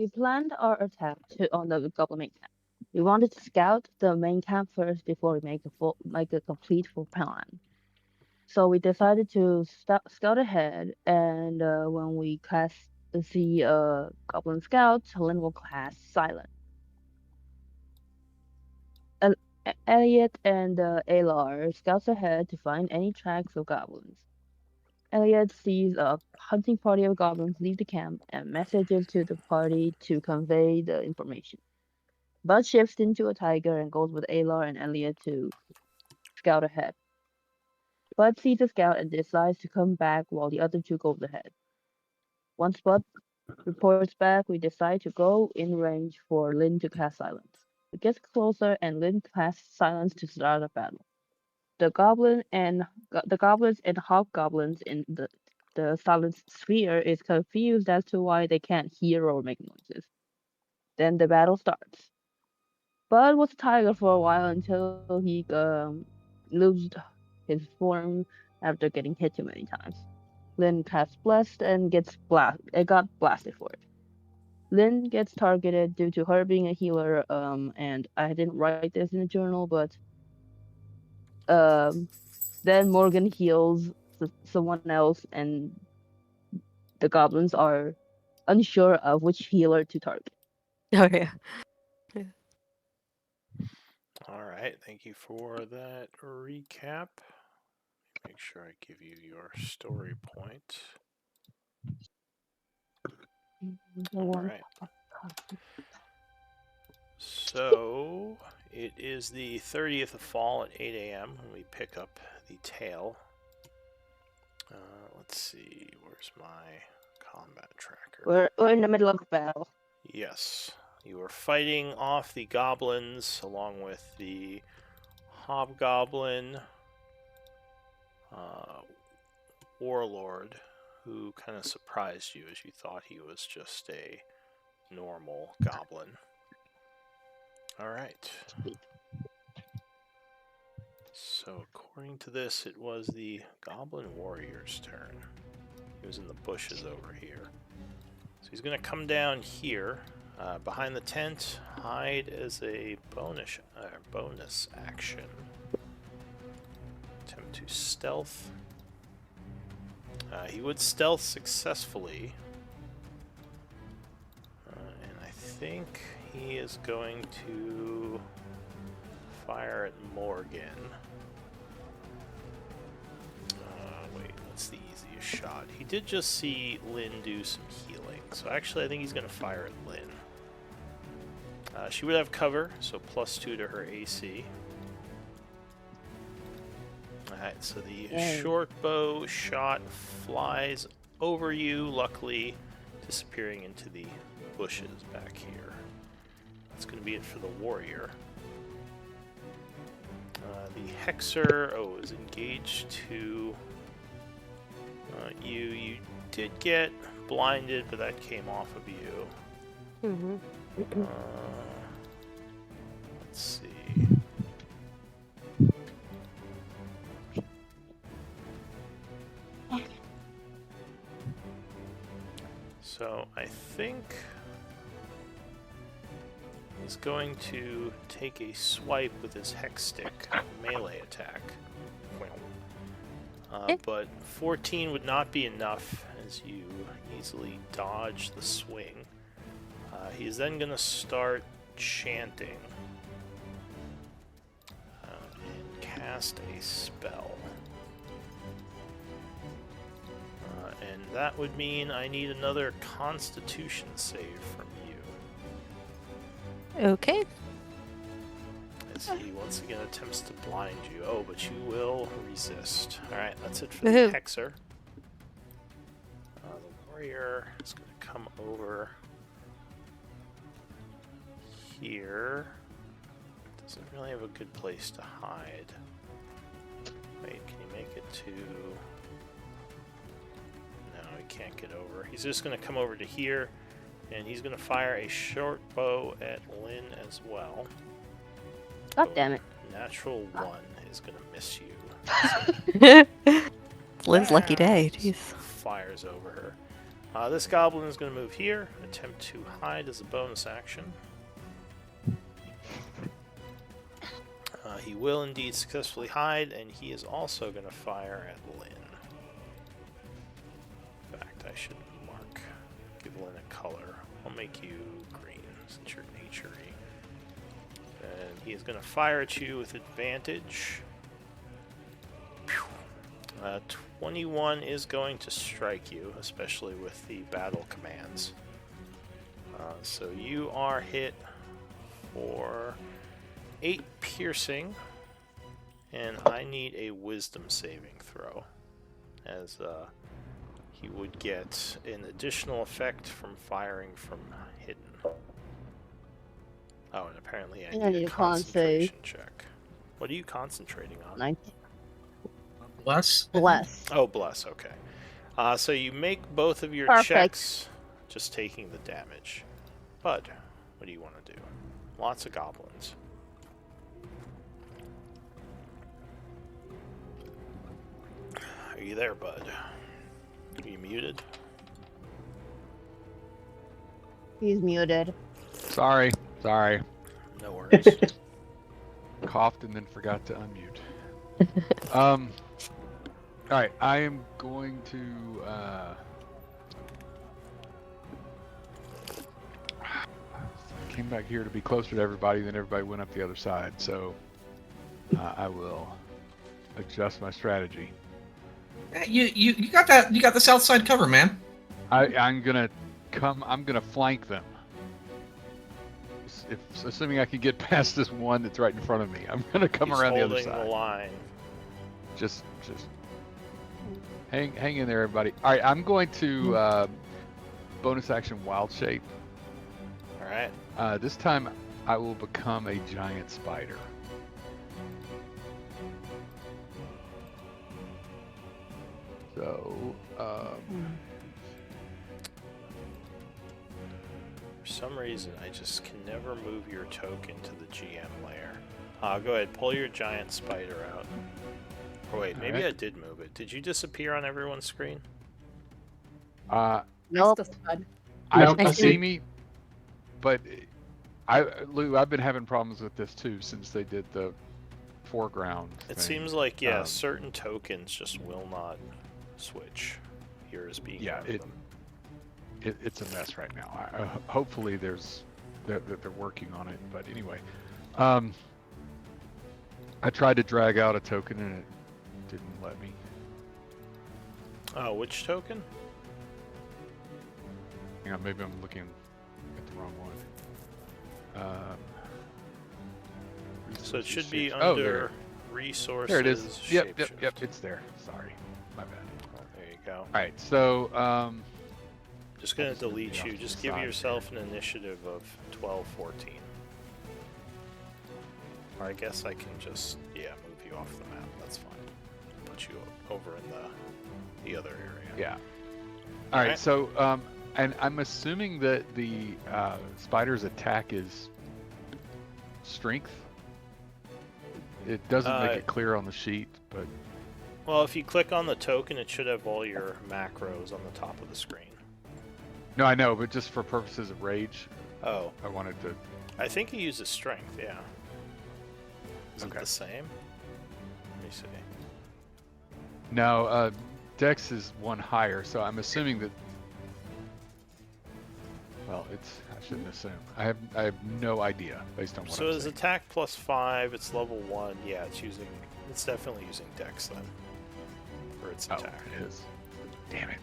We planned our attack on the goblin main camp. We wanted to scout the main camp first before we make a complete full plan. So we decided to scout ahead, and when we cast the goblin scout, Lynn will cast silent. El- Elliot and Alar scouts ahead to find any tracks of goblins. Elliot sees a hunting party of goblins leave the camp and messages to the party to convey the information. Bud shifts into a tiger and goes with Alar and Elliot to scout ahead. Bud sees the scout and decides to come back while the other two goes ahead. Once Bud reports back, we decide to go in range for Lynn to cast silence. We get closer and Lynn casts silence to start a battle. The goblins and hobgoblins in the silent sphere is confused as to why they can't hear or make noises. Then the battle starts. Bud was a tiger for a while until he losed his form after getting hit too many times. Lynn casts blessed and got blasted for it. Lynn gets targeted due to her being a healer, and I didn't write this in the journal, but um, then Morgan heals someone else, and the goblins are unsure of which healer to target. Oh yeah. All right, thank you for that recap. Make sure I give you your story point. All right. So it is the 30th of fall at 8 a.m. when we pick up the tale. Let's see, where's my combat tracker? We're in the middle of the battle. Yes, you are fighting off the goblins along with the hobgoblin uh, warlord who kind of surprised you as you thought he was just a normal goblin. All right. So, according to this, it was the Goblin Warrior's turn. He was in the bushes over here. So he's going to come down here, behind the tent, hide as a bonus action. Attempt to stealth. He would stealth successfully. And I think he is going to fire at Morgan. Wait, what's the easiest shot? He did just see Lynn do some healing, so actually I think he's going to fire at Lynn. She would have cover, so +2 to her AC. Alright, so the short bow shot flies over you, luckily disappearing into the bushes back here. That's going to be it for the warrior. The Hexer, is engaged to you. You did get blinded, but that came off of you. Mm-hmm. Let's see. So I think he's going to take a swipe with his hex stick, melee attack. But 14 would not be enough as you easily dodge the swing. He's then going to start chanting and cast a spell. And that would mean I need another Constitution save from you. Okay. As he once again attempts to blind you. Oh, but you will resist. Alright, that's it for the Hexer. The warrior is going to come over here. Doesn't really have a good place to hide. Wait, can you make it to... No, he can't get over. He's just going to come over to here, and he's going to fire a short bow at Lynn as well. God damn it. Natural 1 is going to miss you. Lynn's lucky day. Jeez. Fires over her. This goblin is going to move here. Attempt to hide as a bonus action. He will indeed successfully hide, and he is also going to fire at Lynn. In fact, I should give Lynn a color. I'll make you green since you're naturey. And he is going to fire at you with advantage. 21 is going to strike you, especially with the battle commands. So you are hit for 8 piercing, and I need a wisdom saving throw, as he would get an additional effect from firing from hidden. Oh, and apparently I need a concentration check. What are you concentrating on? 19. Bless? Bless. Oh, bless, okay. So you make both of your Perfect. checks, just taking the damage. Bud, what do you want to do? Lots of goblins. Are you there, Bud? Are you muted? He's muted. Sorry. No worries. Coughed and then forgot to unmute. Alright, I am going to came back here to be closer to everybody, then everybody went up the other side, so I will adjust my strategy. You got that. You got the south side cover, man. I'm gonna flank them. Assuming I can get past this one that's right in front of me, I'm gonna come He's around the other holding side. the line. Just hang in there, everybody. All right, I'm going to bonus action wild shape. All right. This time I will become a giant spider. So, For some reason, I just can never move your token to the GM layer. Go ahead, pull your giant spider out. Oh wait, maybe Alright. I did move it. Did you disappear on everyone's screen? Nope. I see me, but Lou, I've been having problems with this too since they did the foreground It thing. seems like, yeah, certain tokens just will not switch. Yours being one of them. It's a mess right now. Hopefully they're working on it, but anyway, I tried to drag out a token and it didn't let me. Oh, which token? Hang on, maybe I'm looking at the wrong one. So it should be Oh, under resources. there it is. Yep, shapeshift. it's there. Sorry, my bad. Oh, there you go. All right, so Just gonna just gonna delete be off you. to Just the give side yourself an initiative of 12, 14. Or I guess I can just, yeah, move you off the map. That's fine. Put you over in the other area. yeah. All right, so and I'm assuming that the spider's attack is strength. It doesn't make it clear on the sheet, but Well, if you click on the token, it should have all your macros on the top of the screen. no, I know, but just for purposes of rage, Oh, I wanted to. I think he uses strength, yeah. Is it Okay. the same? Let me see. No, Dex is one higher, so I'm assuming that. Well, I shouldn't assume. I have no idea based on what So I'm his saying. attack +5, it's level 1. Yeah, it's definitely using Dex then. For its Oh, attack. it is. Damn it.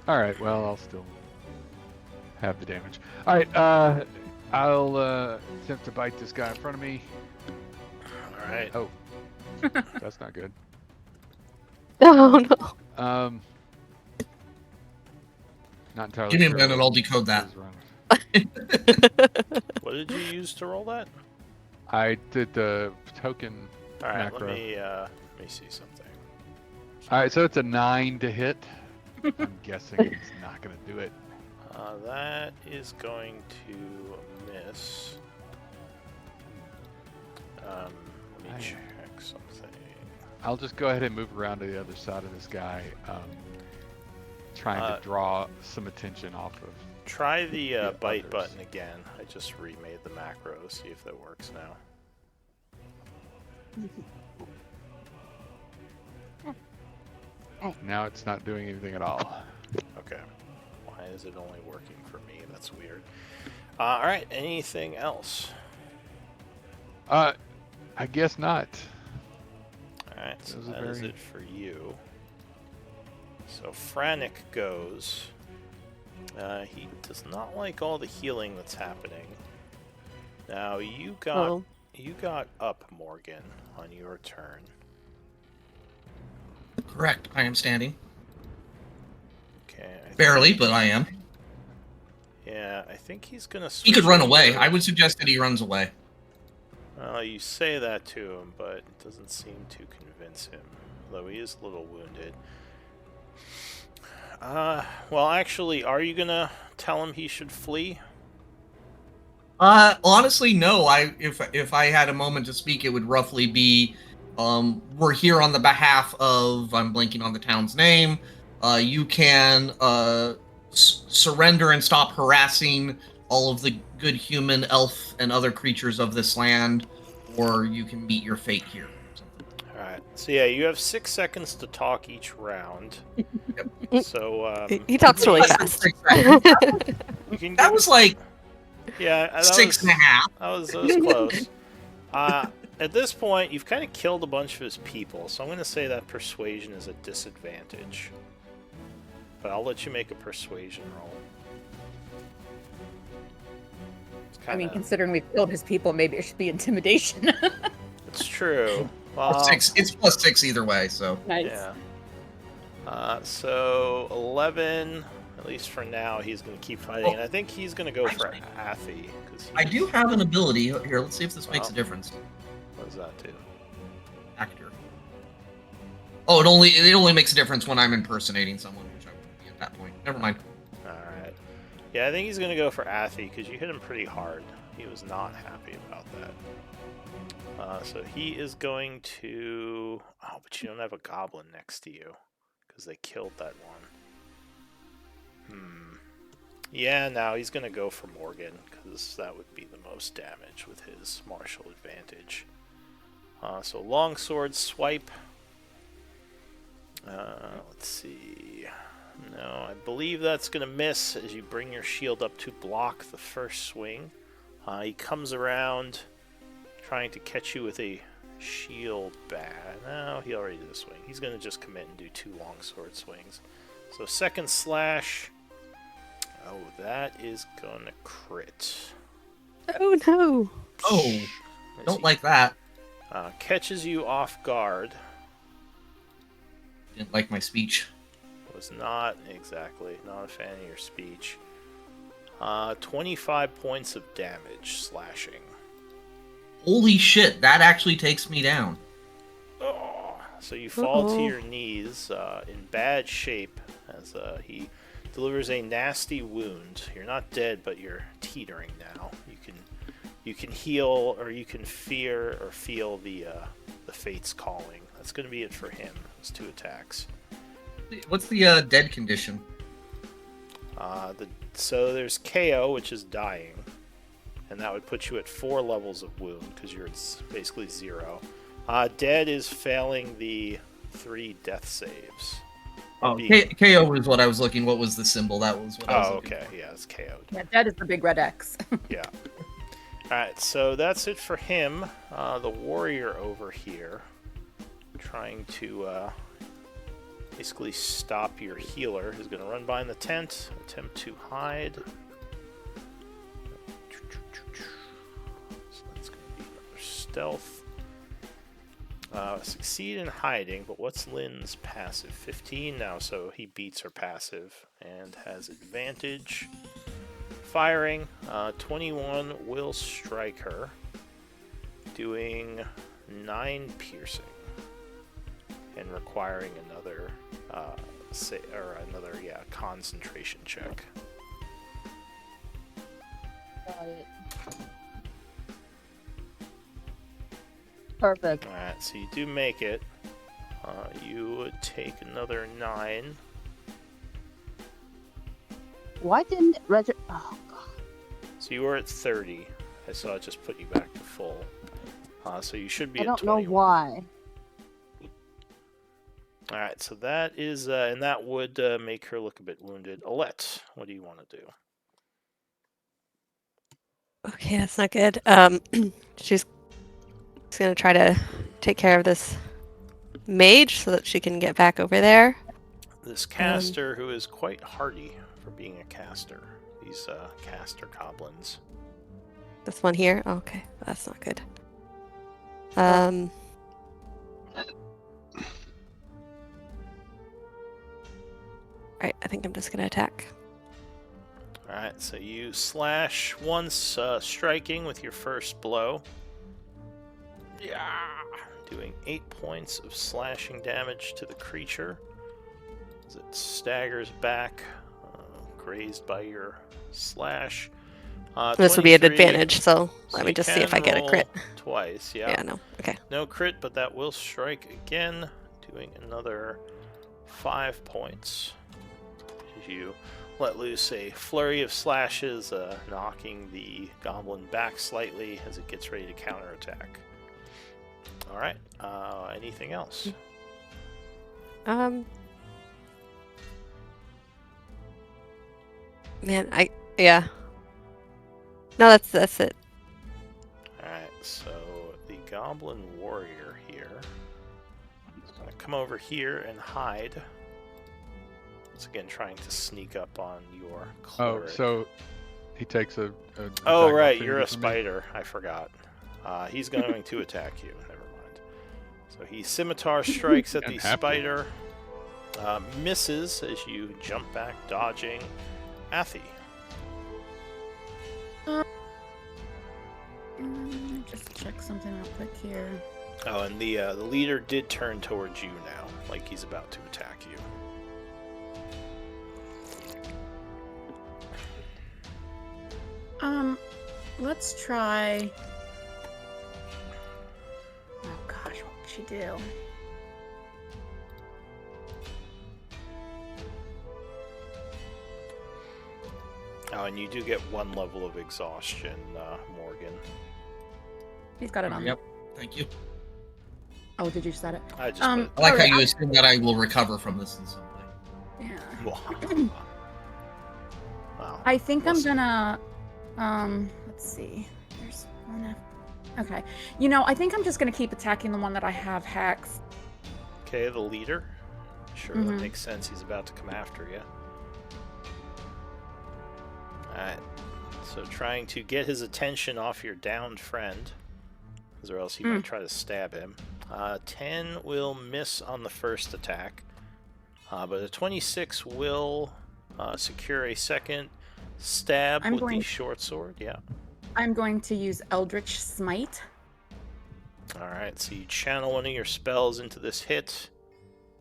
All right. Well, I'll still have the damage. All right. I'll attempt to bite this guy in front of me. Alright. Oh, that's not good. Oh no. Not entirely Give me a sure minute, what I'll decode that. is wrong. What did you use to roll that? I did the token Alright, macro. let me see something. All right, so it's a 9 to hit. I'm guessing it's not going to do it. That is going to miss. Let me check something. I'll just go ahead and move around to the other side of this guy. trying to draw some attention off of. Try the bite others. button again. I just remade the macro. See if that works now. Now it's not doing anything at all. Okay. Why is it only working for me? That's weird. All right. Anything else? I guess not. All right. So Those are that is very- it for you. So Frantic goes. He does not like all the healing that's happening. Now you got up, Morgan, on your turn. Correct. I am standing. Okay. Barely, but I am. Yeah, I think he's gonna. He could switch run over away. to- I would suggest that he runs away. Well, you say that to him, but it doesn't seem to convince him. Though he is a little wounded. Well, actually, are you gonna tell him he should flee? Honestly, no. If I had a moment to speak, it would roughly be, we're here on the behalf of, I'm blanking on the town's name. You can surrender and stop harassing all of the good human, elf, and other creatures of this land, or you can meet your fate here. Alright, so yeah, you have 6 seconds to talk each round. So, He talks really fast. you can That give- was like yeah, that 6.5. That was close. At this point, you've kind of killed a bunch of his people, so I'm going to say that persuasion is a disadvantage. But I'll let you make a persuasion roll. It's I mean, kinda- considering we've killed his people, maybe it should be intimidation. it's true. Well, It's +6 either way, so. Nice. yeah. So 11, at least for now, he's going to keep fighting, and I think he's going to go for Athy. I do have an ability here. Let's see if this makes a Wow. difference. What does that do? Actor. Oh, it only makes a difference when I'm impersonating someone, which I wouldn't be at that point. Never mind. Alright. Yeah, I think he's going to go for Athy, because you hit him pretty hard. He was not happy about that. So he is going to... Oh, but you don't have a goblin next to you, because they killed that one. Yeah, now he's going to go for Morgan, because that would be the most damage with his martial advantage. So longsword swipe. Let's see. No, I believe that's going to miss as you bring your shield up to block the first swing. He comes around trying to catch you with a shield bat. No, he already did a swing. He's going to just commit and do 2 longsword swings. So second slash. Oh, that is going to crit. Oh no. Oh, As don't he, like that. catches you off guard. Didn't like my speech. Was not a fan of your speech. 25 points of damage slashing. Holy shit, that actually takes me down. Oh, so you fall to Uh-oh. your knees in bad shape as he delivers a nasty wound. You're not dead, but you're teetering now. You can heal, or you can fear or feel the fates calling. That's going to be it for him. It's 2 attacks. What's the dead condition? So there's KO, which is dying, and that would put you at 4 levels of wound because you're at basically 0. Dead is failing the 3 death saves. Oh, Be- KO was what I was looking. What was the symbol? That was what I was Oh, looking okay. Yeah, it's KO'd. Yeah, that is the big red X. Yeah. Alright, so that's it for him. The warrior over here, trying to basically stop your healer, is going to run behind the tent, attempt to hide. So that's going to be another stealth. Succeed in hiding, but what's Lynn's passive? 15 now, so he beats her passive and has advantage. Firing, 21 will strike her, doing 9 piercing, and requiring another concentration check. Got it. Perfect. Alright, so you do make it. You would take another 9. Why didn't it register? Oh god. So you were at 30. I saw it just put you back to full. So you should be I at don't know 21. why. All right, so that is, and that would make her look a bit wounded. Alette, what do you want to do? Okay, that's not good. She's gonna try to take care of this mage so that she can get back over there. This caster, who is quite hardy for being a caster. These caster goblins. This one here. Oh, okay, that's not good. Right, I think I'm just gonna attack. Alright, so you slash once, striking with your first blow. Yeah! Doing 8 points of slashing damage to the creature as it staggers back, grazed by your slash. This would be an 23, advantage, so let me you just see if can I get a roll crit. Twice, yeah. Yeah, no. Okay. No crit, but that will strike again, doing another 5 points. You let loose a flurry of slashes, knocking the goblin back slightly as it gets ready to counterattack. Alright, anything else? Man, yeah. No, that's it. Alright, so the goblin warrior here is going to come over here and hide. Once again, trying to sneak up on your cleric. Oh, so he takes a oh, attack right, you're a opportunity from me? spider. I forgot. He's going to attack you. Never mind. So he scimitar strikes at the I'm happy. spider. Misses as you jump back, dodging. Athy. Just check something real quick here. Oh, and the leader did turn towards you now, like he's about to attack you. Let's try. Oh gosh, what would she do? Oh, and you do get 1 level of exhaustion, Morgan. He's got it on. Yep. Thank you. Oh, did you set it? I just I like how alright, you assume that I will recover from this in some way. Yeah. put it. Wow. I think I'm Listen. gonna. Let's see. There's one. Okay. You know, I think I'm just gonna keep attacking the one that I have hacks. Okay, the leader. Sure, that Mhm. makes sense. He's about to come after you. Alright. So trying to get his attention off your downed friend, or else he might try to stab him. 10 will miss on the first attack, but a 26 will secure a second stab I'm with going- the short sword. Yeah. I'm going to use Eldritch Smite. Alright, so you channel one of your spells into this hit.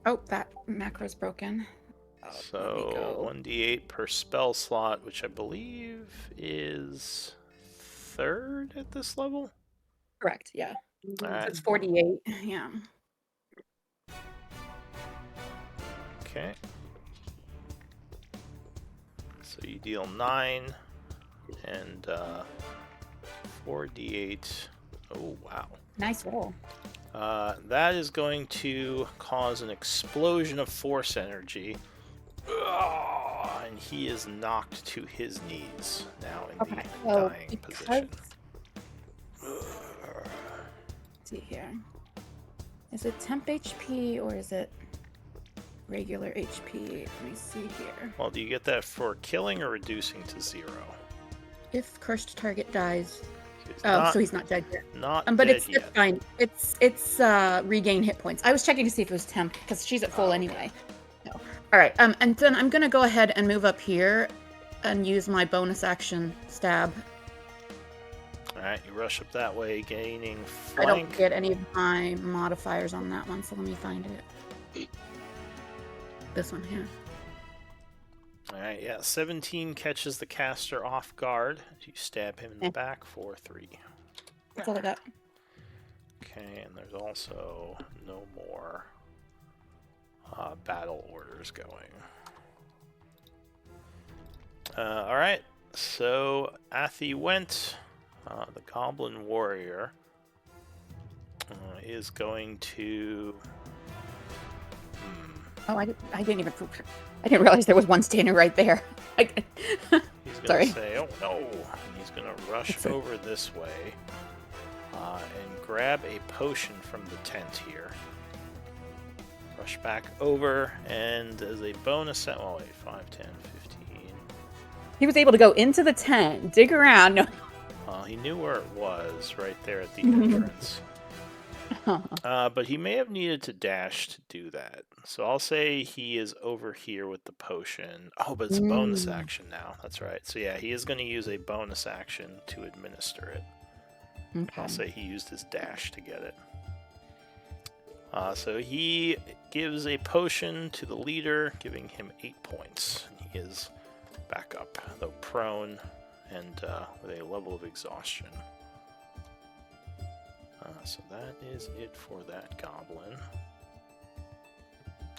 Oh, that macro's broken. Let me So go. 1d8 per spell slot, which I believe is 3rd at this level. Correct. Yeah. Alright, It's 48. Yeah. okay. So you deal 9 and 4d8. Oh, wow. Nice roll. That is going to cause an explosion of force energy. And he is knocked to his knees now in Okay. the So dying because position. let's see here. Is it temp HP or is it regular HP? Let me see here. Well, do you get that for killing or reducing to 0? If cursed target dies. He's Oh, not, so he's not dead yet. not But dead it's yet. fine. It's regain hit points. I was checking to see if it was temp because she's at full Oh, okay. anyway. No. All right. And then I'm gonna go ahead and move up here, and use my bonus action stab. Alright, you rush up that way, gaining I don't flank. get any of my modifiers on that one, so let me find it. This one here. Alright, yeah, 17 catches the caster off guard as you stab him in the Okay. back for 3. That's all I got. Okay, and there's also no more battle orders going. All right. So Athi went. The Goblin Warrior is going to. Oh, I didn't even. I didn't realize there was one standing right there. He's gonna Sorry. say, "Oh no!" And he's gonna rush over this way and grab a potion from the tent here. Rush back over, and as a bonus set, oh wait, 5, 10, 15. He was able to go into the tent, dig around. No. He knew where it was, right there at the entrance. But he may have needed to dash to do that. So I'll say he is over here with the potion. Oh, but it's a bonus action now. That's right. So yeah, he is going to use a bonus action to administer it. Okay. I'll say he used his dash to get it. So he gives a potion to the leader, giving him 8 points. He is back up, though prone and with a level of exhaustion. So that is it for that goblin.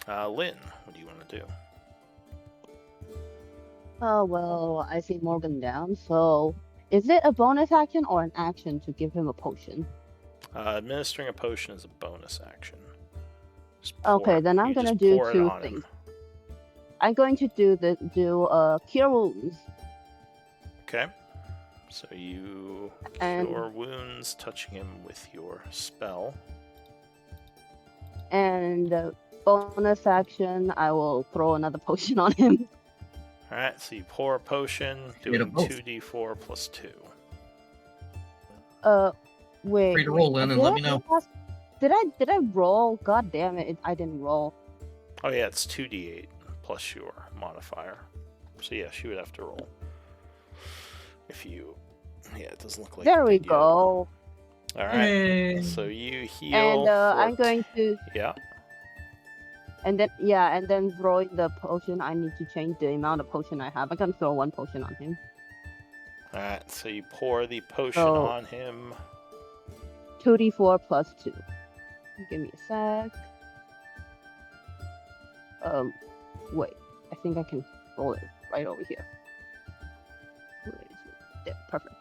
Lynn, what do you want to do? Oh, well, I see Morgan down, so is it a bonus action or an action to give him a potion? Administering a potion is a bonus action. Okay, then I'm gonna do 2 things. I'm going to do Cure Wounds. Okay. So you cure wounds, touching him with your spell. And bonus action, I will throw another potion on him. Alright, so you pour a potion, doing 2d4 plus 2. Wait. Free to roll in and let me know. Did I roll? God damn it, I didn't roll. Oh yeah, it's 2d8 plus your modifier. So yes, you would have to roll. If you... Yeah, it doesn't look like... There we go. Alright, Hey. so you heal... And I'm going to... Yeah. And then throwing the potion, I need to change the amount of potion I have. I can throw 1 potion on him. Alright, so you pour the potion on him. 2d4 plus 2. Give me a sec. Wait. I think I can roll it right over here. Where is it? There, perfect.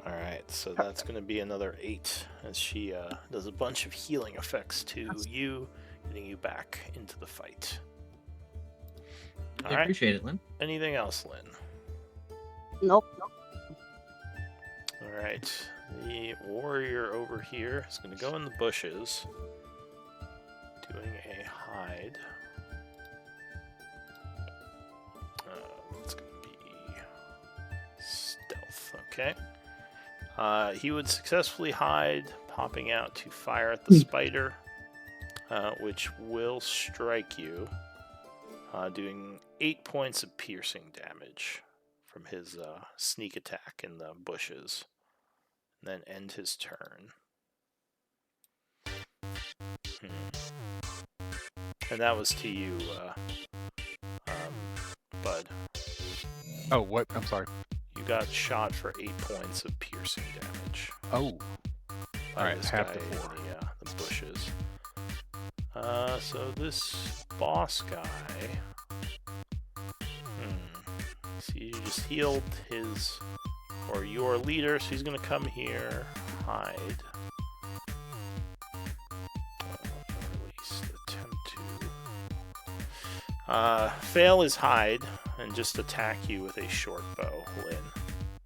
Alright, so that's going to be another 8 as she does a bunch of healing effects to you, getting you back into the fight. I appreciate it, Lynn. Anything else, Lynn? Nope. Alright, the warrior over here is going to go in the bushes, doing a hide. It's going to be stealth, okay. He would successfully hide, popping out to fire at the spider, which will strike you, doing 8 points of piercing damage from his sneak attack in the bushes, and then end his turn. And that was to you, Bud. Oh, what? I'm sorry. You got shot for 8 points of piercing damage. Oh. By Alright, this half guy to 4. in the bushes. So this boss guy... So you just healed his... or your leader, so he's gonna come here, hide. At least attempt to... fail his hide, and just attack you with a short bow, Lynn.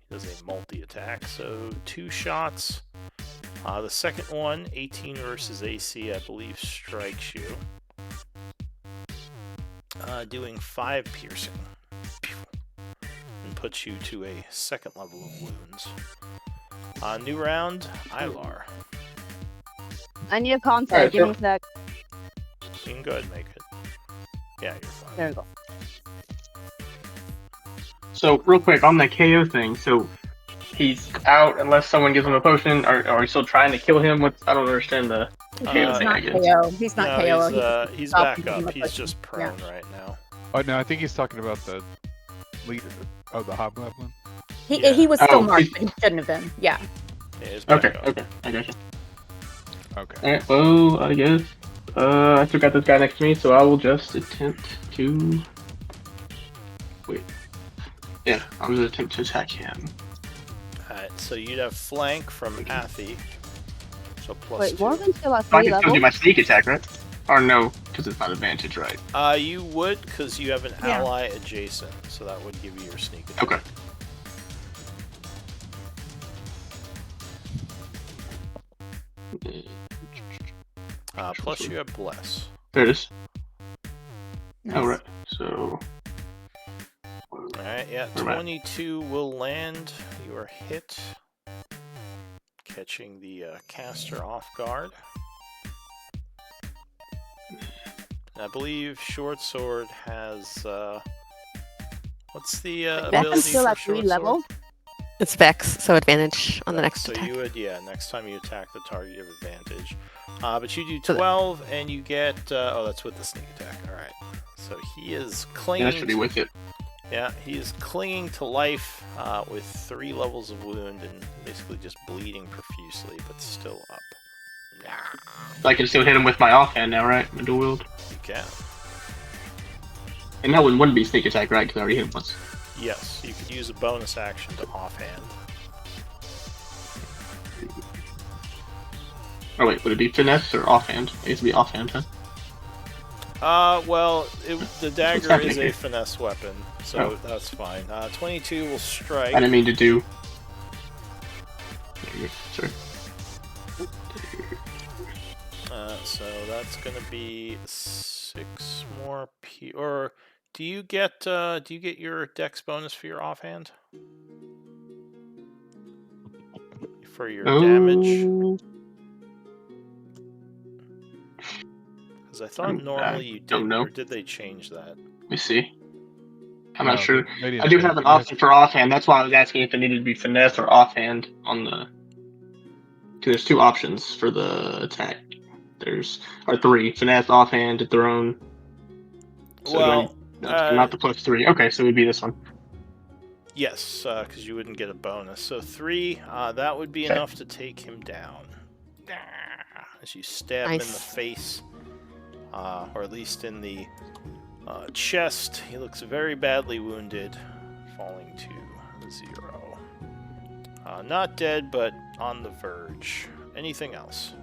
He does a multi-attack, so 2 shots. The second one, 18 versus AC, I believe, strikes you. Doing 5 piercing. And puts you to a 2nd level of wounds. New round, Ilar. I need a contact. Give me a sec. You can go ahead and make it. Yeah, you're fine. There we go. So, real quick, on the KO thing, so he's out unless someone gives him a potion, or are we still trying to kill him? I don't understand the KO thing, I guess. KO. He's not KO. He's back up. He's just prone right now. Oh, no, I think he's talking about the leader. Oh, the hobgoblin? He was still marked, but he shouldn't have been. Yeah. Okay, I gotcha. Okay. Alright, well, I guess I still got this guy next to me, so I will just attempt to Wait. Yeah, I was gonna attempt to attack him. Alright, so you'd have flank from Athy. So plus Wait, 2. Morgan's still at I 3 can still do levels? my sneak attack, right? Or no, because it's not advantage, right? You would, because you have an Yeah. ally adjacent, so that would give you your sneak attack. Okay. Plus you have bless. There it is. Nice. All right. So. Alright, yeah, Where am I? 22 will land. You are hit. Catching the caster off guard. I believe short sword has what's the Morgan's ability still for at 3 short levels? sword? It's Vex, so advantage on the next So attack. you would, yeah, next time you attack the target, you have advantage. But you do So 12, and you get oh, that's with the sneak attack. All right. So he is Yeah, clinging. that should be with it. Yeah, he is clinging to life with 3 levels of wound and basically just bleeding profusely, but still up. So I can still hit him with my offhand now, right? My dual wield. You can. And that one wouldn't be sneak attack, right? Because I already hit him once. Yes, you could use a bonus action to offhand. Oh wait, would it be finesse or offhand? It needs to be offhand, huh? Well, the dagger happening is a here? finesse weapon, so Oh. that's fine. 22 will strike. I didn't mean to do. There you go. Sorry. So that's gonna be 6 more or do you get your dex bonus for your offhand? For your damage? Oh, Because I thought normally you don't didn't, know. or did they change that? let me see. I'm No, not sure. they didn't I do change have it. an You have- option for offhand. That's why I was asking if it needed to be finesse or offhand on the. Because there's 2 options for the attack. There's 3: finesse, offhand, thrown. So Well, not the +3. Okay, so it would be this one. yes, because you wouldn't get a bonus. So 3, that would be Okay. enough to take him down. As you stab him in the Nice. face, or at least in the chest, he looks very badly wounded, falling to 0. Not dead, but on the verge. Anything else?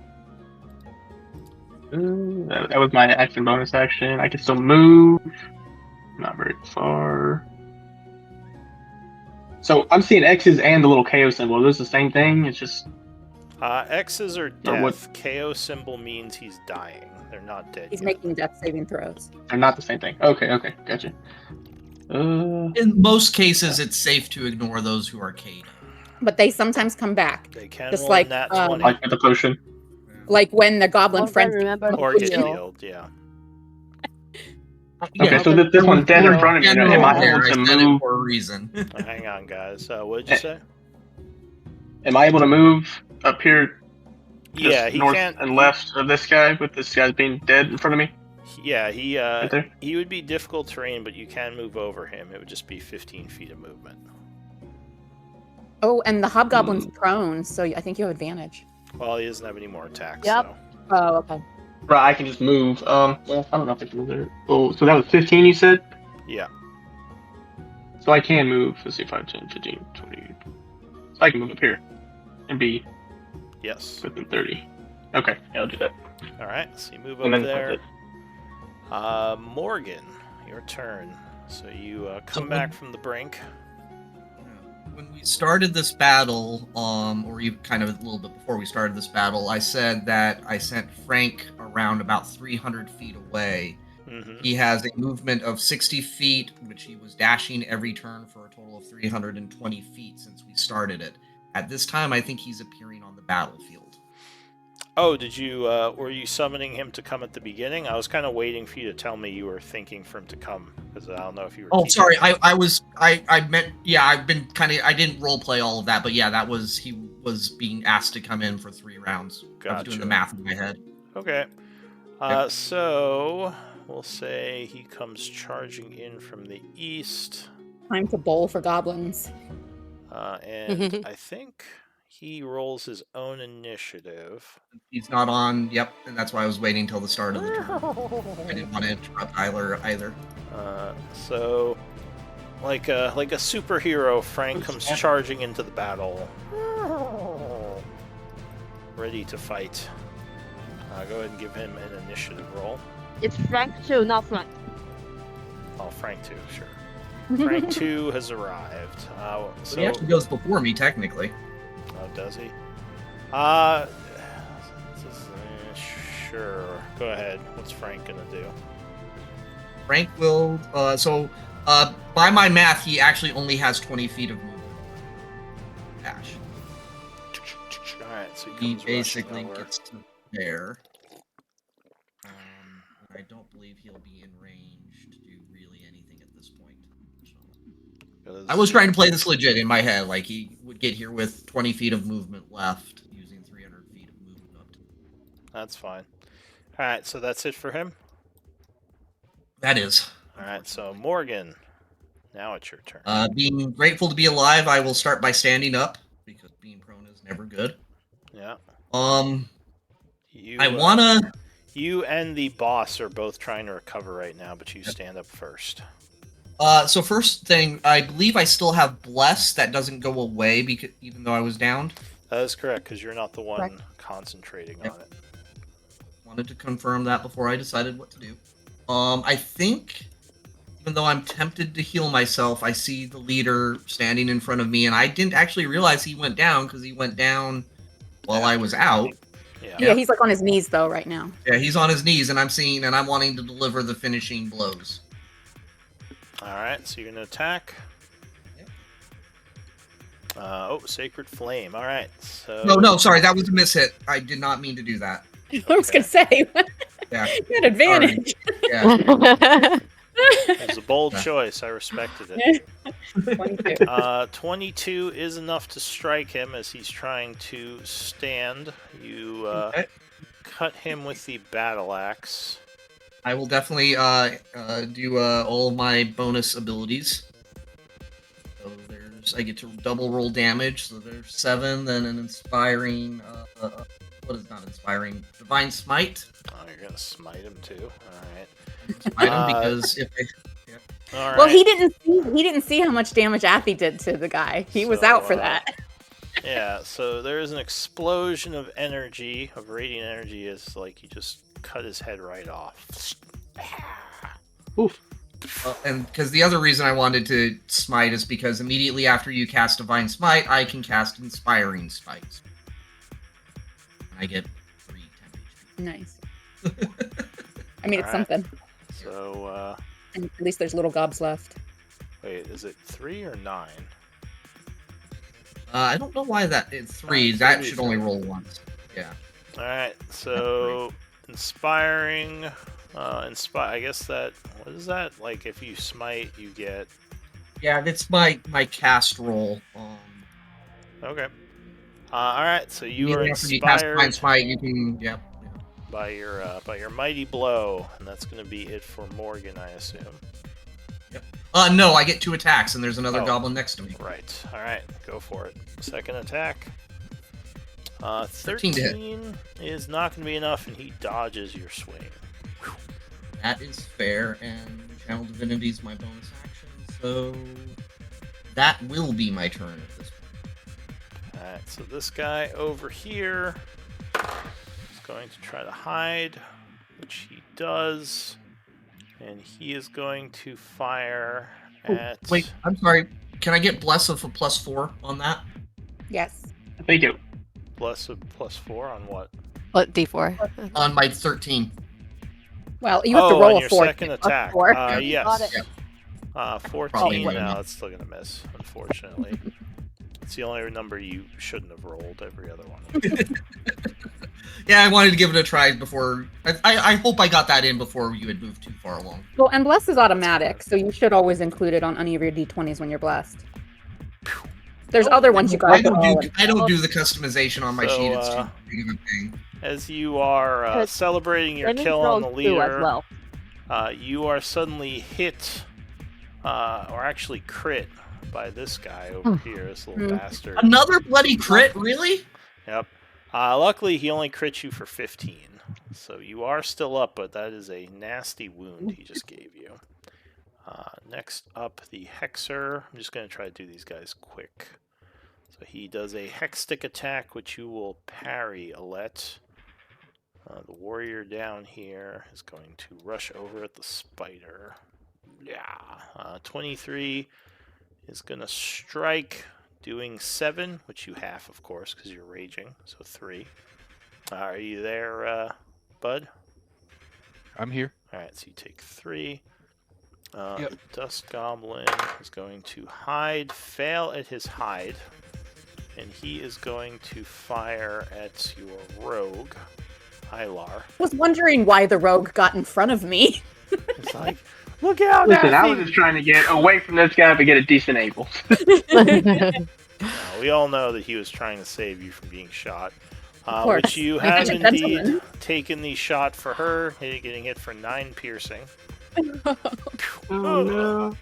That was my action bonus action. I can still move. Not very far. So I'm seeing X's and the little KO symbol. Are those the same thing? It's just. X's are Or what? death. KO symbol means he's dying. They're not dead He's yet. making death saving throws. They're not the same thing. Okay, gotcha. In most cases, it's safe to ignore those who are K'd. But they sometimes come back. They can Just roll like, nat 20. Like with the potion. Like when the goblin Morgan, friend remember Or to get heal. healed, yeah. Okay, so this one's dead in front of me. General Am I there, able I to said it move? for a reason. Hang on, guys. What did you say? Am I able to move up here? Just Yeah, he north can't. and left of this guy, with this guy being dead in front of me. Yeah, he Right there. he would be difficult terrain, but you can move over him. It would just be 15 feet of movement. Oh, and the hobgoblin's prone, so I think you have advantage. Well, he doesn't have any more attacks. Yep. So. Oh, okay. Right, I can just move. Well, I don't know if I can move there. Oh, so that was 15, you said? Yeah. So I can move. Let's see, 5, 10, 15, 20. So I can move up here and be Yes. within 30. Okay, yeah, I'll do that. All right. So you move And up then there. that's it. Morgan, your turn. So you come So back from the brink. When we started this battle, or even kind of a little bit before we started this battle, I said that I sent Frank around about 300 feet away. Mm-hmm. He has a movement of 60 feet, which he was dashing every turn for a total of 320 feet since we started it. At this time, I think he's appearing on the battlefield. Oh, did you? Were you summoning him to come at the beginning? I was kind of waiting for you to tell me you were thinking for him to come, because I don't know if you were. Oh, keeping- sorry. I meant, yeah, I've been I didn't role play all of that, but yeah, he was being asked to come in for 3 rounds. I was doing the Gotcha. math in my head. Okay. Yep. So we'll say he comes charging in from the east, Time to bowl for goblins. and I think he rolls his own initiative. He's not on, yep, and that's why I was waiting till the start of the turn. I didn't want to interrupt Tyler either. So Like a superhero, Frank comes charging into the battle, ready to fight. Go ahead and give him an initiative roll. It's Frank 2, not Frank. Oh, Frank 2, sure. Frank 2 has arrived. So he actually goes before me, technically. Oh, does he? Sure. Go ahead. What's Frank gonna do? Frank will. By my math, he actually only has 20 feet of movement. Dash. All right, so He comes basically rushing over. gets to there. I don't believe he'll be in range to do really anything at this point. So. I was trying to play this legit in my head, like he would get here with 20 feet of movement left, using 300 feet of movement up to. That's fine. All right, so that's it for him. That is. All right, so Morgan, now it's your turn. Being grateful to be alive, I will start by standing up because being prone is never good. Yeah. I wanna. You and the boss are both trying to recover right now, but you stand up first. So first thing, I believe I still have Bless. That doesn't go away because even though I was downed. That is correct, because you're not the one concentrating on it. Wanted to confirm that before I decided what to do. I think, even though I'm tempted to heal myself, I see the leader standing in front of me, and I didn't actually realize he went down because he went down while I was out. Yeah, he's like on his knees though right now. Yeah, he's on his knees, and I'm wanting to deliver the finishing blows. All right, so you're gonna attack. Sacred Flame. All right, so... No, sorry, that was a mishit. I did not mean to do that. I was gonna say, yeah, you had advantage. Yeah. It was a bold choice. I respected it. 22. 22 is enough to strike him as he's trying to stand. You cut him with the battle axe. I will definitely do all of my bonus abilities. So I get to double roll damage. So there's 7, then an inspiring. What is not inspiring? Divine Smite. Oh, you're gonna smite him too. All right. Smite him because if I. All right. Well, he didn't see how much damage Athy did to the guy. He was out for that. Yeah. So there is an explosion of energy, of radiant energy, as like you just cut his head right off. Oof. And because the other reason I wanted to smite is because immediately after you cast Divine Smite, I can cast Inspiring Smite. I get 3 10 HP. Nice. I mean, it's something. So, and at least there's little gobs left. Wait, is it 3 or 9? I don't know why it's 3. That should only roll once. Yeah. Alright, so inspiring. I guess that. What is that? Like, if you smite, you get. Yeah, that's my cast roll. Okay. Alright, so you are after you cast inspired. Divine Smite, you can. Yeah. By your mighty blow, and that's going to be it for Morgan, I assume. Yep. No, I get 2 attacks, and there's another goblin next to me. Right. All right, go for it. Second attack. 13 to hit. Is not going to be enough, and he dodges your swing. Whew. That is fair, and Channel Divinity is my bonus action, so that will be my turn at this point. All right, so this guy over here going to try to hide, which he does, and he is going to fire at... Wait, I'm sorry. Can I get Bless of a +4 on that? Yes. Thank you. Bless of +4 on what? What, D4? On my 13. Well, you have to roll on a your 4. second attack. Yes. 14, no, that's still going to miss, unfortunately. It's the only number you shouldn't have rolled. Every other one. Yeah, I wanted to give it a try before. I hope I got that in before you had moved too far along. Well, and Bless is automatic, so you should always include it on any of your D20s when you're blessed. There's other ones you got. I don't do the customization on my sheet. It's too big of a thing. As you are celebrating your kill on the leader, you are suddenly hit, or actually crit, by this guy over here, this little bastard. Another bloody crit, really? Yep. Luckily, he only crit you for 15, so you are still up, but that is a nasty wound he just gave you. Next up, the Hexer. I'm just going to try to do these guys quick. So he does a Hex Stick attack, which you will parry, Alette. The warrior down here is going to rush over at the spider. Yeah. 23 is going to strike, doing 7, which you half, of course, because you're raging. So 3. Are you there, Bud? I'm here. Alright, so you take 3. Yep. The Dust Goblin is going to hide, fail at his hide, and he is going to fire at your rogue, Hylar. I was wondering why the rogue got in front of me. It's like, look out, Listen, I Effie! was just trying to get away from this guy to get a decent angle. We all know that he was trying to save you from being shot. course. Which you Like have a indeed gentleman. taken the shot for her, getting hit for 9 piercing. Oh no.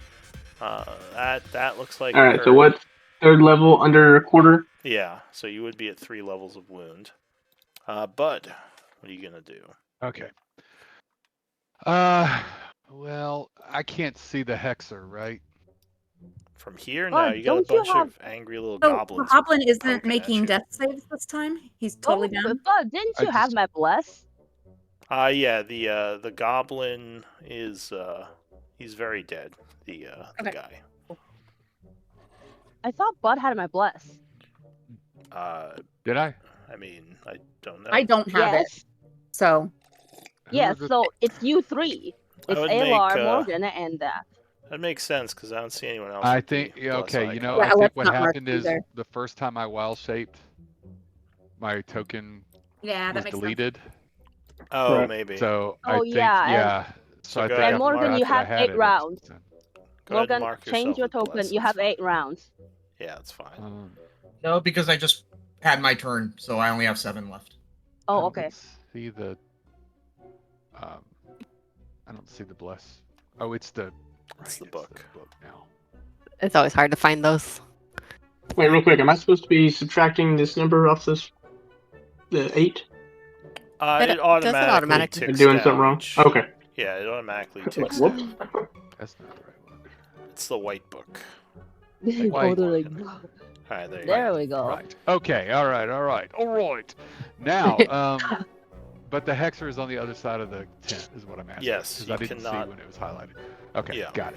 That looks like Alright, her. so what? Third level under a quarter? Yeah, so you would be at 3 levels of wound. Bud, what are you gonna do? Okay. Well, I can't see the Hexer, right? From here? Bud, No, you got a don't you bunch have- of angry little So the goblins. goblin isn't poking at making you. death saves this time? He's totally Oh, down? but didn't I you have just- my bless? Yeah, the goblin is he's very dead. The Okay. guy. I thought Bud had my bless. Did I? I mean, I don't know. I don't have it, Yes. so Yes, Who was so it's you 3. That It's would Alar, make, Morgan, and that. That makes sense because I don't see anyone else. I with think, the yeah, plus okay, you know, icon. Yeah, I think let's what not mark happened is either. the first time I wild shaped, my token yeah, was deleted. Oh, Right. maybe. So Oh, I think, yeah, and- yeah. So I go think ahead And and I Morgan, forgot you that I have had 8 it. rounds. Go ahead and Morgan, mark change yourself your with token. bless, You that's have fine. 8 rounds. Yeah, that's fine. No, because I just had my turn, so I only have 7 left. Oh, I okay. don't see the, I don't see the bless. Oh, it's the, It's the right, book. now. It's always hard to find those. Wait, real quick, am I supposed to be subtracting this number off this? The 8? It It does it automatically automatically. ticks I'm doing down something wrong? each- Okay. Yeah, it automatically Like, ticks whoops. down. That's not the right one. It's the white book. White. Totally. Alright, there you There go. we go. Right. Okay. All right. Now, but the Hexer is on the other side of the tent, is what I'm asking. Yes, Because you I didn't cannot- see when it was highlighted. Okay, Yeah. got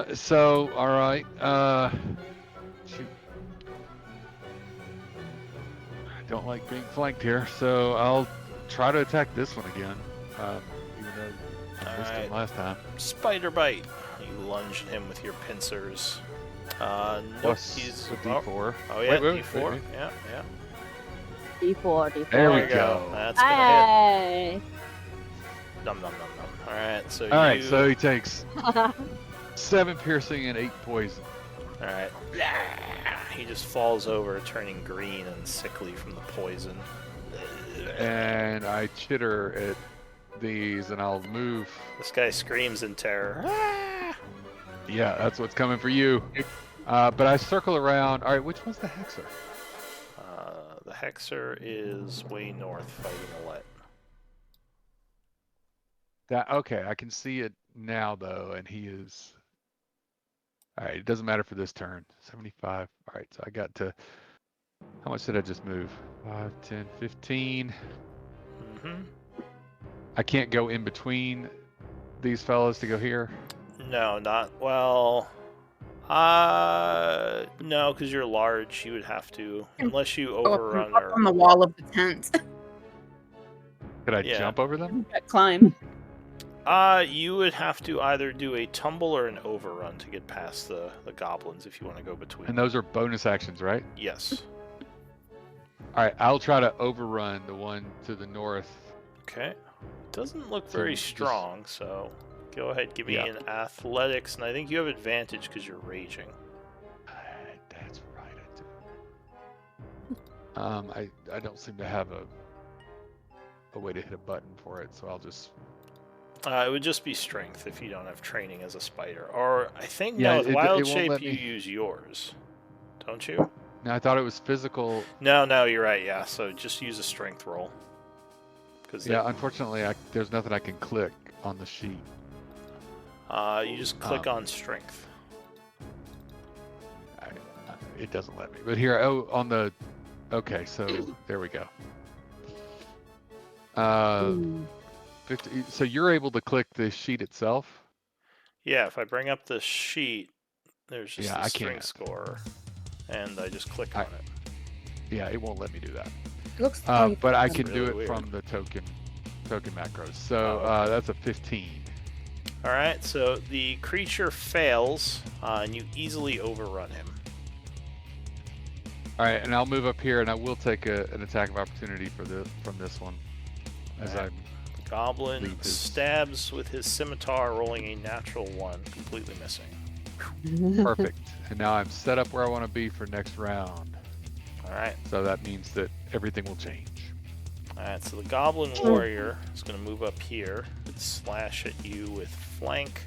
it. So, all right. Shoot. I don't like being flanked here, so I'll try to attack this one again. Even though I missed him Alright. last time. Spider bite. You lunge at him with your pincers. Nope, Plus he's a D4. Oh yeah, Wait, D4. wait. Yeah. D4, D4. There we There you go. That's gonna Hey. hit. Nom nom nom nom. All right, so All right, you. so he takes 7 piercing and 8 poison. All right. He just falls over, turning green and sickly from the poison. And I chitter at these, and I'll move. This guy screams in terror. Yeah, that's what's coming for you. But I circle around. All right, which one's the Hexer? The Hexer is way north, fighting Alette. That okay? I can see it now though, and he is. All right, it doesn't matter for this turn. 75. All right, so I got to. How much did I just move? 5, 10, 15. Mm-hmm. I can't go in between these fellas to go here. No, not well. No, because you're large. You would have to, unless you overrun up or. on the wall of the tent. Could I Yeah. jump over them? Climb. You would have to either do a tumble or an overrun to get past the goblins if you want to go between. And those are bonus actions, right? Yes. All right, I'll try to overrun the one to the north. Okay. Doesn't look So very just- strong, so go ahead, give me Yeah. an athletics, and I think you have advantage because you're raging. That's right, I do. I don't seem to have a way to hit a button for it, so I'll just. It would just be strength if you don't have training as a spider. Or I think Yeah, no, with it wild won't shape let you me- use yours, don't you? No, I thought it was physical. No, you're right. Yeah, so just use a strength roll. Because Yeah, unfortunately, there's nothing I can click on the sheet. You just click on strength. It doesn't let me. But here, on the. Okay, so there we go. 50, so you're able to click the sheet itself? Yeah, if I bring up the sheet, there's just Yeah, the I strength can't. score, and I just click on it. Yeah, it won't let me do that. It looks. But I can really do it weird. from the token macros. So okay. that's a 15. All right, so the creature fails, and you easily overrun him. All right, and I'll move up here, and I will take an attack of opportunity from this one, as All right. The goblin stabs with his scimitar, rolling a natural 1, completely missing. Perfect. And now I'm set up where I want to be for next round. All right. So that means that everything will change. Alright, so the Goblin Warrior is going to move up here and slash at you with flank.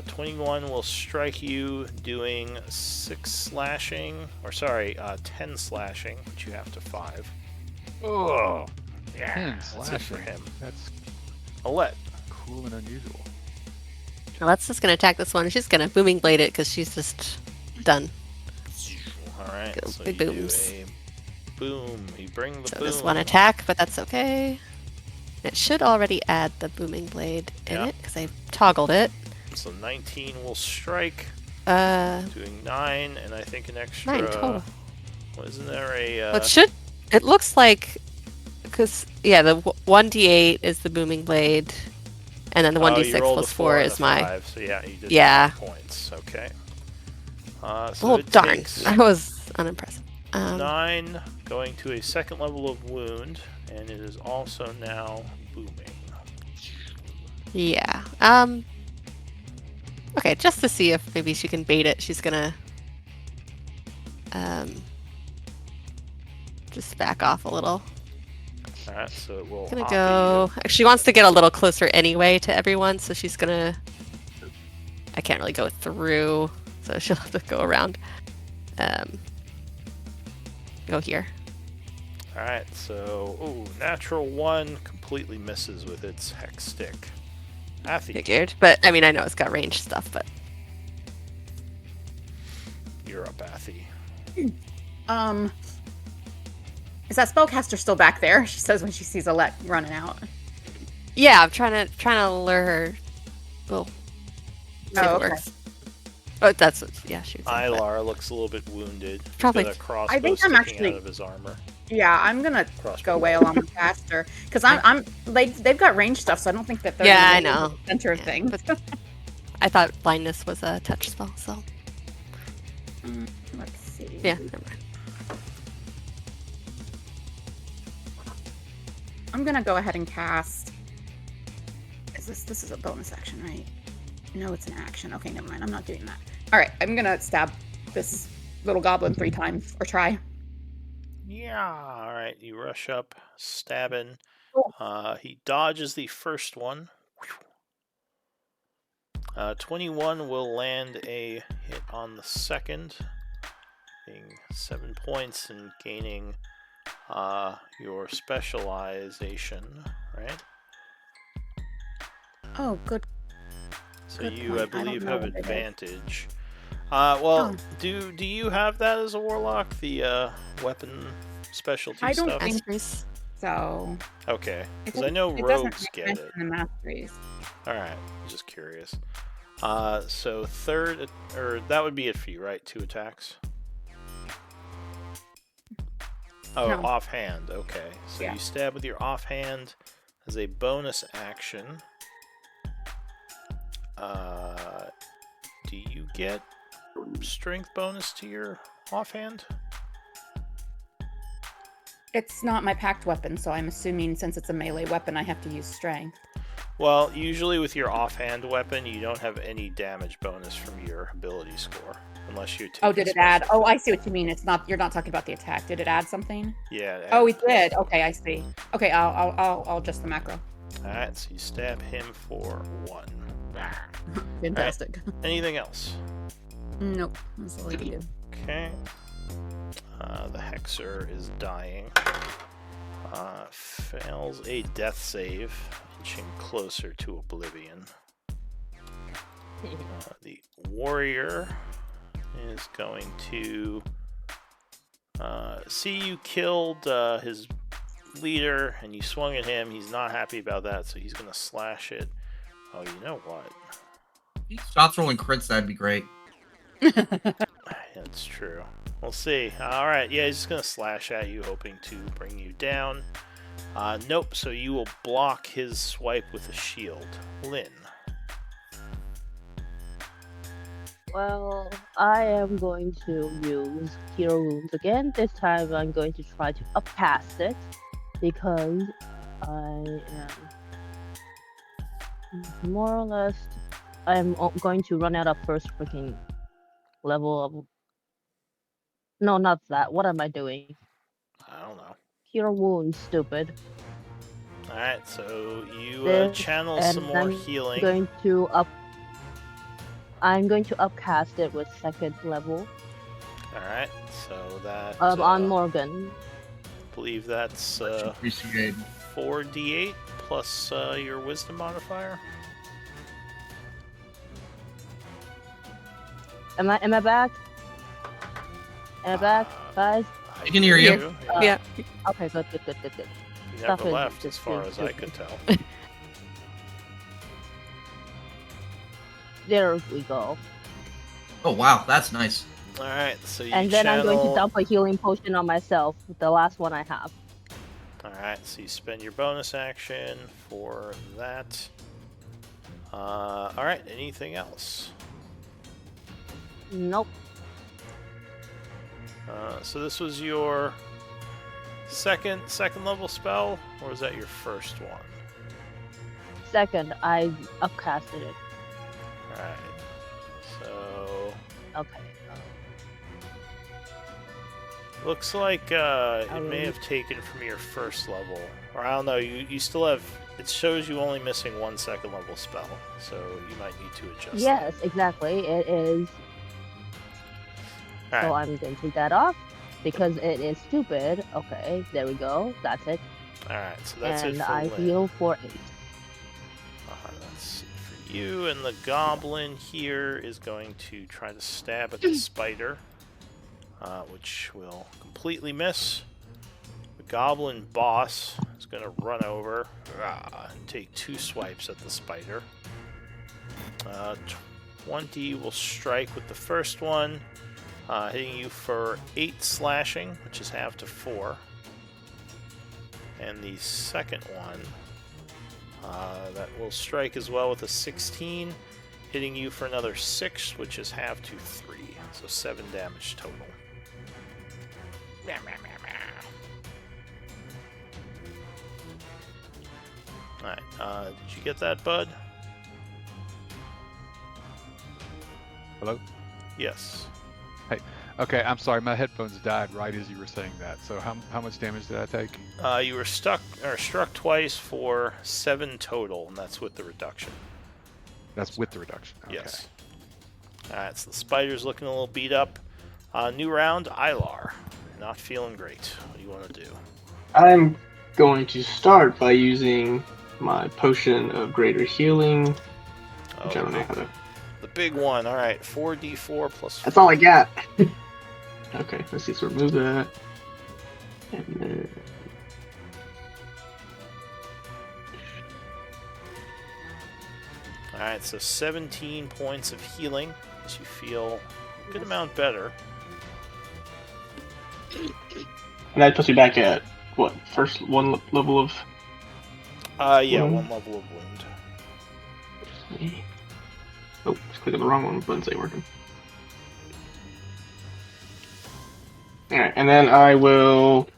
21 will strike you, doing 6 slashing, or sorry, 10 slashing, which you have to 5. Oh, yeah, 10 that's slashing. it for him. That's Alette. cool and unusual. Alette's just gonna attack this one. She's gonna booming blade it because she's just done. Alright, Go, so big you booms. do a boom. You bring the So boom. just one attack, but that's okay. It should already add the booming blade in it because I toggled it. So 19 will strike, Doing doing 9, and I think an extra... 9 total. Wasn't there a... Well, it looks like, because, yeah, the 1d8 is the booming blade, and then the 1d6 plus 4 is my... 5, so yeah, you did 9 points. Okay. So Oh, it darn. takes I was unimpressive. 9, going to a second level of wound, and it is also now booming. Yeah. Okay, just to see if maybe she can bait it, she's gonna just back off a little. Alright, so it will Gonna hop go. She wants to get a little closer anyway to everyone, so she's gonna. I can't really go through, so she'll have to go around. Go here. Alright, so natural 1 completely misses with its hex stick. Athy, Figured, but I mean, I know it's got range stuff, but you're up, Athy. Is that spellcaster still back there? She says when she sees Alette running out. yeah, I'm trying to lure her. Well, see if it okay. works. Oh, that's what. Yeah, she was. Ilar looks a little bit wounded. Probably- Got a crossbow I think I'm sticking actually- out of his armor. Yeah, I'm gonna Crossbow. go wail on the caster because they've got range stuff, so I don't think that they're Yeah, gonna I be know. the center of things. But I thought blindness was a touch spell, so Let's see. yeah, never mind. I'm gonna go ahead and cast. This is a bonus action, right? No, it's an action. Okay, never mind. I'm not doing that. All right, I'm gonna stab this little goblin 3 times, or try. Yeah, alright, you rush up, stabbing. Cool. He dodges the first one. 21 will land a hit on the second, being 7 points and gaining your specialization, right? Oh, good. So Good you, point. I I don't believe, know have what it is. advantage. Well, do you have that as a warlock? The weapon specialty I don't stuff? think- Masteries. So. Okay, It because I doesn't- know it doesn't rogues make get mention it. in the masteries. All right, just curious. So third, or that would be it for you, right? 2 attacks. Oh, No. offhand. Okay, so Yeah. you stab with your offhand as a bonus action. Do you get strength bonus to your offhand? It's not my packed weapon, so I'm assuming since it's a melee weapon, I have to use strength. Well, usually with your offhand weapon, you don't have any damage bonus from your ability score, unless you take. Oh, did it add? Oh, I see what you mean. It's not. You're not talking about the attack. Did it add something? Yeah. Oh, it did. Okay, I see. Okay, I'll adjust the macro. All right, so you stab him for 1. Fantastic. Anything else? Nope, that's all I can do. Okay. The Hexer is dying. Fails a death save, inching closer to oblivion. The warrior is going to see you killed his leader and you swung at him. He's not happy about that, so he's going to slash it. Oh, you know what? If he stops rolling crits, that'd be great. That's true. We'll see. All right, yeah, he's just going to slash at you, hoping to bring you down. Nope, so you will block his swipe with a shield. Lynn. Well, I am going to use Hero Wounds again. This time I'm going to try to upcast it because I am more or less I'm going to run out of first freaking level of. No, not that. What am I doing? I don't know. Hero Wounds, stupid. Alright, so you This, channel and some more healing. I'm going to upcast it with second level. Alright, so that... on Morgan. I believe that's Appreciate 4d8 plus your wisdom modifier. Am I back? Am I back, guys? I can hear you. Yeah. Okay, good. You Stuff never is left, as just far being as I stupid. could tell. There we go. Oh wow, that's nice. Alright, so you And then channel... I'm going to dump a healing potion on myself, the last one I have. Alright, so you spend your bonus action for that. Alright, anything else? Nope. So this was your second level spell, or was that your first one? Second, I upcasted it. Alright, so... Okay. Looks like it may have taken from your first level. Or I don't know, you still have... It shows you only missing one second level spell, so you might need to adjust Yes, exactly. It is. that. So Alright, I'm going to take that off because it is stupid. Okay, there we go. That's it. alright, so that's And it for I Lynn. heal for 8. That's it for you, and the goblin here is going to try to stab at the spider, which will completely miss. The goblin boss is going to run over and take 2 swipes at the spider. 20 will strike with the first one, hitting you for 8 slashing, which is half to 4. And the second one, that will strike as well with a 16, hitting you for another 6, which is half to 3. So 7 damage total. Alright, did you get that, bud? Hello? Yes. Okay, I'm sorry. My headphones died right as you were saying that. So how much damage did I take? You were struck twice for 7 total, and that's with the reduction. That's with the reduction. Okay. Yes. Alright, so the spider's looking a little beat up. New round, Ilar. Not feeling great. What do you want to do? I'm going to start by using my potion of greater healing, Oh, which I don't know how to. the big one. Alright, 4d4 plus 4. That's all I got. Okay, let's see. So remove that, and then Alright, so 17 points of healing as you feel a good amount better. and that puts me back at what? First level of. Yeah, Wound. 1 level of wound. Oh, just clicked on the wrong one. Buttons ain't working. Alright, and then I will,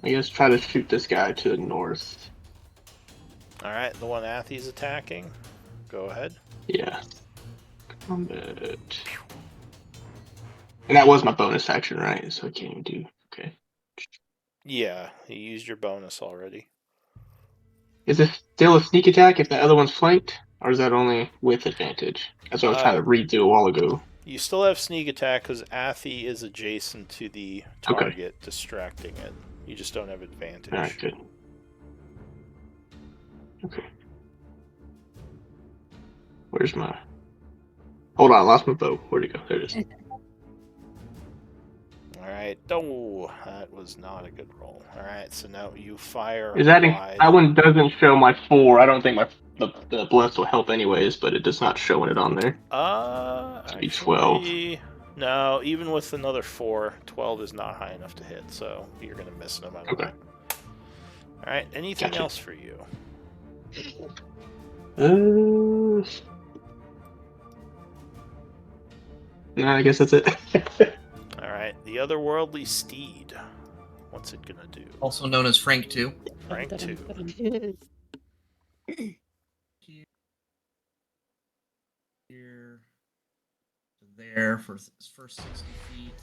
I guess, try to shoot this guy to the north. Alright, the one Athi's attacking. Go ahead. Yeah. Combat. And that was my bonus action, right? So I can't even do. Okay. Yeah, you used your bonus already. Is this still a sneak attack if the other one's flanked? Or is that only with advantage? That's what I was trying to redo a while ago. You still have sneak attack because Athi is adjacent to the target, distracting it. You just don't have advantage. Alright, good. Okay. Where's my... Hold on, I lost my bow. Where'd it go? There it is. Alright. Oh, that was not a good roll. Alright, so now you fire Is that wide. that one doesn't show my 4. I don't think the bless will help anyways, but it does not show it on there. Should be 12. Actually, no, even with another 4, 12 is not high enough to hit, so you're going to miss no matter Okay. what. Alright, anything Gotcha. else for you? No, I guess that's it. Alright, the otherworldly steed. What's it gonna do? Also known as Frank 2. Frank 2. Here to there for his first 60 feet.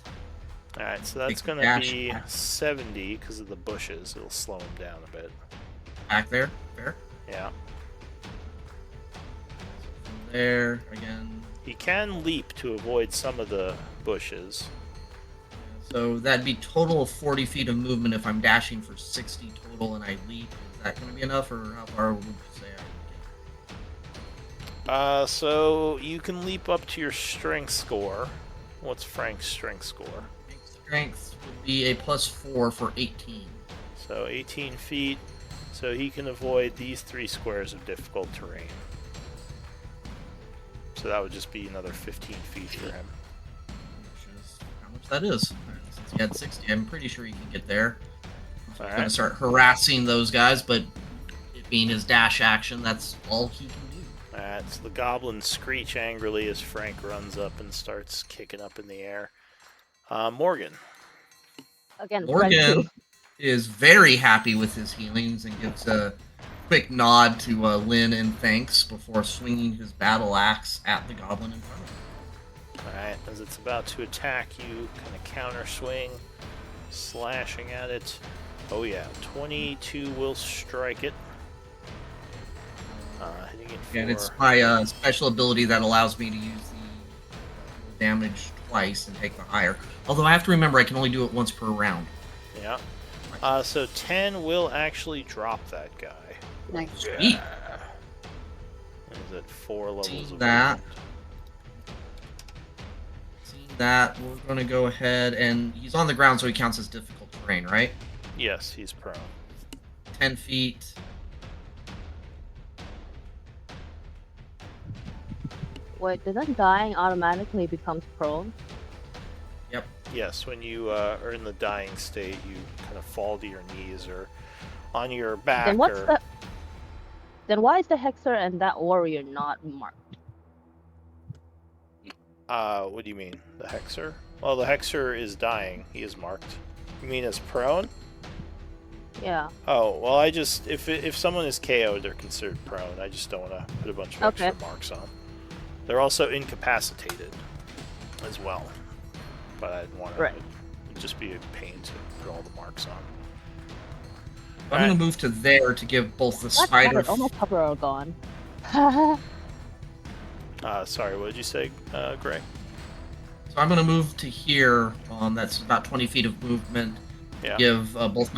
Alright, so that's Take gonna dash be back. 70 because of the bushes. It'll slow him down a bit. Back there. There. Yeah. From there again. He can leap to avoid some of the bushes. So that'd be total of 40 feet of movement if I'm dashing for 60 total and I leap. Is that going to be enough, or how far would you say I would So you can leap up to your strength score. What's Frank's strength score? get? Strength would be a +4 for 18. So 18 feet. So he can avoid these 3 squares of difficult terrain. So that would just be another 15 feet for him. Which is how much that is. Since he had 60, I'm pretty sure he can get there. So he's going to start harassing those guys, but it being his dash action, that's all he can do. Alright, so the goblins screech angrily as Frank runs up and starts kicking up in the air. Morgan. Again, Morgan Frank 2. is very happy with his healings and gives a quick nod to Lynn and thanks before swinging his battle axe at the goblin in front of him. Alright, as it's about to attack you, kind of counter swing, slashing at it. Oh yeah, 22 will strike it. Hitting it for... And it's my special ability that allows me to use the damage twice and take the higher. Although I have to remember I can only do it once per round. Yeah. So 10 will actually drop that guy. Nice. Sweet. Is at 4 levels Seeing of that. movement. Seeing that, we're going to go ahead and he's on the ground, so he counts as difficult terrain, right? Yes, he's prone. 10 feet. Wait, doesn't dying automatically becomes prone? Yes, when you are in the dying state, you kind of fall to your knees or on your back. Then what's or... the? Then why is the Hexer and that warrior not marked? What do you mean? The Hexer? Well, the Hexer is dying. He is marked. You mean as prone? Yeah. Oh, well, I just... If someone is KO'd, they're considered prone. I just don't want to put a bunch of extra marks on. They're also incapacitated as well. But I didn't want to... It'd just be a pain to put all the marks on. I'm going to move to there to give both the spider... All my cover are gone. Sorry, what did you say, Gray? So I'm going to move to here. That's about 20 feet of movement. Yeah. Give both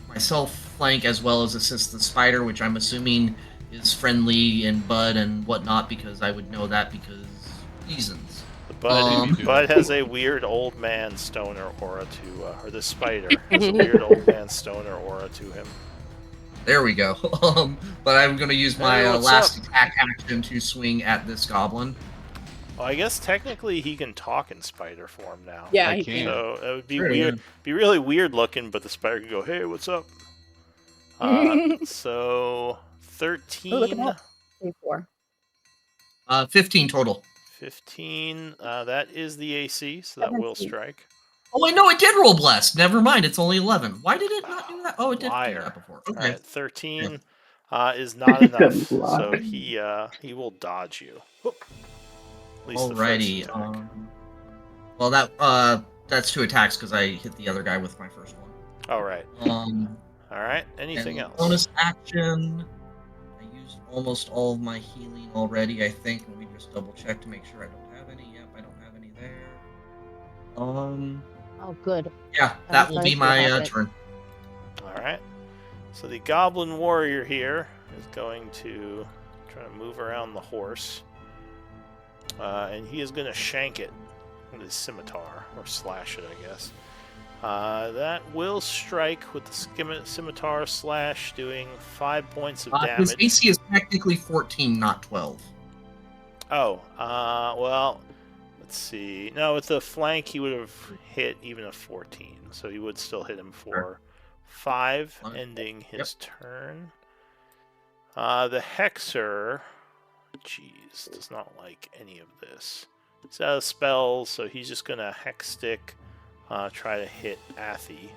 myself flank as well as assist the spider, which I'm assuming is friendly and Bud and whatnot, because I would know that because reasons. The Bud has a weird old man stoner aura to, or the spider has a weird old man stoner aura to him. There we go. But I'm going to use my what's last up? attack action to swing at this goblin. Well, I guess technically he can talk in spider form now. Yeah, he can. So it would be True, weird, yeah. be really weird looking, but the spider could go, "Hey, what's up?" So 13, Oh, look at that. 24. 15 total. 15. That is the AC, so that will 17. strike. Oh, wait, no, it did roll blessed. Never mind, it's only 11. Why did it not do that? Oh, it did do Liar. that before. All Okay. right, 13 is not enough, so he will dodge you. Whoop. At least the first Alrighty. attack. Well, that's 2 attacks because I hit the other guy with my first one. All right. All right. Anything and else? Bonus action. I used almost all of my healing already, I think. Let me just double check to make sure I don't have any. Yep, I don't have any there. Oh, good. Yeah, that will be my turn. All right. So the Goblin Warrior here is going to try to move around the horse. And he is going to shank it with his scimitar, or slash it, I guess. That will strike with the scimitar slash, doing 5 points of damage. His AC is technically 14, not 12. Oh, well, let's see. No, with the flank, he would have hit even a 14, so he would still hit him for 5, ending his turn. The Hexer, jeez, does not like any of this. He's out of spells, so he's just going to Hex Stick, try to hit Athy.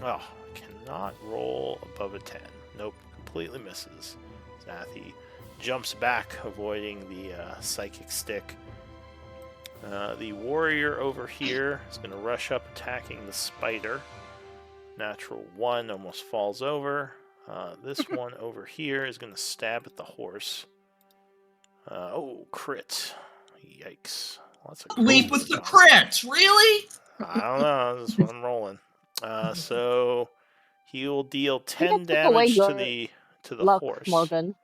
Oh, cannot roll above a 10. Nope, completely misses. Athy jumps back, avoiding the Psychic Stick. The warrior over here is going to rush up, attacking the spider. Natural 1 almost falls over. This one over here is going to stab at the horse. Oh, crit. Yikes. Well, that's a Leap with the crits, really? I don't know. That's what I'm rolling. So he will deal 10 took away damage your to the luck, horse. Morgan.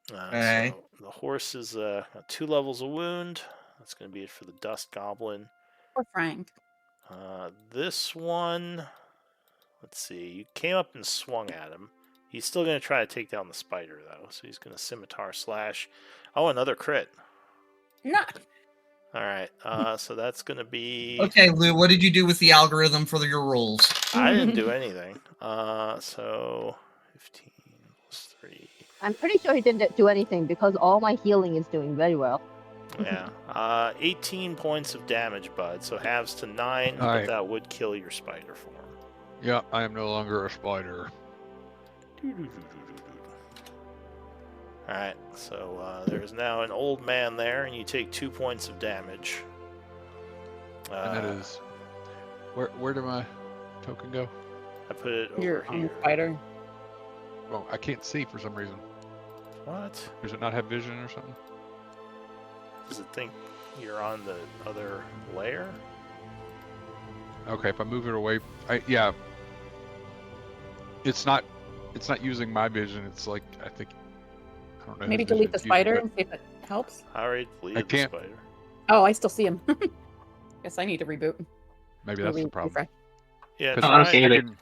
So the horse is got 2 levels of wound. That's going to be it for the Dust Goblin. Or Frank. This one, let's see. You came up and swung at him. He's still going to try to take down the spider, though. So he's going to scimitar slash. Oh, another crit. No. All right. So that's going to be. Okay, Lou, what did you do with the algorithm for your rolls? I didn't do anything. So 15 plus 3. I'm pretty sure he didn't do anything because all my healing is doing very well. Yeah. 18 points of damage, bud. So halves to 9, but right. that would kill your spider form. Yeah, I am no longer a spider. Alright, so there's now an old man there, and you take 2 points of damage. And that is... Where did my token go? I put it over You're on here. the spider. Well, I can't see for some reason. What? Does it not have vision or something? Does it think you're on the other layer? Okay, if I move it away... yeah. It's not using my vision. It's like, I think... I don't know. Maybe delete the spider and see if it helps. I already deleted the spider. Oh, I still see him. Guess I need to reboot. Maybe that's the problem. Refresh. Yeah, I don't see anything.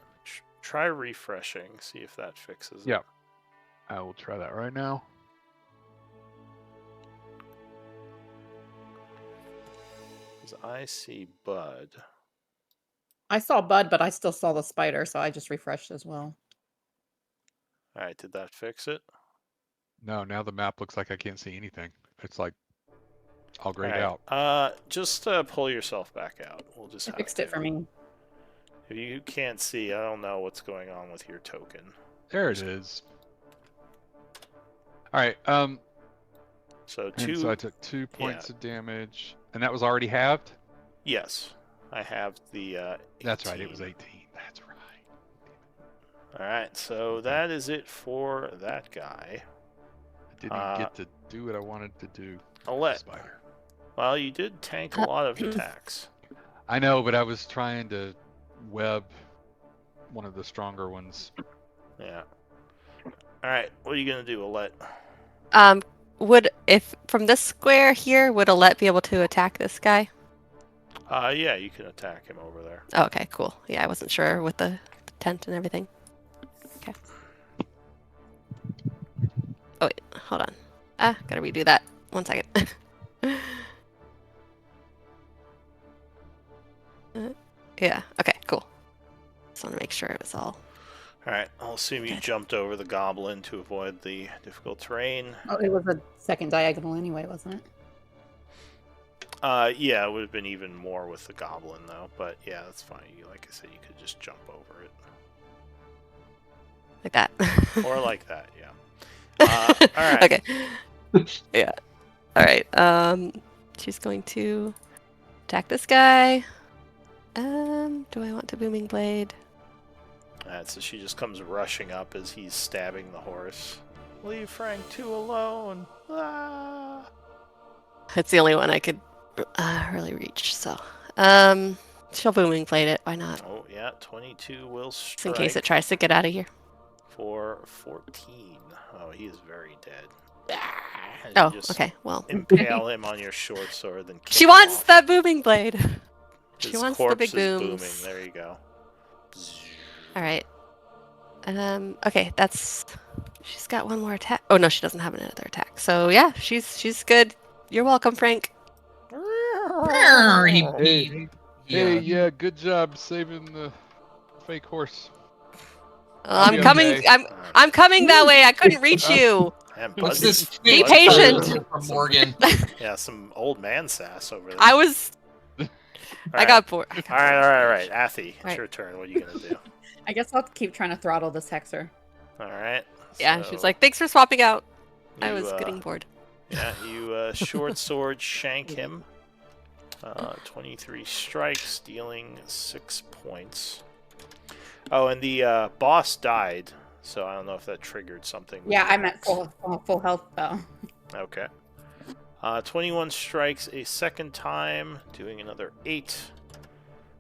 try refreshing, see if that fixes it. Yeah. I will try that right now. Because I see Bud. I saw Bud, but I still saw the spider, so I just refreshed as well. Alright, did that fix it? No, now the map looks like I can't see anything. It's like all grayed Alright, out. Just pull yourself back out. We'll just It fixed it for me. If you can't see, I don't know what's going on with your token. There it is. All right. So I took 2 points of damage, and that was already halved. Yes, I have the. 18. That's right. It was 18. That's right. All right. So that is it for that guy. I didn't get to do what I wanted to do. Alette. Spider. Well, you did tank a lot of attacks. I know, but I was trying to web one of the stronger ones. Yeah. All right. What are you gonna do, Alette? If from this square here, would Alette be able to attack this guy? Yeah, you can attack him over there. Oh, okay, cool. Yeah, I wasn't sure with the tent and everything. Okay. Oh wait, hold on. Gotta redo that. 1 second. Yeah. Okay. Cool. Just want to make sure it was all. Alright, I'll assume you jumped over the goblin to avoid the difficult terrain. Oh, it was a second diagonal anyway, wasn't it? Yeah, it would have been even more with the goblin, though. But yeah, that's fine. Like I said, you could just jump over it. Like that. Or like that, yeah. Alright. Okay. Yeah. Alright. She's going to attack this guy. Do I want to Booming Blade? So she just comes rushing up as he's stabbing the horse. Leave Frank 2 alone. Ah! It's the only one I could really reach, so. She'll Booming Blade it. Why not? Oh, yeah, 22 will strike. Just in case it tries to get out of here. For 14. Oh, he is very dead. And Oh, you just okay. Well, impale him on your short sword, then kick she him wants off. that booming blade. She His wants the corpse big is booms. booming. There you go. All right. Okay, that's. She's got one more attack. Oh no, she doesn't have another attack. So yeah, she's good. You're welcome, Frank. Yeah, good job saving the fake horse. I'm be coming. okay. I'm coming that way. I couldn't reach you. Man, What's Bud's- this? Be Bud's patient. got From some- Morgan. Yeah, some old man sass over there. I was. I got bored. All right. Athy, it's Right. your turn. What are you gonna do? I guess I'll keep trying to throttle this hexer. All right. Yeah, so she's like, thanks for swapping out. I you, was getting bored. Yeah, you short sword shank him. 23 strikes, dealing 6 points. Oh, and the boss died, so I don't know if that triggered something. with Yeah, your I'm at hex. full health though. Okay. 21 strikes a second time, doing another 8.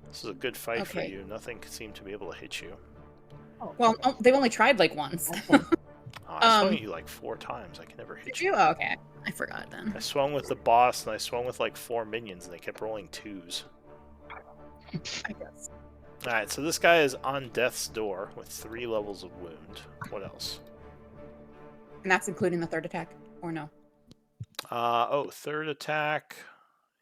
This is a good fight for Okay. you. Nothing seemed to be able to hit you. Well, they've only tried like once. I swung at you like 4 times. I can never hit Did you. you? Oh, okay, I forgot then. I swung with the boss, and I swung with like 4 minions, and they kept rolling 2s. I guess. Alright, so this guy is on death's door with 3 levels of wound. What else? And that's including the third attack, or no? Third attack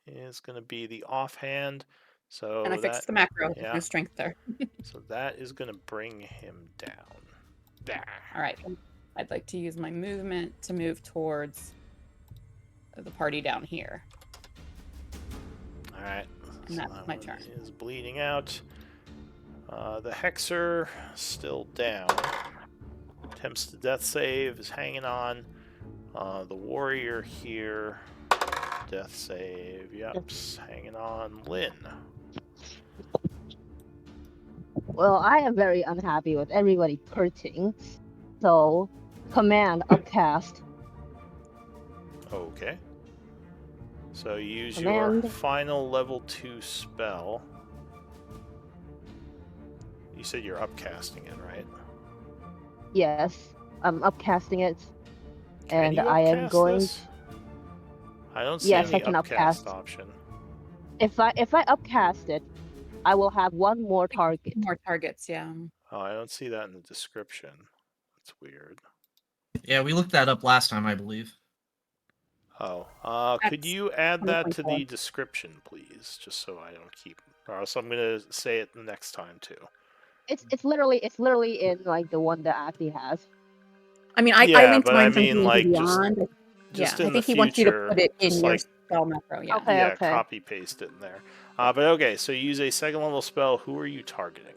is going to be the offhand. So And I fixed the macro. There's yeah. no strength there. So that is going to bring him down. All right. I'd like to use my movement to move towards the party down here. Alright. And that's that my one turn. is bleeding out. The Hexer still down. Attempts the death save, is hanging on. The warrior here, death save, yep, hanging on. Lynn. Well, I am very unhappy with everybody hurting. So, command upcast. Okay. So use Command. your final level 2 spell. You said you're upcasting it, right? Yes, I'm upcasting it. Can And you I am upcast going. this? I don't see Yes, any I can upcast upcast. option. If I upcast it, I will have one more target. More targets, yeah. Oh, I don't see that in the description. That's weird. Yeah, we looked that up last time, I believe. Oh, could That's you add that to 2024. the description, please? Just so I don't keep. Or else I'm gonna say it the next time too. It's literally in like the one that Athy has. I mean, I Yeah, linked but mine I from mean, D&D like, just Beyond. Just yeah, in I think the he wants you to future, put it in just your like spell macro. Yeah. Okay. yeah, copy paste it in there. But okay, so you use a second level spell. Who are you targeting?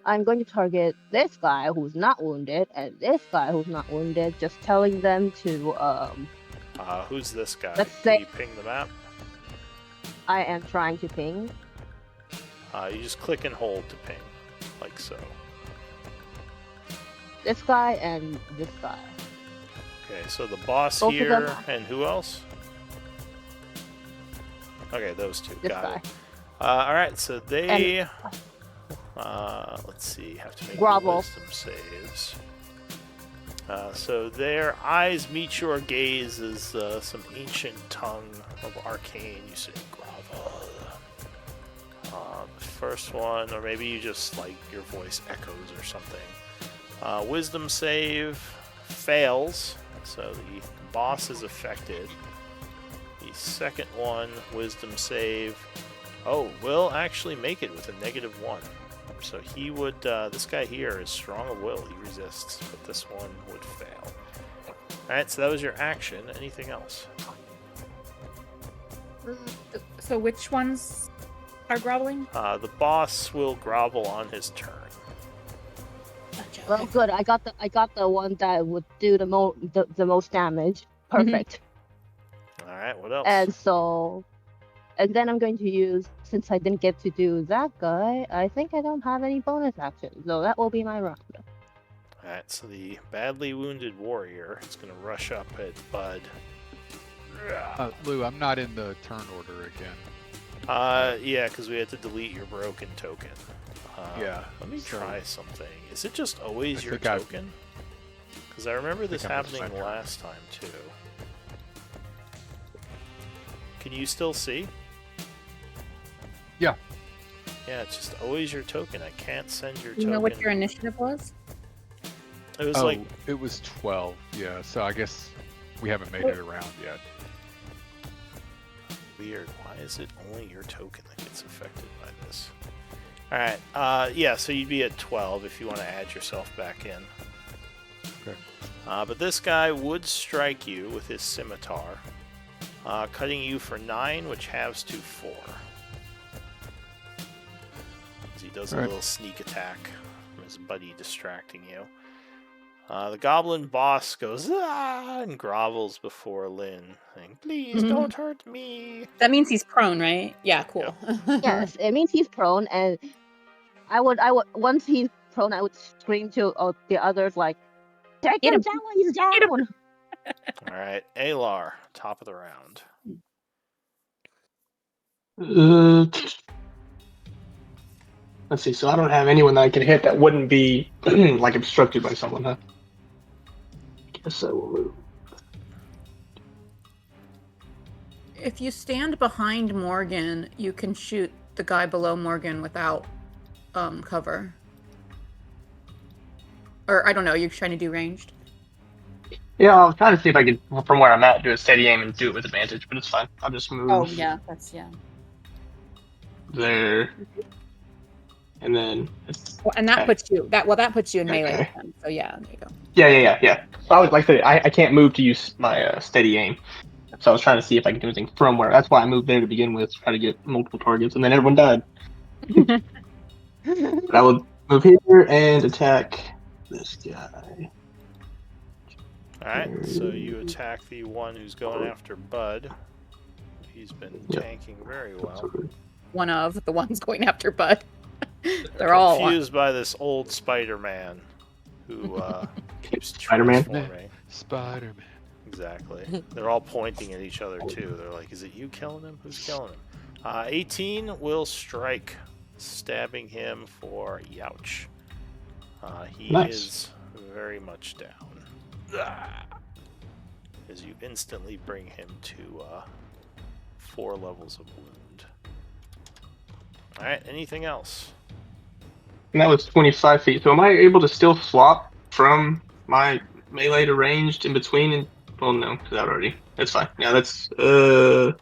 I'm going to target this guy who's not wounded and this guy who's not wounded. Just telling them to Who's this guy? Let's Can say- you ping the map? I am trying to ping. You just click and hold to ping, like so. This guy and this guy. Okay, so the boss Both of here, them. and who else? Okay, those two. This Got guy. it. All right, so they. Let's see, have to make the Grovel. wisdom saves. So their eyes meet your gaze as some ancient tongue of arcane. You say grovel. The first one, or maybe you just like your voice echoes or something. Wisdom save fails, so the boss is affected. The second one, wisdom save, will actually make it with a -1. So he would, this guy here is strong of will, he resists, but this one would fail. Alright, so that was your action. Anything else? So which ones are groveling? The boss will grovel on his turn. Gotcha. Well, good. I got the one that would do the most damage. Perfect. Alright, what else? And then I'm going to use, since I didn't get to do that guy, I think I don't have any bonus actions, so that will be my round. Alright, so the badly wounded warrior is going to rush up at Bud. Lou, I'm not in the turn order again. Yeah, because we had to delete your broken token. Yeah, Let me so- try something. Is it just always I your think I've- token? Because I remember this I'm happening upside down. last time, too. Can you still see? Yeah. Yeah, it's just always your token. I can't send your You token. know what your initiative was? It was Oh, like... it was 12. Yeah, so I guess we haven't made it around yet. Weird. Why is it only your token that gets affected by this? Alright, yeah, so you'd be at 12 if you want to add yourself back in. Okay. But this guy would strike you with his scimitar, cutting you for 9, which halves to 4. As he does a little sneak attack from his buddy distracting you. The goblin boss goes, ah, and grovels before Lynn, saying, please don't hurt me. That means he's prone, right? Yeah, cool. Yes, it means he's prone, and I would once he's prone, I would scream to the others like, take Get him him. down when he's down. Get him. Alright, Alar, top of the round. Let's see. So I don't have anyone that I can hit that wouldn't be like obstructed by someone, huh? Guess I will move. If you stand behind Morgan, you can shoot the guy below Morgan without cover. Or I don't know. You're trying to do ranged. Yeah, I'll try to see if I can, from where I'm at, do a steady aim and do it with advantage. But it's fine. I'll just move. Oh yeah, that's yeah. There. And then it's Well, and that puts you that puts you in melee Okay. with him. So yeah, there you go. Yeah. So I would like to. I can't move to use my steady aim. So I was trying to see if I could do anything from where. That's why I moved there to begin with, try to get multiple targets, and then everyone died. But I would move here and attack this guy. Alright, so you attack the one who's going after Bud. He's been tanking very well. One of the ones going after Bud. They're all confused by this old Spider-Man who keeps Spider-Man? transforming. Spider-Man. Exactly. They're all pointing at each other too. They're like, is it you killing him? Who's killing him? 18 will strike, stabbing him for Youch. He is very much down. As you instantly bring him to 4 levels of wound. Alright, anything else? And that was 25 feet. So am I able to still swap from my melee to ranged in between? And well, no, because that already. That's fine. Yeah, that's I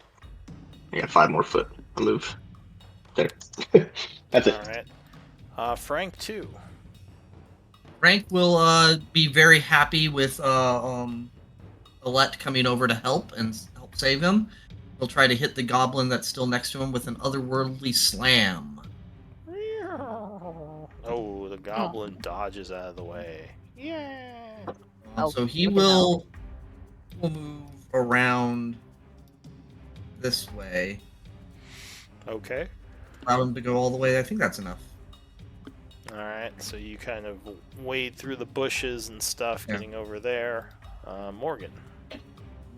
got 5 more foot. I'll move. There. That's it. Alright. Frank 2. Frank will be very happy with Alette coming over to help save him. He'll try to hit the goblin that's still next to him with an otherworldly slam. Oh, the goblin dodges out of the way. Yeah. So he will move around this way. Okay. Allow him to go all the way. I think that's enough. Alright, so you kind of wade through the bushes and stuff, getting over there. Morgan.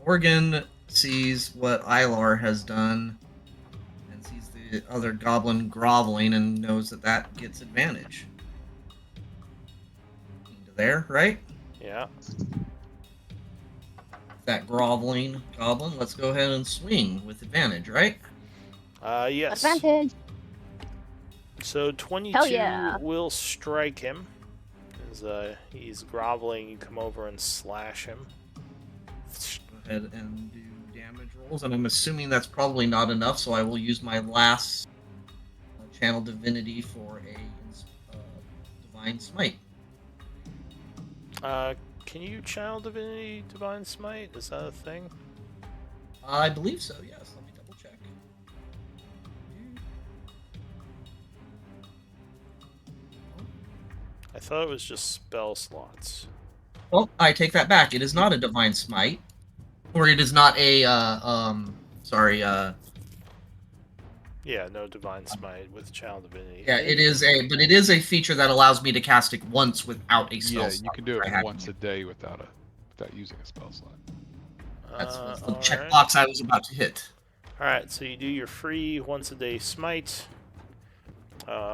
Morgan sees what Ilar has done and sees the other goblin groveling and knows that gets advantage. Into there, right? Yeah. That groveling goblin, let's go ahead and swing with advantage, right? Yes. Advantage. So 22 yeah. will strike him. As he's groveling, you come over and slash him. Go ahead and do damage rolls, and I'm assuming that's probably not enough, so I will use my last channel divinity for a divine smite. Can you channel divinity divine smite? Is that a thing? I believe so, yes. Let me double check. I thought it was just spell slots. Well, I take that back. It is not a divine smite. Or it is not a, Yeah, no divine smite with channel divinity. Yeah, it is a feature that allows me to cast it once without a spell Yeah, slot. you can do it once a day without using a spell slot. That's the Alright. checkbox I was about to hit. Alright, so you do your free once a day smite.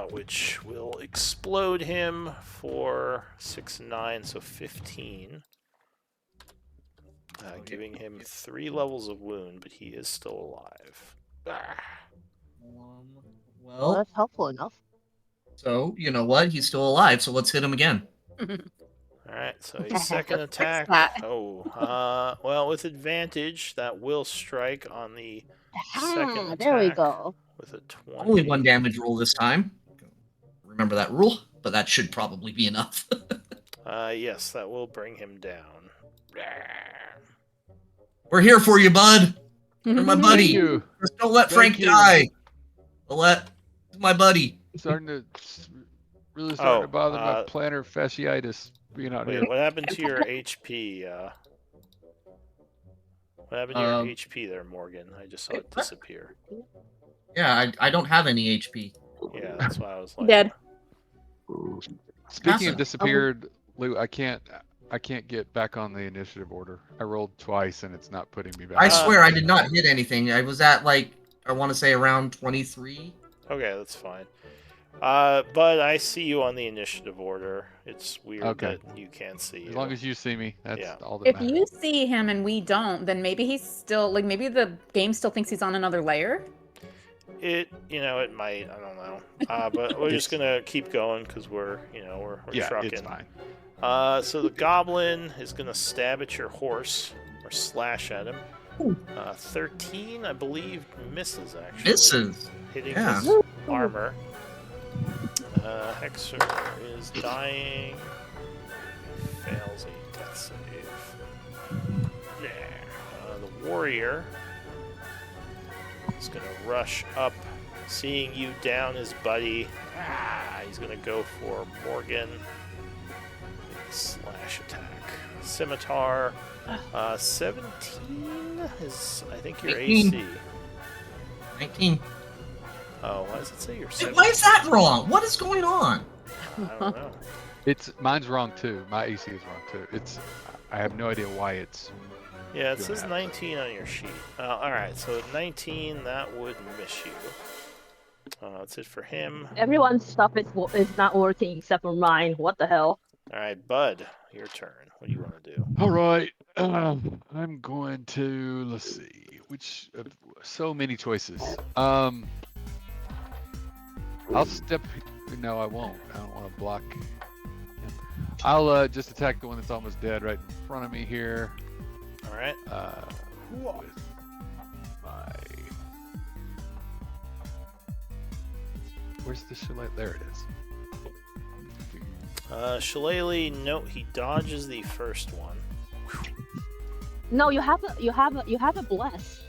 which will explode him for 6 and 9, so 15. Giving him 3 levels of wound, but he is still alive. Well, that's helpful enough. So, you know what? He's still alive, so let's hit him again. Alright, so a second attack. Well, with advantage, that will strike on the second attack. There we go. With a 20. Only 1 damage roll this time. Remember that rule, but that should probably be enough. Yes, that will bring him down. We're here for you, bud. You're my buddy. you. Just don't let Frank you. die. My buddy. Really starting to bother my plantar fasciitis being out here. What happened to your HP? What happened to your HP there, Morgan? I just saw it disappear. Yeah, I don't have any HP. Yeah, that's why I was like... Dead. Speaking of disappeared, Lou, I can't get back on the initiative order. I rolled twice and it's not putting me back. I swear I did not hit anything. I was at I want to say around 23. Okay, that's fine. But I see you on the initiative order. It's weird that you can't see you. As long as you see me, that's all that If matters. you see him and we don't, then maybe he's still maybe the game still thinks he's on another layer. It might. I don't know. But we're just gonna keep going because we're trucking. It's fine. So the goblin is gonna stab at your horse or slash at him. 13, I believe, misses actually. Misses. Hitting his armor. Hexer is dying. Fails a death save. The warrior is gonna rush up, seeing you down his buddy. He's gonna go for Morgan. Slash attack. Scimitar. 17 is, I think, your 18. AC. 19. Oh, why does it say you're 17? Why is that wrong? What is going on? I don't know. Mine's wrong too. My AC is wrong too. I have no idea why it's. Yeah, it says 19 on your sheet. Alright, so 19, that would miss you. That's it for him. Everyone's stuff is not working except for mine. What the hell? Alright, Bud, your turn. What do you want to do? All right. I'm going to, let's see, so many choices. I'll step. No, I won't. I don't want to block him. I'll just attack the one that's almost dead right in front of me here. All right. With my. Where's the shillelagh? There it is. Shillelagh, no, he dodges the first one. No, you have a bless.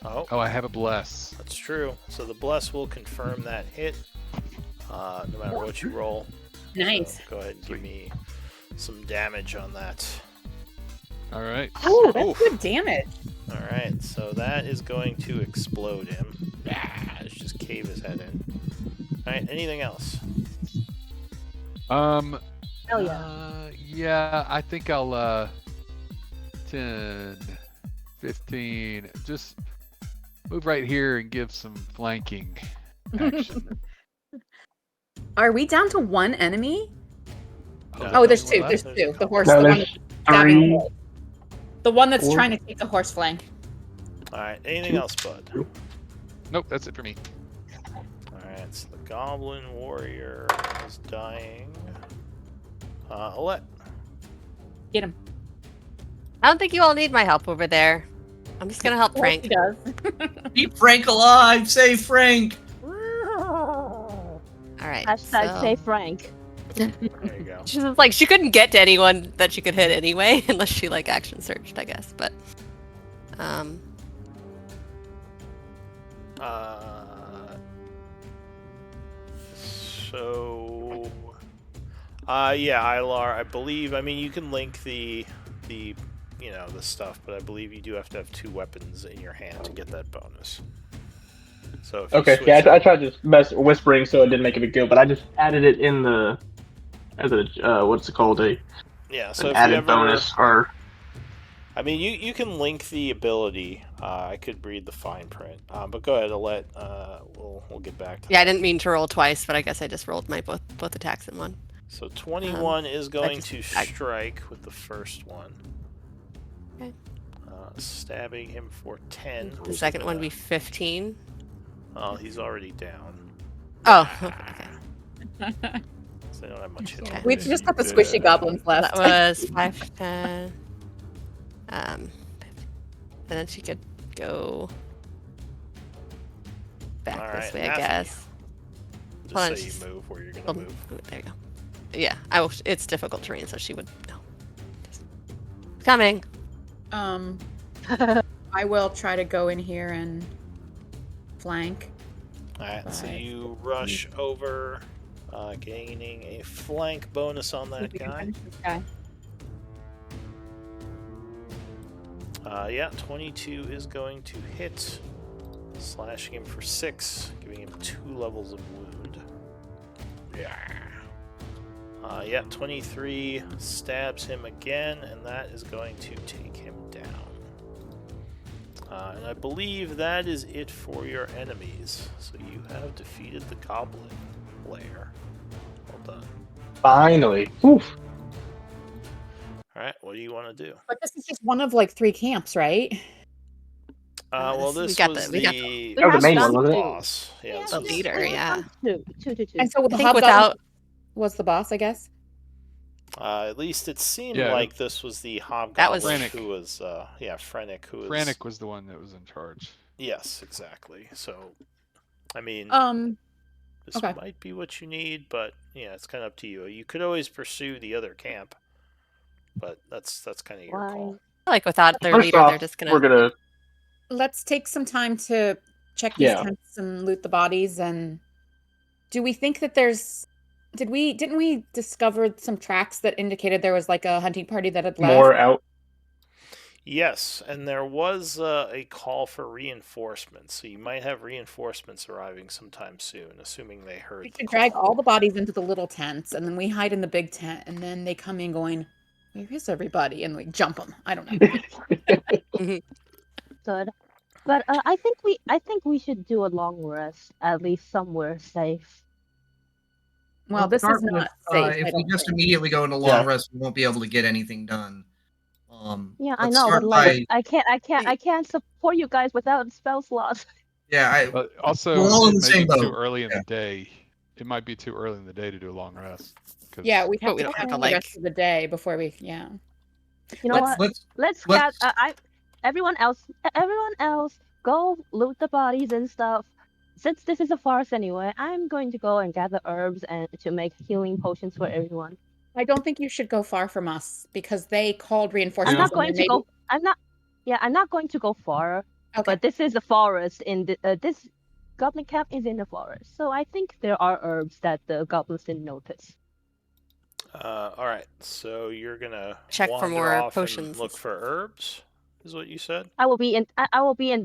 Oh, I have a bless. That's true. So the bless will confirm that hit, no matter what you roll. Nice. So go ahead and give me some damage on that. All right. Oh, that's good damage. All right, so that is going to explode him. Let's just cave his head in. All right, anything else? Hell yeah, I think I'll 10, 15, just move right here and give some flanking action. Are we down to one enemy? No, Oh, there's two. There's two. The horse. No, the one there's that's stabbing three. the one that's Four. trying to take the horse flank. All right, anything else, Bud? Nope, that's it for me. All right, so the goblin warrior is dying. Alette. Get him. I don't think you all need my help over there. I'm just gonna help Frank. He does. Keep Frank alive. Save Frank. All right. Hashtag so- say Frank. There you go. She's just like, she couldn't get to anyone that she could hit anyway, unless she like action searched, I guess. But Yeah, Ilar, I believe. I mean, you can link the stuff, but I believe you do have to have 2 weapons in your hand to get that bonus. So if you Okay, switch yeah, I out- tried to mess whispering so it didn't make a big deal, but I just added it in the as a what's it called, yeah. So an if added you ever, bonus or I mean, you can link the ability. I could read the fine print, but go ahead. I'll let we'll get back to. Yeah, I that. didn't mean to roll twice, but I guess I just rolled my both attacks in one. So 21 is going just- to strike with the first one. Okay. Stabbing him for 10. The second one be 15. Oh, he's already down. Oh, okay. So they don't have much hit. Okay. We've just got the squishy goblins left. That was 5, 10. And then she could go back All this right, way, I Matthew. guess. Just Hold on, say just- you move where you're gonna move. There you go. Yeah, it's difficult terrain, so she would know. Coming. I will try to go in here and flank. Alright, so 5, you rush over, gaining a flank bonus on that guy. Yeah, 22 is going to hit, slashing him for 6, giving him 2 levels of wound. Yeah, 23 stabs him again, and that is going to take him down. And I believe that is it for your enemies. So you have defeated the goblin lair. Well done. Finally. Oof. Alright, what do you want to do? But this is just one of like 3 camps, right? Well, we this got was we got the That was the main one, done wasn't it? boss. Yeah, this The was- leader, yeah. Two. And so I the think hobgoblin without was the boss, I guess. At least it seemed Yeah. like this was the hobgoblin That was- Frantic. who was, Frantic, who was... Frantic was the one that was in charge. Yes, exactly. So, I mean, this okay. might be what you need, but yeah, it's kind of up to you. You could always pursue the other camp, but that's kind of your Why? call. Like without their First leader, off, they're just we're gonna. gonna. Let's take some time to check these Yeah. tents and loot the bodies. And do we think that there's? Didn't we discover some tracks that indicated there was like a hunting party that had left? More out. Yes, and there was a call for reinforcements, so you might have reinforcements arriving sometime soon, assuming they heard We the could drag call. all the bodies into the little tents, and then we hide in the big tent, and then they come in going, "Where is everybody?" And we jump them. I don't know. Good. But I think we should do a long rest, at least somewhere safe. Well, this Start is not with, safe. I if we don't just think. immediately go into long rest, we won't be able to get anything done. Yeah, I let's know, start but like by- I can't support you guys without spell slots. Yeah, But also, We're all in it the may same be too boat. early in Yeah. the day. It might be too early in the day to do a long rest. 'cause- Yeah, we have But we to don't have count to, the like- rest of the day before we. Yeah. You know what? let's Let's everyone else go loot the bodies and stuff. Since this is a forest anyway, I'm going to go and gather herbs and to make healing potions for everyone. I don't think you should go far from us because they called I'm reinforcements. not and going then to maybe- go. I'm not going to go far. Okay. But this is a forest. In this goblin camp is in the forest, so I think there are herbs that the goblins didn't notice. All right, so you're gonna Check for wander more off and potions. look for herbs, is what you said? I will be in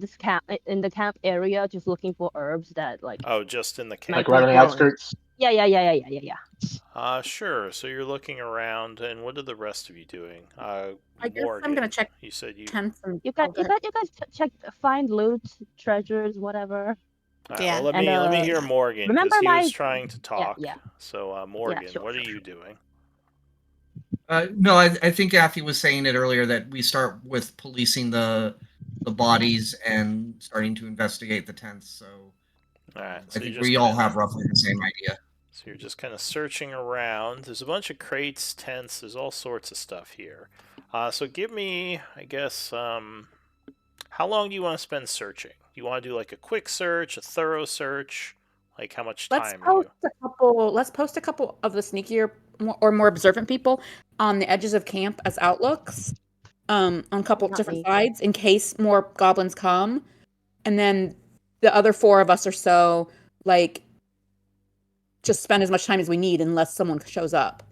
this camp in the camp area, just looking for herbs that like. Oh, just in the camp. Like right on the outskirts. Yeah. Sure. So you're looking around, and what are the rest of you doing? I guess I'm Morgan, gonna check You said you. tents and. You guys check, find loot, treasures, whatever. All right, Yeah. well, let And, me hear Morgan remember because he was my- trying to talk. yeah. So Morgan, sure, what are sure, you doing? No, I think Kathy was saying it earlier that we start with policing the bodies and starting to investigate the tents. So All right. I So think you're we just all kinda- have roughly the same idea. So you're just kind of searching around. There's a bunch of crates, tents. There's all sorts of stuff here. So give me, I guess, how long do you want to spend searching? Do you want to do like a quick search, a thorough search? Like how much Let's time are you? post a couple of the sneakier or more observant people on the edges of camp as outlooks, on a couple Not different me. sides in case more goblins come, and then the other 4 of us or so like just spend as much time as we need unless someone shows up.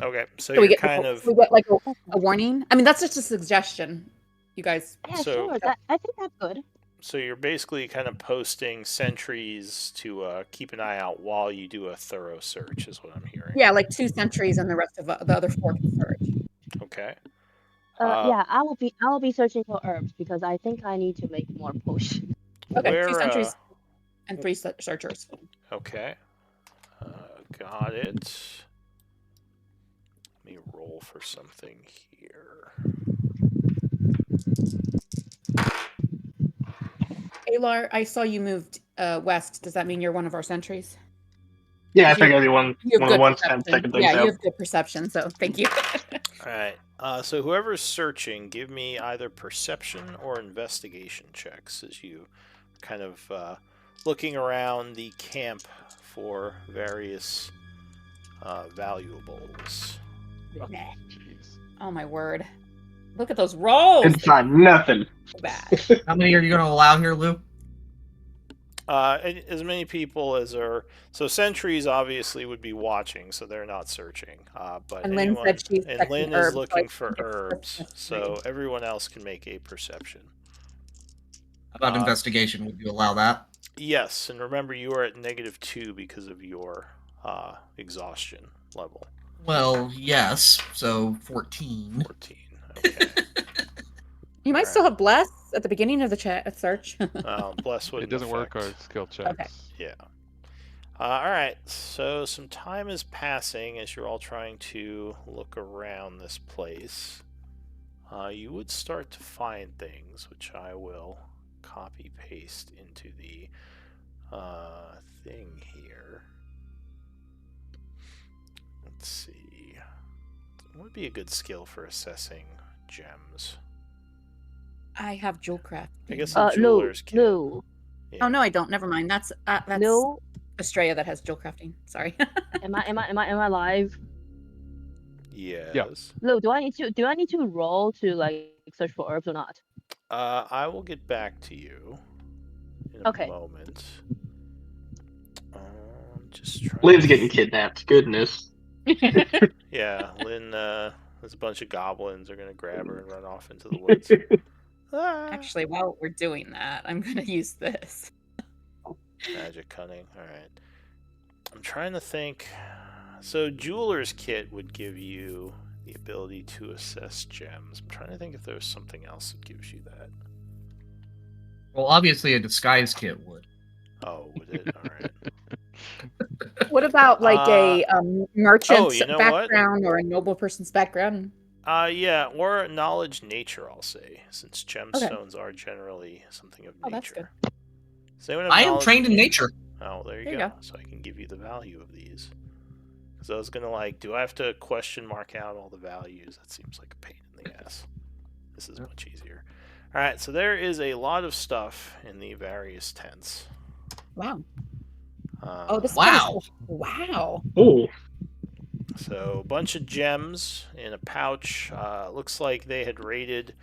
Okay, so So we you're get kind of we get like a warning. I mean, that's just a suggestion, you guys. Yeah, So- sure. I think that's good. so you're basically kind of posting sentries to keep an eye out while you do a thorough search, is what I'm hearing. Yeah, like 2 sentries and the rest of the other 4 can search. Okay. Yeah, I will be searching for herbs because I think I need to make more potions. Okay, 2 Where? sentries and 3 searchers. Okay. Got it. Let me roll for something here. Alar, I saw you moved west. Does that mean you're one of our sentries? Yeah, I 'Cause you figured everyone you have one of the good ones kind of perception. checking things Yeah, you out. have good perception, so thank you. All right. So whoever's searching, give me either perception or investigation checks as you kind of looking around the camp for various valuables. Jeez. Oh my word. Look at those rolls. Didn't find nothing. So bad. How many are you going to allow here, Lou? As many people as are. So sentries obviously would be watching, so they're not searching. But And Lynn anyone, said she's and checking Lynn herbs, is so I looking think for it's herbs, perception. so everyone else can make a perception. How about investigation? Would you allow that? Yes, and remember you are at -2 because of your exhaustion level. Well, yes. So 14. 14. Okay. You might Alright. still have bless at the beginning of the search. Bless wouldn't It doesn't work affect. on skill checks. Yeah. All right. So some time is passing as you're all trying to look around this place. You would start to find things, which I will copy paste into the thing here. Let's see. What would be a good skill for assessing gems? I have jewel craft. I guess a jeweler's kit. No. Yeah. Oh no, I don't. Never mind. That's No. Estrella that has jewel crafting. Sorry. Am I live? Yes. Lou, do I need to roll to like search for herbs or not? I will get back to you in a moment. Just trying. Lynn's getting kidnapped. Goodness. Yeah, Lynn. There's a bunch of goblins are gonna grab her and run off into the woods. Actually, while we're doing that, I'm gonna use this. Magic cunning. All right. I'm trying to think. So jeweler's kit would give you the ability to assess gems. I'm trying to think if there's something else that gives you that. Well, obviously a disguise kit would. Oh, would it? All right. What about like a merchant's you know background or a noble person's background? Yeah, or knowledge nature, I'll say, since gemstones are generally something of nature. That's good. Does anyone have I am knowledge trained of in nature. Oh, there you There you go. go. So I can give you the value of these. Because I was gonna like, do I have to question mark out all the values? That seems like a pain in the ass. This is much easier. All right, so there is a lot of stuff in the various tents. Wow. Oh, this Wow. Wow. Oh. So a bunch of gems in a pouch. Looks like they had raided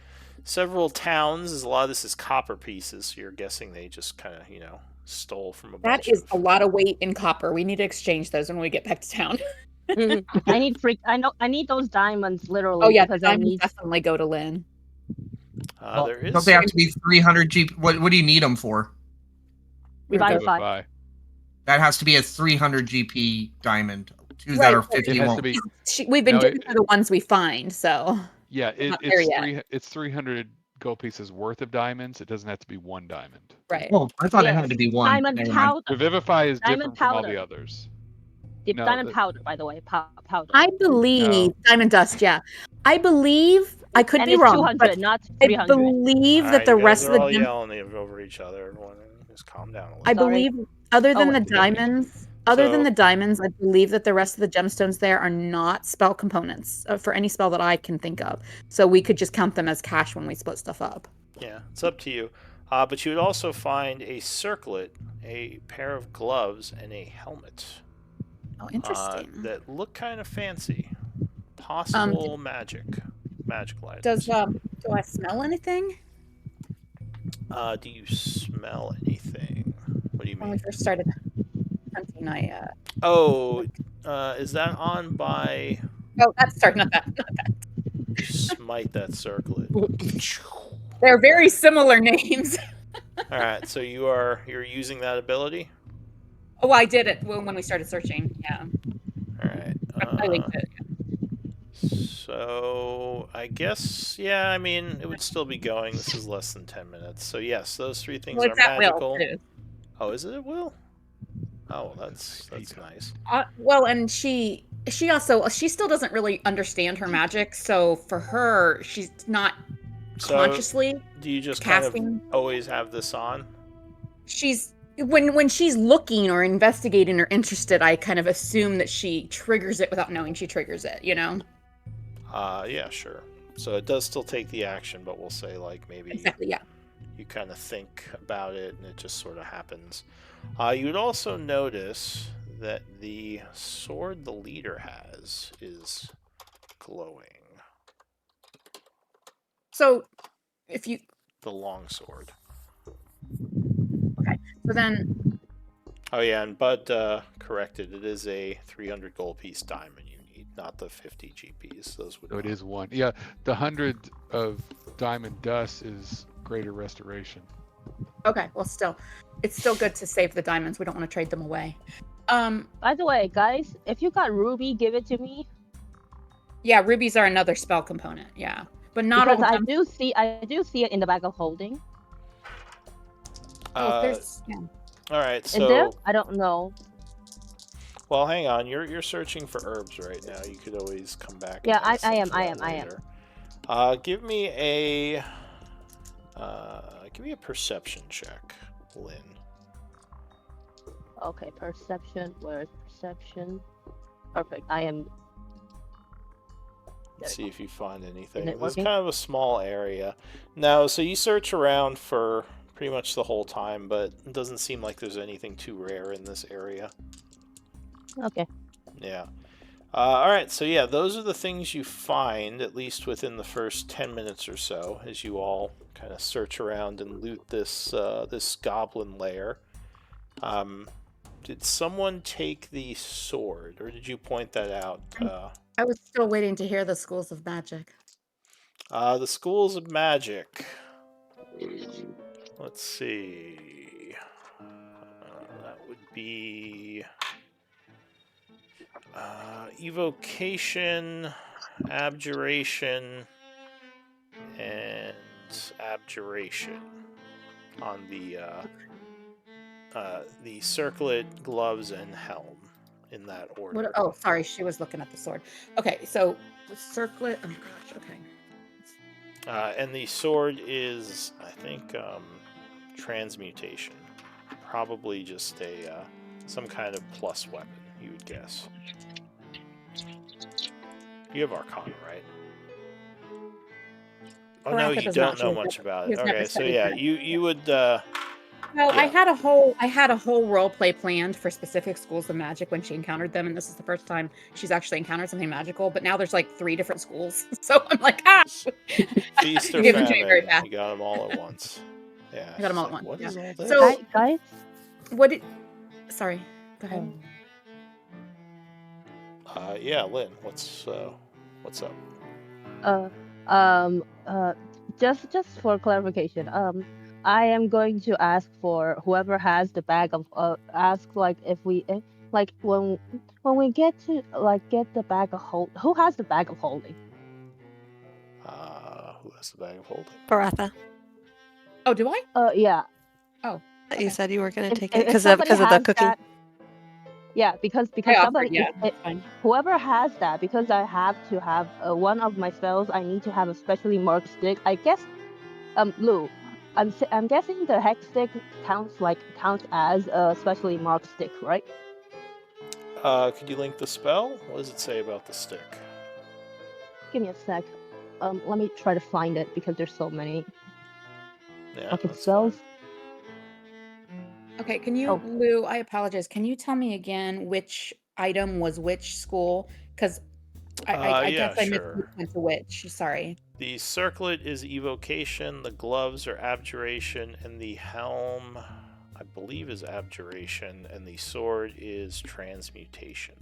several towns. As a lot of this is copper pieces. So you're guessing they just kind of, stole from a bunch That is of... a lot of weight in copper. We need to exchange those when we get back to town. I need those diamonds literally. Oh yeah, because diamonds definitely go to Lynn. Well, there is don't they have to be 300 GP? What do you need them for? We buy Vivify. five. That has to be a 300 GP diamond. Two Right, that are but 50 It has won't. to be. We've been No, doing for the ones we find, so Yeah, not there yet. it's 300 gold pieces worth of diamonds. It doesn't have to be one diamond. right. Oh, I thought it Yes. had to be one. Diamond Never mind. powder. Vivify is Diamond different from all powder. the others. No, Diamond powder, by the way. Powder. I believe diamond dust. Yeah, I believe I could and be it's wrong, 200, but not I 300. believe All that right, the you guys rest of are the all gems. yelling over each other. Everyone, just calm down a little. I Sorry. believe, other than Oh, the wait. diamonds, other than So- the diamonds, I believe that the rest of the gemstones there are not spell components for any spell that I can think of. So we could just count them as cash when we split stuff up. Yeah, it's up to you. But you would also find a circlet, a pair of gloves, and a helmet. Oh, interesting. That look kind of fancy. Possible magical items. Do I smell anything? Do you smell anything? What do you When we mean? first started hunting, Oh, is that on by... Oh, that's sorry, not that. Not that. You smite that circlet. They're very similar names. All right, so you're using that ability. Oh, I did it when we started searching. Yeah, All right. I linked it. So I guess, yeah, I mean, it would still be going. This is less than 10 minutes. So yes, those three things Well, are it's at will. magical. It is. Oh, is it at will? Oh, that's nice. Well, and she still doesn't really understand her magic, so for her, she's not So consciously do you just casting. kind of always have this on? She's when she's looking or investigating or interested, I kind of assume that she triggers it without knowing she triggers it, you know? Yeah, sure. So it does still take the action, but we'll say like maybe Exactly, yeah. you kind of think about it and it just sort of happens. You would also notice that the sword the leader has is glowing. So if you The long sword. okay, so then Oh yeah, and Bud corrected. It is a 300 gold piece diamond you need, not the 50 GPs. Those would. So it is one. Yeah, the 100 of diamond dust is greater restoration. okay, well still it's still good to save the diamonds. We don't want to trade them away. By the way, guys, if you got ruby, give it to me. Yeah, rubies are another spell component, yeah. But not Because all I do see it in the bag of holding. there's yeah. All right, In there? so I don't know. well, hang on. You're searching for herbs right now. You could always come back. Yeah, and I am. later. Give me a perception check, Lynn. Okay, perception. Where's perception? Perfect. I am. Let's see if you find anything. Is it This is working? kind of a small area. No, so you search around for pretty much the whole time, but it doesn't seem like there's anything too rare in this area. Okay. Yeah. All right, so yeah, those are the things you find, at least within the first 10 minutes or so, as you all kind of search around and loot this this goblin lair. Did someone take the sword, or did you point that out? I was still waiting to hear the schools of magic. The schools of magic. Let's see. That would be evocation, abjuration, and abjuration on the circlet, gloves, and helm in that order. What, oh, sorry, she was looking at the sword. Okay, so the circlet. Oh gosh, okay. And the sword is, I think, transmutation. Probably just a some kind of plus weapon, you would guess. You have Arcana, right? Oh no, Baraka you does don't not. She know has much never- about she it. has never Okay, so studied yeah, that. you would. Well, I Yeah. had a whole role play planned for specific schools of magic when she encountered them, and this is the first time she's actually encountered something magical. But now there's like 3 different schools, so I'm like, Feast or You give them to me very famine. fast. You got them all at once. Yeah. I got them she's all at like, once. What Yeah. is all this? So, Guys. what did? Sorry, go ahead. Yeah, Lynn. What's up? Just for clarification, I am going to ask for whoever has the bag of ask like if we like when we get to like get the bag of who has the bag of holding? Who has the bag of holding? Baratha. Oh, do I? Yeah. Oh, You okay. said you were going to If- take if it because of somebody the has cooking. that- yeah, because I offered, somebody yeah, if, that's fine. whoever has that, because I have to have one of my spells, I need to have a specially marked stick. I guess, Lou, I'm guessing the hex stick counts as a specially marked stick, right? Could you link the spell? What does it say about the stick? Give me a sec. Let me try to find it because there's so many Yeah, fucking that's spells. fine. Okay, can you, Oh. Lou? I apologize. Can you tell me again which item was which school? Because I Yeah, guess I missed sure. which went to which. Sorry. The circlet is evocation, the gloves are abjuration, and the helm, I believe, is abjuration, and the sword is transmutation.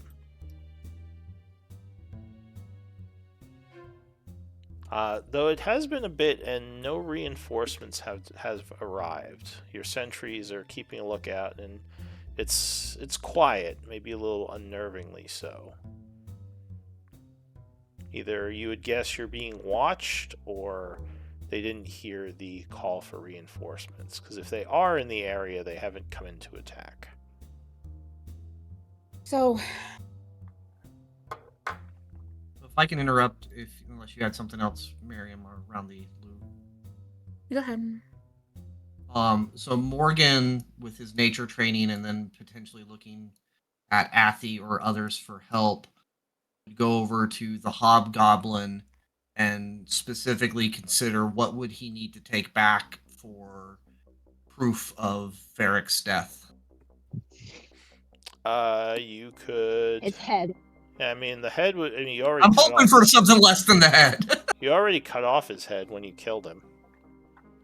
Though it has been a bit, and no reinforcements have arrived. Your sentries are keeping a lookout, and it's quiet, maybe a little unnervingly so. Either you would guess you're being watched, or they didn't hear the call for reinforcements. Because if they are in the area, they haven't come in to attack. So, If I can interrupt, unless you had something else, Miriam, around the loop. go ahead. So Morgan, with his nature training, and then potentially looking at Athy or others for help, would go over to the Hobgoblin and specifically consider what would he need to take back for proof of Ferric's death. You could. Its head. Yeah, I mean, the head would. I mean, you already. I'm hoping for something less than the head. You already cut off his head when you killed him.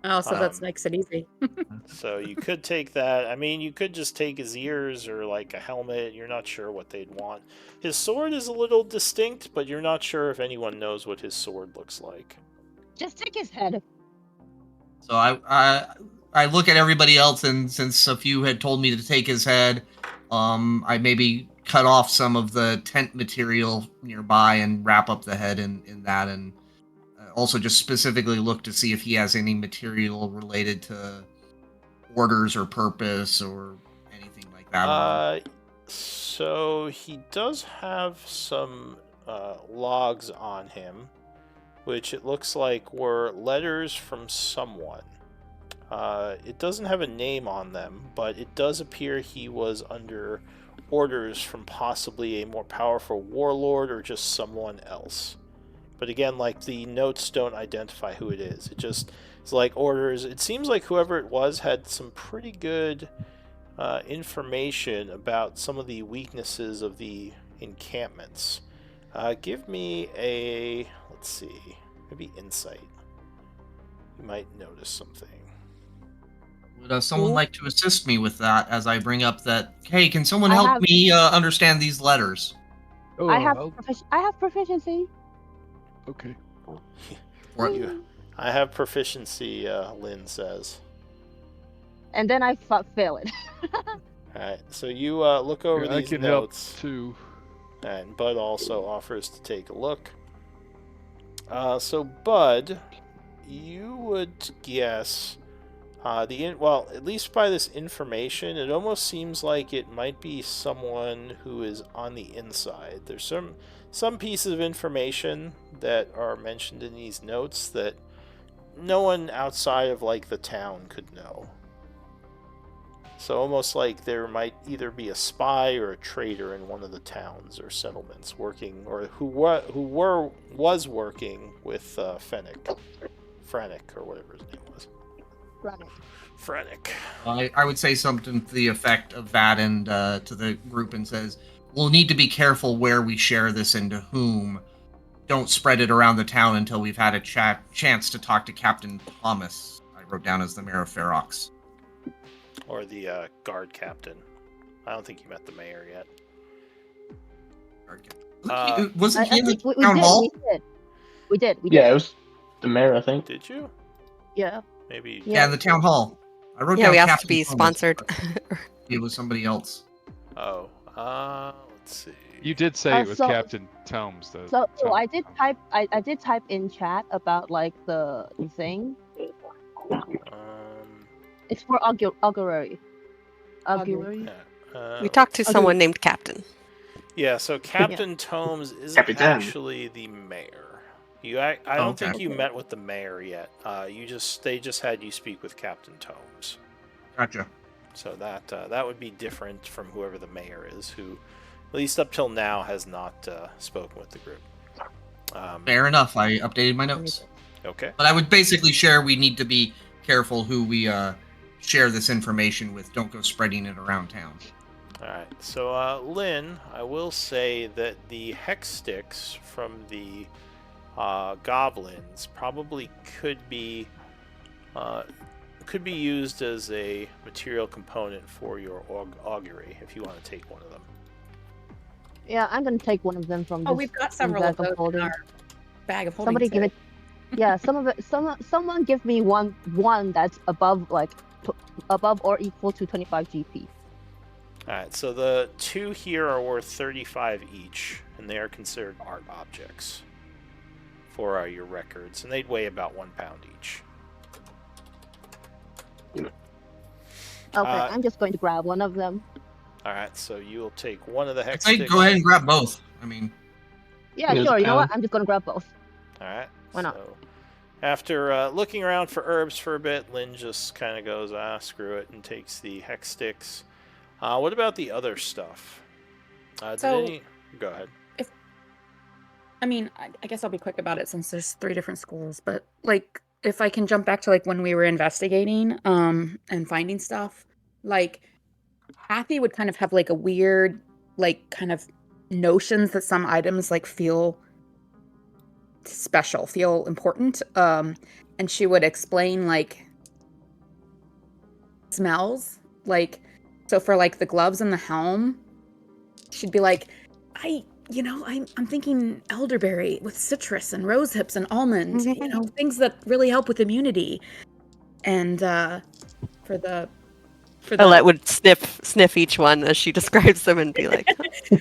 Oh, so that makes it easy. So you could take that. I mean, you could just take his ears or like a helmet. You're not sure what they'd want. His sword is a little distinct, but you're not sure if anyone knows what his sword looks like. Just take his head. So I look at everybody else, and since a few had told me to take his head, I maybe cut off some of the tent material nearby and wrap up the head in that, and also just specifically look to see if he has any material related to orders or purpose or anything like that. So he does have some logs on him, which it looks like were letters from someone. It doesn't have a name on them, but it does appear he was under orders from possibly a more powerful warlord or just someone else. But again, like, the notes don't identify who it is. It just is like orders. It seems like whoever it was had some pretty good information about some of the weaknesses of the encampments. Give me a, let's see, maybe insight. You might notice something. Would someone like to assist me with that as I bring up that, hey, can someone help me understand these letters? Oh, I have proficiency. Okay. I have proficiency, Lynn says. And then I fail it. Alright, so you look over Here, these I can notes. help too. And Bud also offers to take a look. So Bud, you would guess well, at least by this information, it almost seems like it might be someone who is on the inside. There's some pieces of information that are mentioned in these notes that no one outside of like the town could know. So almost like there might either be a spy or a traitor in one of the towns or settlements working, or who was working with Frenic, or whatever his name was. Frenic. I would say something to the effect of that, and to the group, and says, we'll need to be careful where we share this and to whom. Don't spread it around the town until we've had a chance to talk to Captain Thomas, I wrote down as the mayor of Ferox. Or the guard captain. I don't think you met the mayor yet. Wasn't he in the town hall? We did. Yeah, it was the mayor, I think. Did you? Yeah. Maybe. Yeah, the town hall. I wrote Yeah, down we have to Captain be Thomas, sponsored. but it was somebody else. Oh, let's see. You did say it was so- Captain Tomes, though. So I did type. I did type in chat about like the thing. It's for augury. Augury. Yeah. We talked to someone named Captain. Yeah, so Captain Tomes isn't Captain. actually the mayor. I don't Okay. think you met with the mayor yet. They just had you speak with Captain Tomes. Gotcha. So that would be different from whoever the mayor is, who, at least up till now, has not spoken with the group. Fair enough. I updated my notes. Okay. But I would basically share we need to be careful who we share this information with. Don't go spreading it around town. Alright, so Lynn, I will say that the hex sticks from the goblins probably could be used as a material component for your augury if you want to take one of them. Yeah, I'm gonna take one of them from. Oh, we've got several of those in our bag of holding. Somebody give it. Yeah, some of it. Someone give me one that's above above or equal to 25 GP. Alright, so the two here are worth 35 each, and they are considered art objects. for your records, and they'd weigh about 1 pound each. Okay, I'm just going to grab one of them. All right, so you'll take one of the hex I'd say sticks. go ahead and grab both. I mean, Yeah, There's sure. a You know what? pound. I'm just going to grab both. All right. Why not? So after looking around for herbs for a bit, Lynn just kind of goes, screw it, and takes the hex sticks. What about the other stuff? So- Go ahead. I mean, I guess I'll be quick about it since there's 3 different schools, but like if I can jump back to like when we were investigating and finding stuff, like Hathy would kind of have like a weird like kind of notions that some items like feel special, feel important. And she would explain like smells, like so for like the gloves and the helm, she'd be like, I'm thinking elderberry with citrus and rose hips and almond, things that really help with immunity. And for the Alette would sniff each one as she describes them and be like,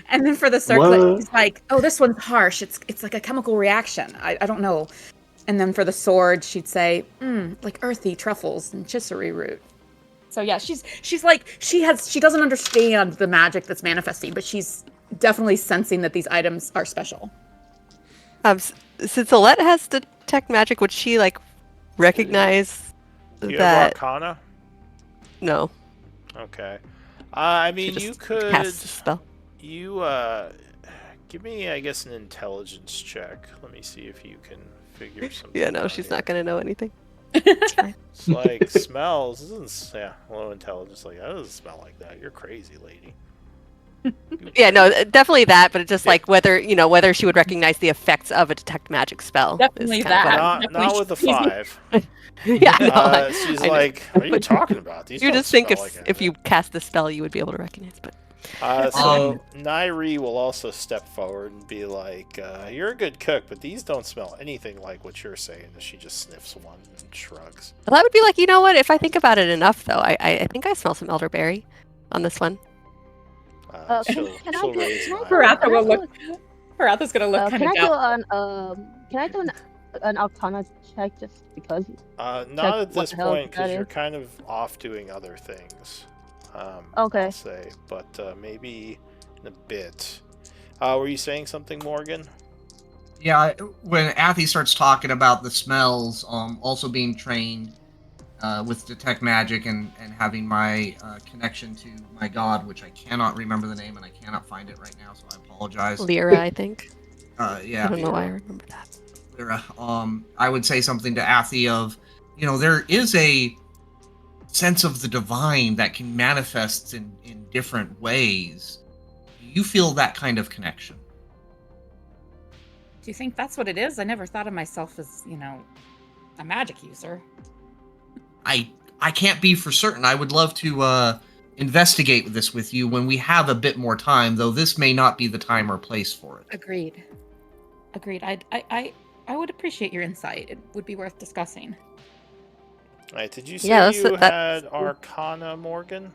and then for the circlet, What? she's like, oh, this one's harsh. It's like a chemical reaction. I don't know. And then for the sword, she'd say, like earthy truffles and chicory root. So yeah, she's like she doesn't understand the magic that's manifesting, but she's definitely sensing that these items are special. Since Alette has detect magic, would she like recognize Do you that? have Arcana? No. Okay. I mean, She you just could. casts a spell. You give me, I guess, an intelligence check. Let me see if you can figure something. Yeah, no, out she's here. not gonna know anything. It's like smells. Low intelligence. Like that doesn't smell like that. You're crazy, lady. Yeah, no, definitely that, but it's just like whether she would recognize the effects of a detect magic spell. Definitely is kind of what that. I'm- Not with a 5. Yeah, no, She's I know. like, what are you talking about? These You don't just think smell like if you cast the spell, you would be able to recognize. But So Nairi will also step forward and be like, "You're a good cook, but these don't smell anything like what you're saying." And she just sniffs one and shrugs. well, that would be like, you know what? If I think about it enough, though, I think I smell some elderberry on this one. She'll raise an eyebrow. Paratha will look. Paratha's gonna look kind Can of I down. do can I do an Arcana check just because? Not Check at this what the hell point because that you're is. kind of off doing other things. Okay. I'll say, but maybe in a bit. Were you saying something, Morgan? yeah, when Athy starts talking about the smells, also being trained with detect magic and having my connection to my god, which I cannot remember the name and I cannot find it right now, so I apologize. Lyra, I think. Yeah. I don't know why I remember that. Lyra. I would say something to Athy of, there is a sense of the divine that can manifest in different ways. Do you feel that kind of connection? Do you think that's what it is? I never thought of myself as, a magic user. I can't be for certain. I would love to investigate this with you when we have a bit more time, though this may not be the time or place for it. Agreed. I would appreciate your insight. It would be worth discussing. All right, did you say Yeah, you had Arcana, Morgan?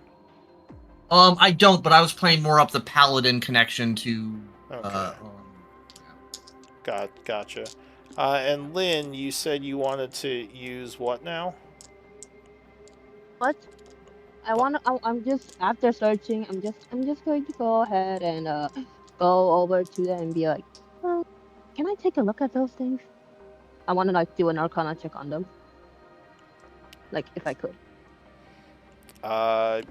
I don't, but I was playing more up the paladin connection to. Okay. Gotcha. And Lynn, you said you wanted to use what now? What? I'm just after searching. I'm just going to go ahead and go over to them and be like, well, can I take a look at those things? I want to like do an Arcana check on them. Like if I could.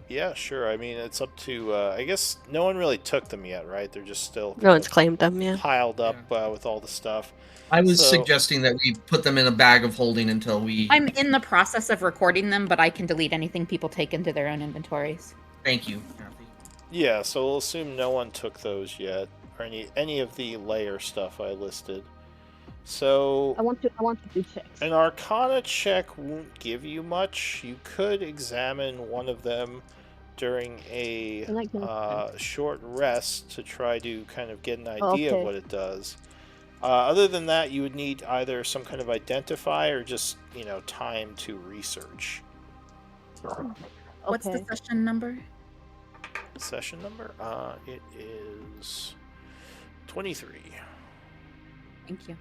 Yeah, sure. I mean, it's up to. I guess no one really took them yet, right? They're just still No one's claimed them, yeah. piled up with all the stuff. I was So- suggesting that we put them in a bag of holding until we. I'm in the process of recording them, but I can delete anything people take into their own inventories. Thank you, Kathy. Yeah, so we'll assume no one took those yet, or any of the layer stuff I listed. So I want to do checks. an Arcana check won't give you much. You could examine one of them during a I like that. short rest to try to kind of get an idea of Okay. what it does. Other than that, you would need either some kind of identifier or just, time to research. What's the session number? Session number? It is 23. Thank you.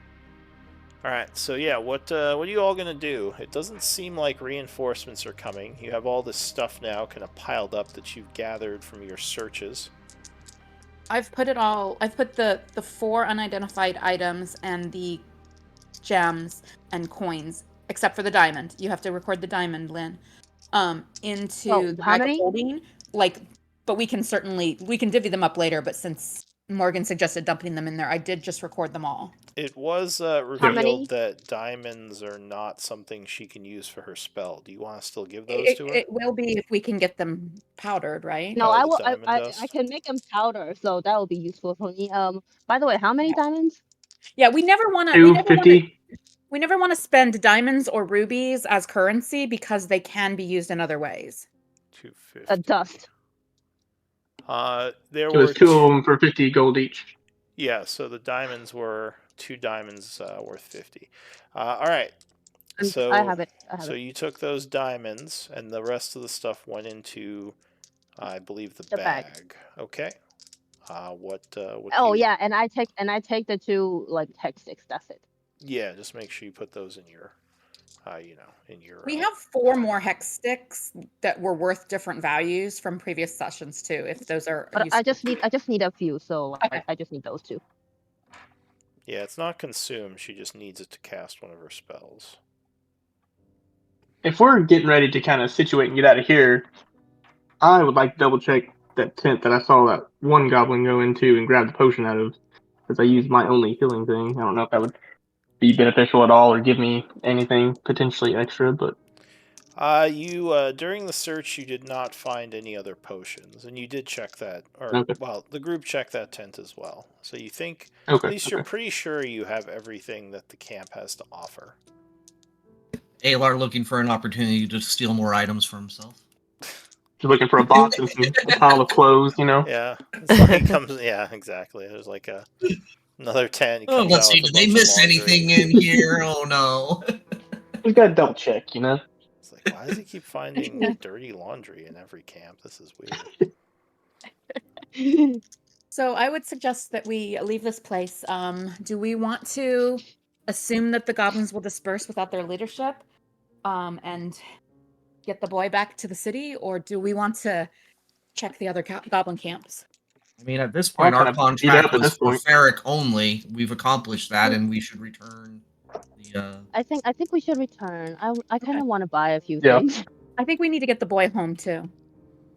All right, so yeah, what are you all gonna do? It doesn't seem like reinforcements are coming. You have all this stuff now kind of piled up that you've gathered from your searches. I've put the 4 unidentified items and the gems and coins, except for the diamond. You have to record the diamond, Lynn. Into the how bag of many? holding. But we can divvy them up later. But since Morgan suggested dumping them in there, I did just record them all. It was How revealed many? that diamonds are not something she can use for her spell. Do you want to still give those to her? It will be if we can get them powdered, right? No, Oh, I the will. diamond I dust? can make them powder, so that will be useful for me. By the way, how many diamonds? Yeah, we never want to. 250. We never want to spend diamonds or rubies as currency because they can be used in other ways. 250. Dust. There It were was 2 of them for 50 gold each. Yeah, so the diamonds were 2 diamonds worth 50. All right. So I have it. so you took those diamonds, and the rest of the stuff went into, I believe, the bag. Okay. What Oh do you... yeah, and I take the 2 like tech sticks. That's it. Yeah, just make sure you put those in your, in your. We have 4 more hex sticks that were worth different values from previous sessions too. If those are But useful. I just need a few, so Okay. I just need those 2. Yeah, it's not consumed. She just needs it to cast one of her spells. If we're getting ready to kind of situate and get out of here, I would like to double check that tent that I saw that one goblin go into and grab the potion out of, because I used my only healing thing. I don't know if that would be beneficial at all or give me anything potentially extra, but During the search, you did not find any other potions, and you did check that, okay. well, the group checked that tent as well. So you think, Okay. at least you're pretty sure you have everything that the camp has to offer. Alar looking for an opportunity to steal more items for himself. Just looking for a box and a pile of clothes, Yeah, it's like he comes. Yeah, exactly. There's like another tent. He comes Let's out see, with a did they bunch miss of laundry. anything in here? Oh no. You gotta double check, It's like, why does he keep finding dirty laundry in every camp? This is weird. So I would suggest that we leave this place. Do we want to assume that the goblins will disperse without their leadership, and get the boy back to the city, or do we want to check the other goblin camps? I mean, at this We're all point, our kind of beat contract up at was this for point. ferric only. We've accomplished that, and we should return the. I think we should return. I kind of want to buy a few Yeah. things. I think we need to get the boy home too.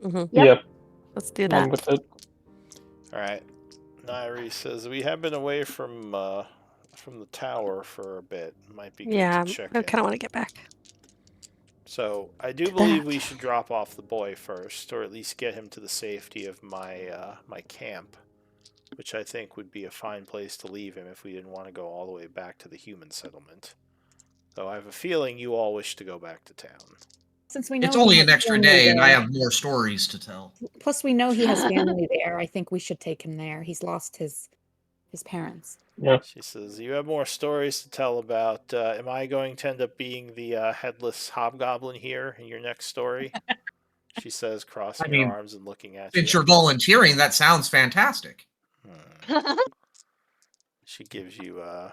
Mm-hmm. Yep. Yeah. Let's do I'm that. with it. All right. Nairi says we have been away from the tower for a bit. Might be good Yeah, to check I in. kind of want to get back. So I do believe we should drop off the boy first, or at least get him to the safety of my my camp, which I think would be a fine place to leave him if we didn't want to go all the way back to the human settlement. Though I have a feeling you all wish to go back to town. Since we know It's only he an has extra family day, and I there- have more stories to tell. Plus, we know he has family there. I think we should take him there. He's lost his parents. Yeah. She says, you have more stories to tell about. Am I going to end up being the headless hobgoblin here in your next story? She says, crossing her arms and looking at Since you. you're volunteering, that sounds fantastic. She gives you a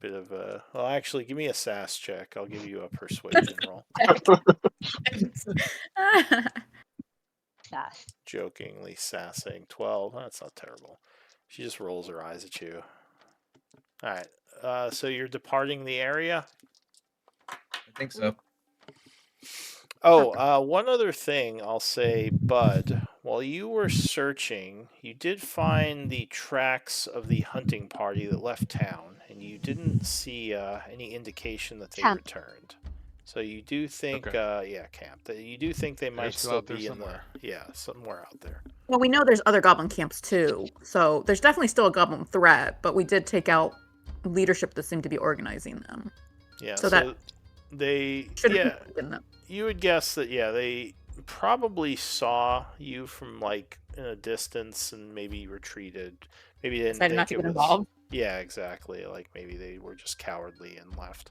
bit of a... Well, actually, give me a sass check. I'll give you a persuasion roll. Sass. Jokingly sassing. 12. That's not terrible. She just rolls her eyes at you. All right. So you're departing the area? I think so. Oh, one other thing I'll say, Bud. While you were searching, you did find the tracks of the hunting party that left town, and you didn't see any indication that they returned. So you do think, camp. You do think they might still be in somewhere. somewhere out there. Well, we know there's other goblin camps too, so there's definitely still a goblin threat. But we did take out leadership that seemed to be organizing them. Yeah. So that they you would guess that they probably saw you from like in a distance and maybe retreated. Maybe they didn't think not to it get was involved. Yeah, exactly. Like maybe they were just cowardly and left.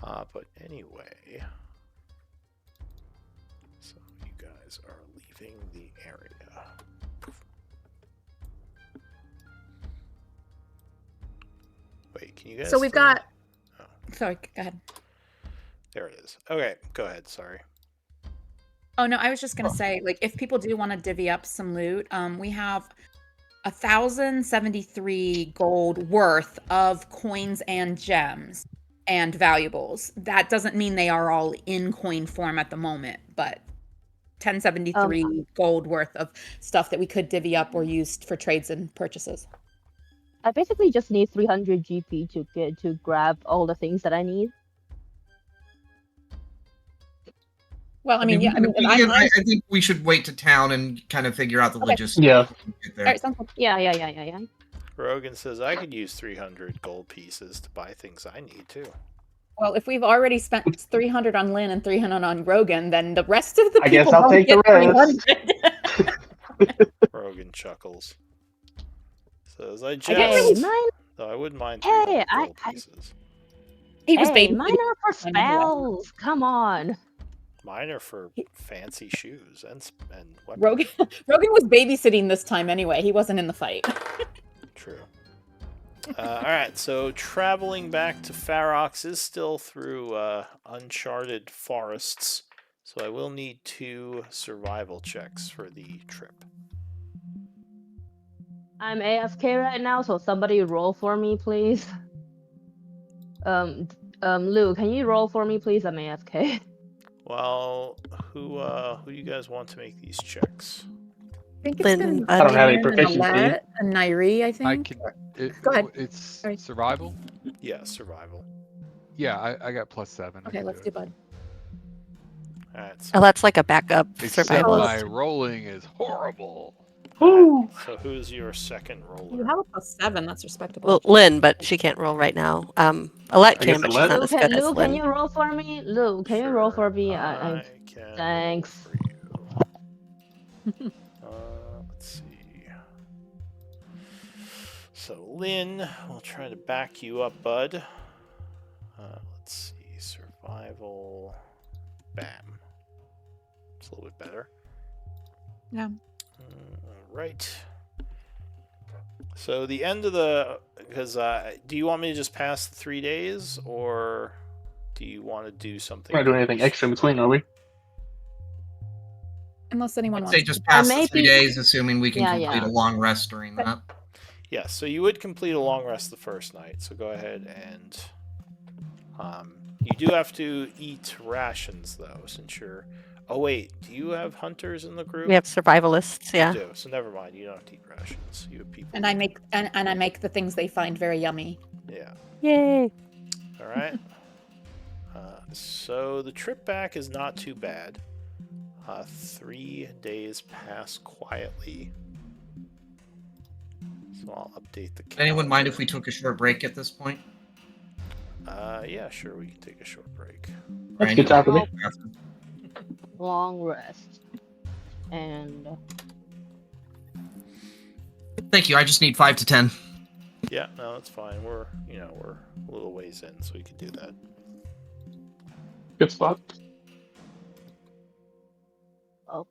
But anyway, so you guys are leaving the area. Wait, can you guys? So we've got Sorry, go ahead. There it is. Okay, go ahead. Sorry. Oh no, I was just gonna say, like, if people do want to divvy up some loot, we have 1,073 gold worth of coins and gems and valuables. That doesn't mean they are all in coin form at the moment, but 1073 gold worth of stuff that we could divvy up or use for trades and purchases. I basically just need 300 GP to grab all the things that I need. Well, I mean, yeah, I mean, I think we should wait to town and kind of figure out the logistics. Yeah. Get there. all right, sounds good. Yeah. Rogan says I could use 300 gold pieces to buy things I need too. Well, if we've already spent 300 on Lynn and 300 on Rogan, then the rest of the I people guess I'll don't take the get rest. 300. Rogan chuckles. Says I just. Hey, mine. Though I wouldn't mind Hey, 300 gold pieces. He was Hey, babysitting. mine are for spells. Come on. Mine are for fancy shoes and weapons. Rogan was babysitting this time anyway. He wasn't in the fight. True. Alright, so traveling back to Farox is still through uncharted forests, so I will need 2 survival checks for the trip. I'm AFK right now, so somebody roll for me, please. Lou, can you roll for me, please? I'm AFK. Well, who do you guys want to make these checks? I think it's Lynn, been I don't have any Lynn and proficiency. Alette and Nairi, I I think. can. Go ahead. It's Sorry. survival. Yeah, survival. Yeah, I got +7. I Okay, can let's do do it. Bud. Alright, so, Oh, that's like a backup Except survivalist. my rolling is horrible. alright, so who's your second You roller? have a +7. That's respectable. Well, Lynn, but she can't roll right now. Alette I guess can, but she's Alette- not Lou, as good as Lou, can Lynn. you roll for me? Lou, can you roll for me? I can Thanks. roll for you. Let's see. So Lynn, we'll try to back you up, bud. Let's see, survival. Bam. It's a little bit better. Yeah. Right. So the end of the, because do you want me to just pass the 3 days, or do you want to do something? We're not doing anything extra in between, are we? Unless anyone I'd wants say just pass the 3 days, assuming we can complete a long rest during that. Yeah, so you would complete a long rest the first night. So go ahead and you do have to eat rations though, since you're. Oh wait, do you have hunters in the group? We have survivalists, yeah. You do. So never mind. You don't have to eat rations. You have people. And I make and I make the things they find very yummy. Yeah. Yay. All right. So the trip back is not too bad. 3 days pass quietly. So I'll update the calendar. Anyone mind if we took a short break at this point? Yeah, sure. We can take a short break. That's a good time for me. Long rest. And Thank you. I just need 5 to 10. Yeah, no, that's fine. We're a little ways in, so we can do that. Good spot. oh,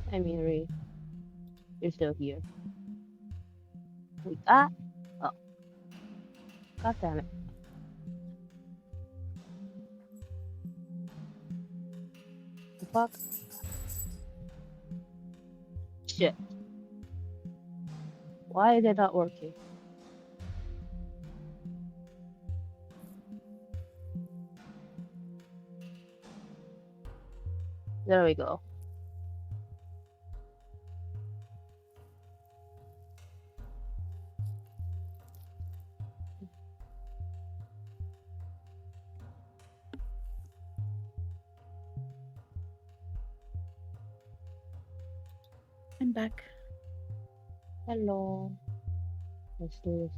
Hey, Miri. You're still here. Oh. God damn it. The fuck? Shit. Why is it not working? There we go. I'm back. Hello. Let's do.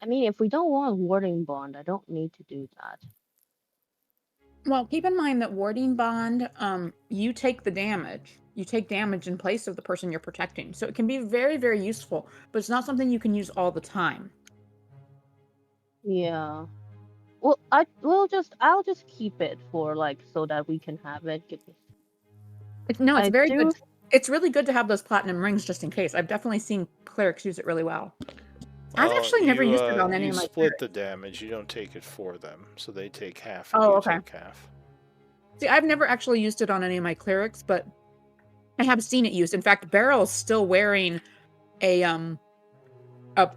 I mean, if we don't want warding bond, I don't need to do that. Well, keep in mind that warding bond, you take the damage. You take damage in place of the person you're protecting. So it can be very, very useful, but it's not something you can use all the time. Yeah. Well, I'll just keep it for like so that we can have it. It's I very do- good. It's really good to have those platinum rings just in case. I've definitely seen clerics use it really well. I've actually never used it on any you of my split clerics. the damage. You don't take it for them, so they take half. Oh, And you okay. take half. See, I've never actually used it on any of my clerics, but I have seen it used. In fact, Beryl's still wearing a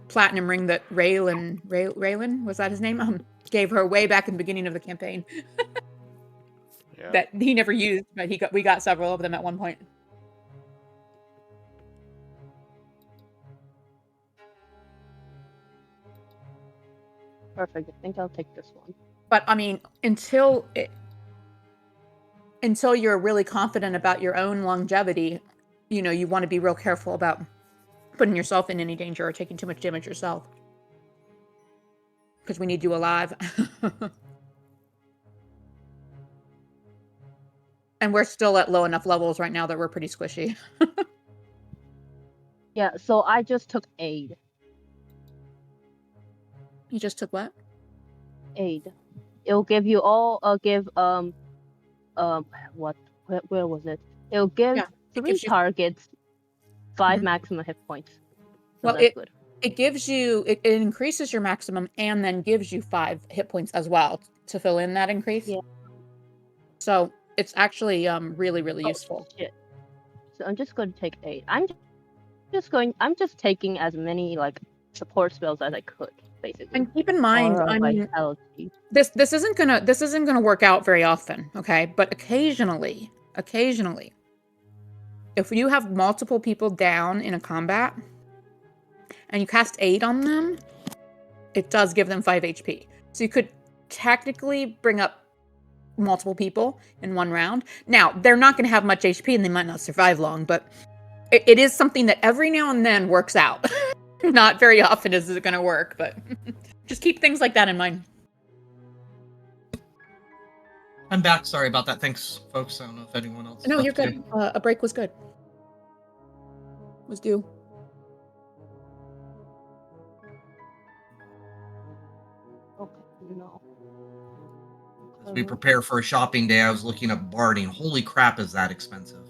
platinum ring that Raylan, was that his name? Gave her way back in the beginning of the campaign. Yeah. That he never used, but we got several of them at one point. Perfect. I think I'll take this one. But I mean, until you're really confident about your own longevity, you want to be real careful about putting yourself in any danger or taking too much damage yourself. Because we need you alive. And we're still at low enough levels right now that we're pretty squishy. Yeah, so I just took aid. You just took what? Aid. It'll give you all what where was it? It'll give Yeah, it 3 gives you- targets 5 Mhm. maximum hit points. So Well, that's good. it gives you it increases your maximum and then gives you 5 hit points as well to fill in that increase. Yeah. So it's actually really, really useful. Shit. So I'm just going to take 8. I'm just taking as many like support spells as I could, basically. And keep in mind, Aura I mean, Vitality. this isn't gonna work out very often, okay? But occasionally, if you have multiple people down in a combat and you cast aid on them, it does give them 5 HP. So you could technically bring up multiple people in one round. Now, they're not going to have much HP and they might not survive long, but it is something that every now and then works out. Not very often is it going to work, but just keep things like that in mind. I'm back. Sorry about that. Thanks, folks. I don't know if anyone else. No, left you're good. too. A break was good. Was due. Okay, no. As we prepare for a shopping day, I was looking up barding. Holy crap, is that expensive?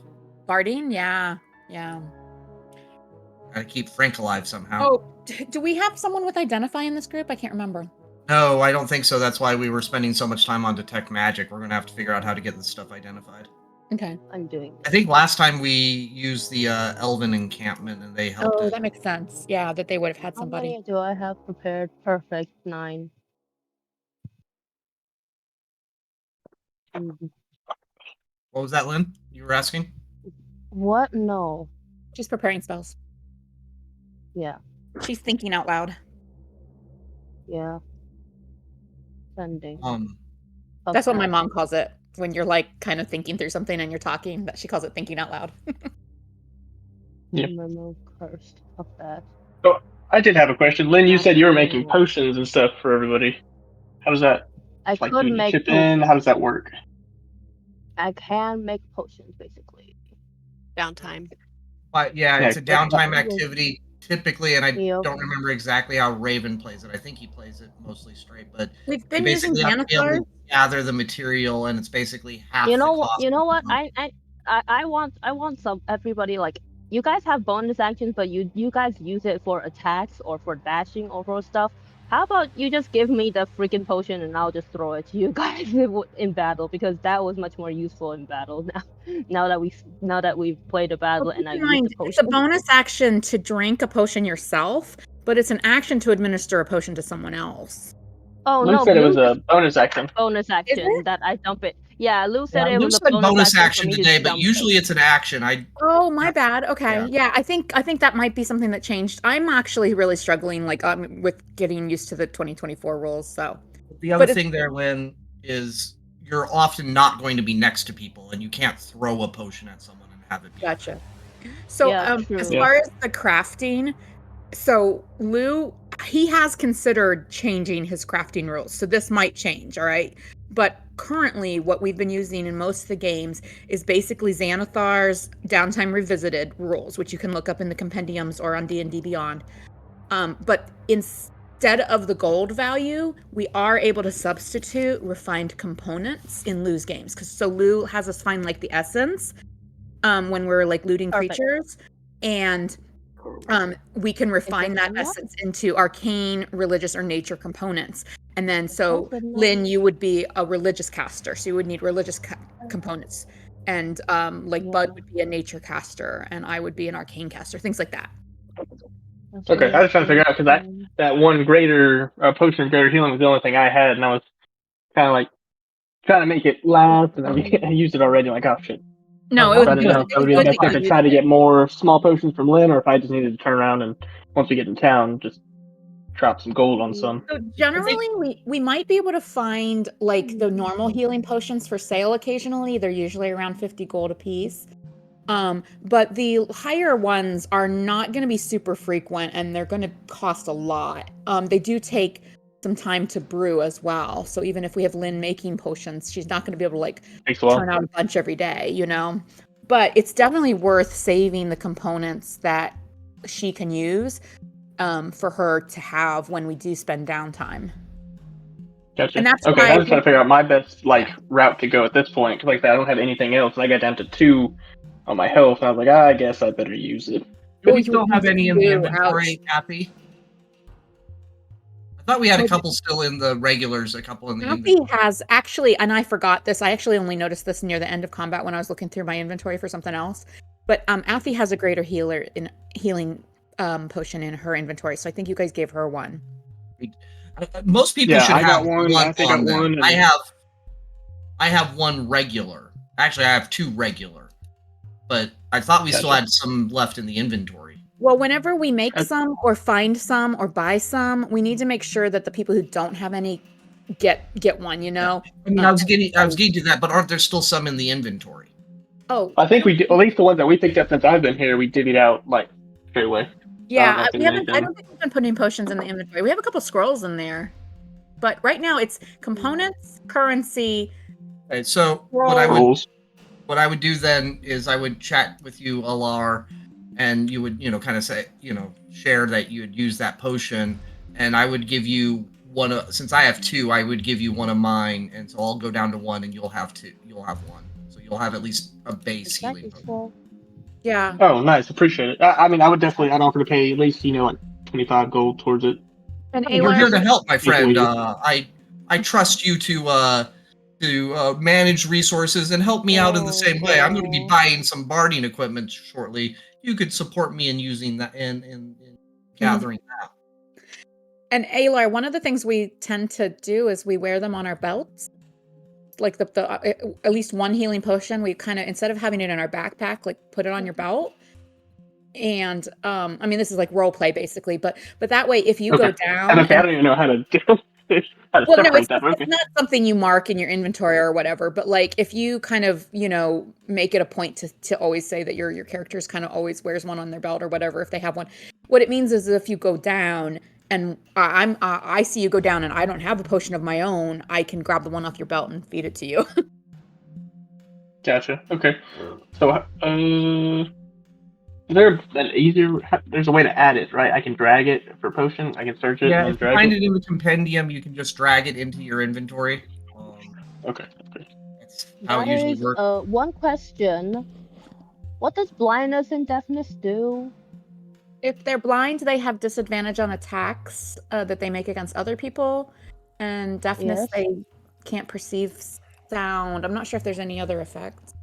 Barding? Yeah. Gotta keep Frank alive somehow. Oh, do we have someone with Identify in this group? I can't remember. No, I don't think so. That's why we were spending so much time on Detect Magic. We're gonna have to figure out how to get this stuff identified. Okay. I'm doing I think last time we used the Elven encampment and they helped Oh, us. that makes sense. Yeah, that they would have had How somebody. many do I have prepared? Perfect. 9. What was that, Lynn? You were asking? What? No. She's preparing spells. Yeah. She's thinking out loud. Yeah. Sending. That's what my mom calls it. When you're like kind of thinking through something and you're talking, that she calls it thinking out loud. Yep. Remove cursed of that. So I did have a question. Lynn, you said you were making Absolutely. potions and stuff for everybody. How does that? I Like, could do you make chip in? How does that work? I can make potions basically. Downtime. But yeah, Yeah, it's a that's- downtime activity typically, and I Yep. don't remember exactly how Raven plays it. I think he plays it mostly straight, but We've you been using basically have to be able Xanathar. to gather the material, and it's basically half. You know the what? cost You know of what? the I want some everybody like you guys have bonus actions, but you guys use it for attacks or for dashing or for stuff. How about you just give me the freaking potion and I'll just throw it to you guys in battle because that was much more useful in battle now that we've played a battle Well, and I keep in used mind, the it's a potion. bonus action to drink a potion yourself, but it's an action to administer a potion to someone else. Oh Lynn no, said it was Blue a bonus action. bonus action it? that I dump it. Yeah, Lou said it Lou was a said bonus action for me today, to but jump usually it. it's an action. Oh, my bad. Okay. Yeah. Yeah, I think that might be something that changed. I'm actually really struggling like with getting used to the 2024 rules, so. The other thing there, Lynn, is you're often not going to be next to people, and you can't throw a potion at someone and have it be. Gotcha. So, Yeah, as true. far as the crafting, so Lou, he has considered changing his crafting rules. So this might change, all right? But currently, what we've been using in most of the games is basically Xanathar's Downtime Revisited rules, which you can look up in the compendiums or on D&D Beyond. But instead of the gold value, we are able to substitute refined components in Lou's games. So Lou has us find like the essence when we're like looting Perfect. creatures, and we can refine that essence into arcane, religious, or nature components. And then, so Lynn, you would be a religious caster, so you would need religious components. And like Bud would be a nature caster, and I would be an arcane caster, things like that. Okay, I was trying to figure out because that one greater potion of greater healing was the only thing I had, and I was kind of like trying to make it last, and I used it already. I'm like, oh shit. No, it was I didn't know if that would be the best thing to try to get more small potions from Lynn, or if I just needed to turn around and once we get to town, just drop some gold on some. So generally, we might be able to find like the normal healing potions for sale occasionally. They're usually around 50 gold a piece. But the higher ones are not going to be super frequent, and they're going to cost a lot. They do take some time to brew as well. So even if we have Lynn making potions, she's not going to be able to like turn out a bunch every day, you know? But it's definitely worth saving the components that she can use for her to have when we do spend downtime. Gotcha. And that's okay. I was trying to figure out my best route to go at this point because, like I said, I don't have anything else, and I got down to 2 on my health, and I was like, I guess I better use it. Do we still have any in the inventory, Kathy? I thought we had a couple still in the regulars, a couple in the inventory. Has actually, and I forgot this. I actually only noticed this near the end of combat when I was looking through my inventory for something else. But Alfie has a greater healing potion in her inventory, so I think you guys gave her one. Most people should have one on them. I have one regular. Actually, I have 2 regular. But I thought we still had some left in the inventory. Well, whenever we make some or find some or buy some, we need to make sure that the people who don't have any get one, you know? Yeah. I mean, I was getting to that, but aren't there still some in the inventory? Oh. I think we did, at least the ones that we picked up since I've been here, we divvied out like straight away. Yeah, I don't think we've been putting potions in the inventory. We have a couple scrolls in there. But right now it's components, currency. Right, so what I would do then is I would chat with you, Alar, and you would, kind of say, share that you would use that potion, and I would give you one since I have 2, I would give you one of mine, and so I'll go down to 1 and you'll have 2. You'll have 1. So you'll have at least a base healing potion. Yeah. Oh, nice. Appreciate it. I mean, I'd offer to pay at least, like 25 gold towards it. And you're here to help, my friend. I trust you to manage resources and help me out in the same way. I'm going to be buying some barding equipment shortly. You could support me in using that in gathering that. And Alar, one of the things we tend to do is we wear them on our belts. Like the at least one healing potion, we kind of, instead of having it in our backpack, like put it on your belt. And I mean, this is like role play basically, but that way, if you go down, I don't even know how to do. It's not something you mark in your inventory or whatever. But like, if you kind of, make it a point to always say that your character's kind of always wears one on their belt or whatever, if they have one, what it means is if you go down and I see you go down and I don't have a potion of my own, I can grab the one off your belt and feed it to you. Gotcha. Okay. So, there's a way to add it, right? I can drag it for potion. I can search it. Yeah, and if you find it in the compendium, you can just drag it into your inventory. Okay. That's how it usually works. One question. What does blindness and deafness do? If they're blind, they have disadvantage on attacks that they make against other people. And deafness, they can't perceive sound. I'm not sure if there's any other effects.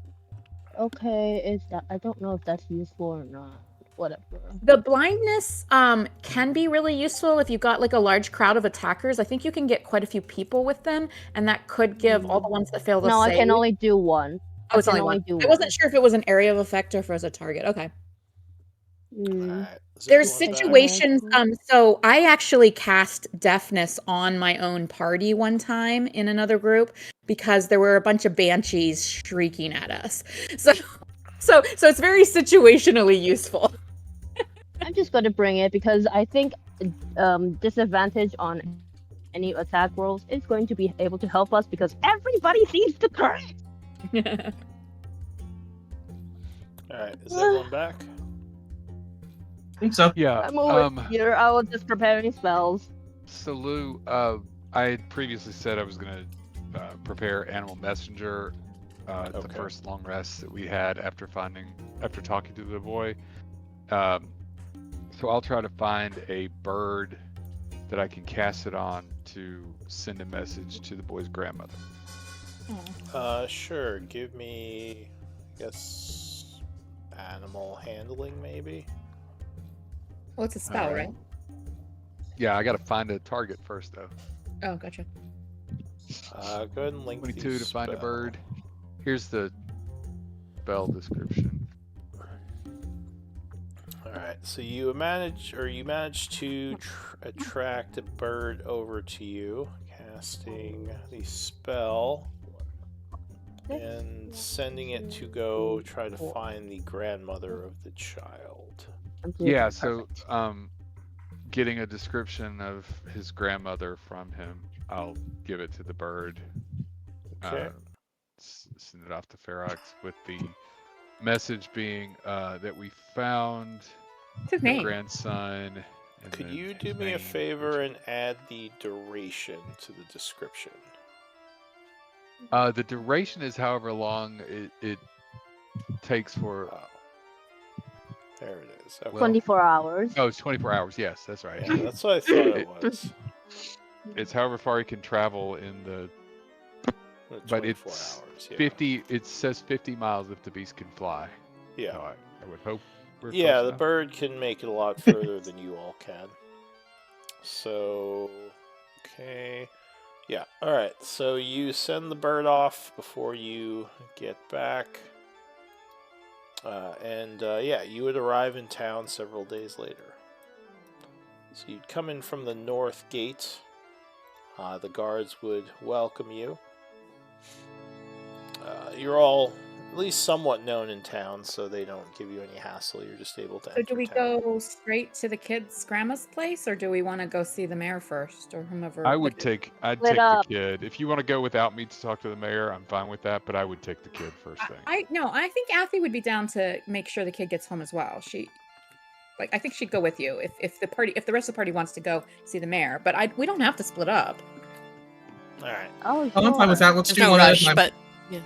Okay, I don't know if that's useful or not. whatever. The blindness can be really useful if you've got like a large crowd of attackers. I think you can get quite a few people with them, and that could give all the ones that fail to No, save. I can only do one. Oh, it's I can only one. only do I wasn't one. sure if it was an area of effect or if it was a target. Okay. Alright, is There's everyone back? situations. So I actually cast deafness on my own party one time in another group because there were a bunch of banshees shrieking at us. So it's very situationally useful. I'm just gonna bring it because I think disadvantage on any attack rolls is going to be able to help us because everybody sees the current. Alright, is everyone back? I think so. Yeah. I'm over here. I was just preparing spells. So Lou, I had previously said I was going to prepare Animal Messenger, the first long rest that we had after talking to the boy. So I'll try to find a bird that I can cast it on to send a message to the boy's grandmother. Sure. Give me, I guess, animal handling maybe. Well, it's a spell, right? Yeah, I got to find a target first, though. Oh, gotcha. Go ahead and link 22 the to find a spell. bird. Here's the description. Alright, so you manage to attract a bird over to you, casting the spell and sending it to go try to find the grandmother of the child. Yeah, so getting a description of his grandmother from him, I'll give it to the bird. Okay. Send it off to Ferox with the message being that we found his the name? grandson. And Could then you his do me a name, favor and add the duration to the description? The duration is however long it takes for. There it is. Okay. 24 hours. Oh, it's 24 hours. Yes, that's right. Yeah, that's what I thought it was. It's however far he can travel in the. But it's 24 hours. Yeah. 50. It says 50 miles if the beast can fly. Yeah. So I would hope. We're Yeah, close the enough. bird can make it a lot further than you all can. So, okay. Yeah, alright. So you send the bird off before you get back. Yeah, you would arrive in town several days later. So you'd come in from the north gate. The guards would welcome you. You're all at least somewhat known in town, so they don't give you any hassle. You're just able to So enter do we town. go straight to the kid's grandma's place, or do we want to go see the mayor first, or whomever? I'd take Split the up. kid. If you want to go without me to talk to the mayor, I'm fine with that. But I would take the kid first thing. I think Athy would be down to make sure the kid gets home as well. I think she'd go with you if the rest of the party wants to go see the mayor. But we don't have to split up. All right. Oh, I'm fine with that. Let's There's do no one at a rush, time. but yeah.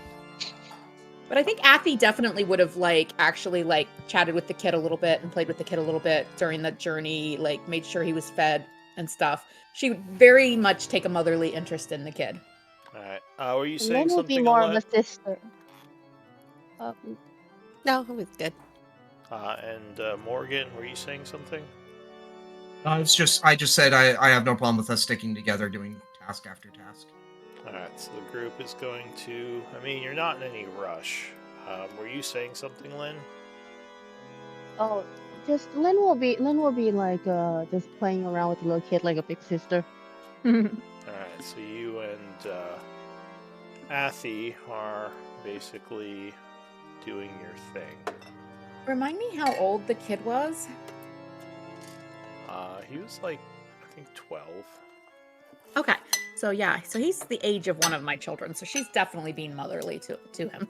But I think Athy definitely would have actually chatted with the kid a little bit and played with the kid a little bit during the journey, made sure he was fed and stuff. She would very much take a motherly interest in the kid. All right. Were you saying Lynn will something? be more of Alette? a sister. No, it was good. Morgan, were you saying something? I just said I have no problem with us sticking together doing task after task. Alright, so the group is going to... I mean, you're not in any rush. Were you saying something, Lynn? Oh, just Lynn will be just playing around with the little kid like a big sister. Alright, so you and Athy are basically doing your thing. Remind me how old the kid was? He was I think 12. Okay. So he's the age of one of my children, so she's definitely being motherly to him.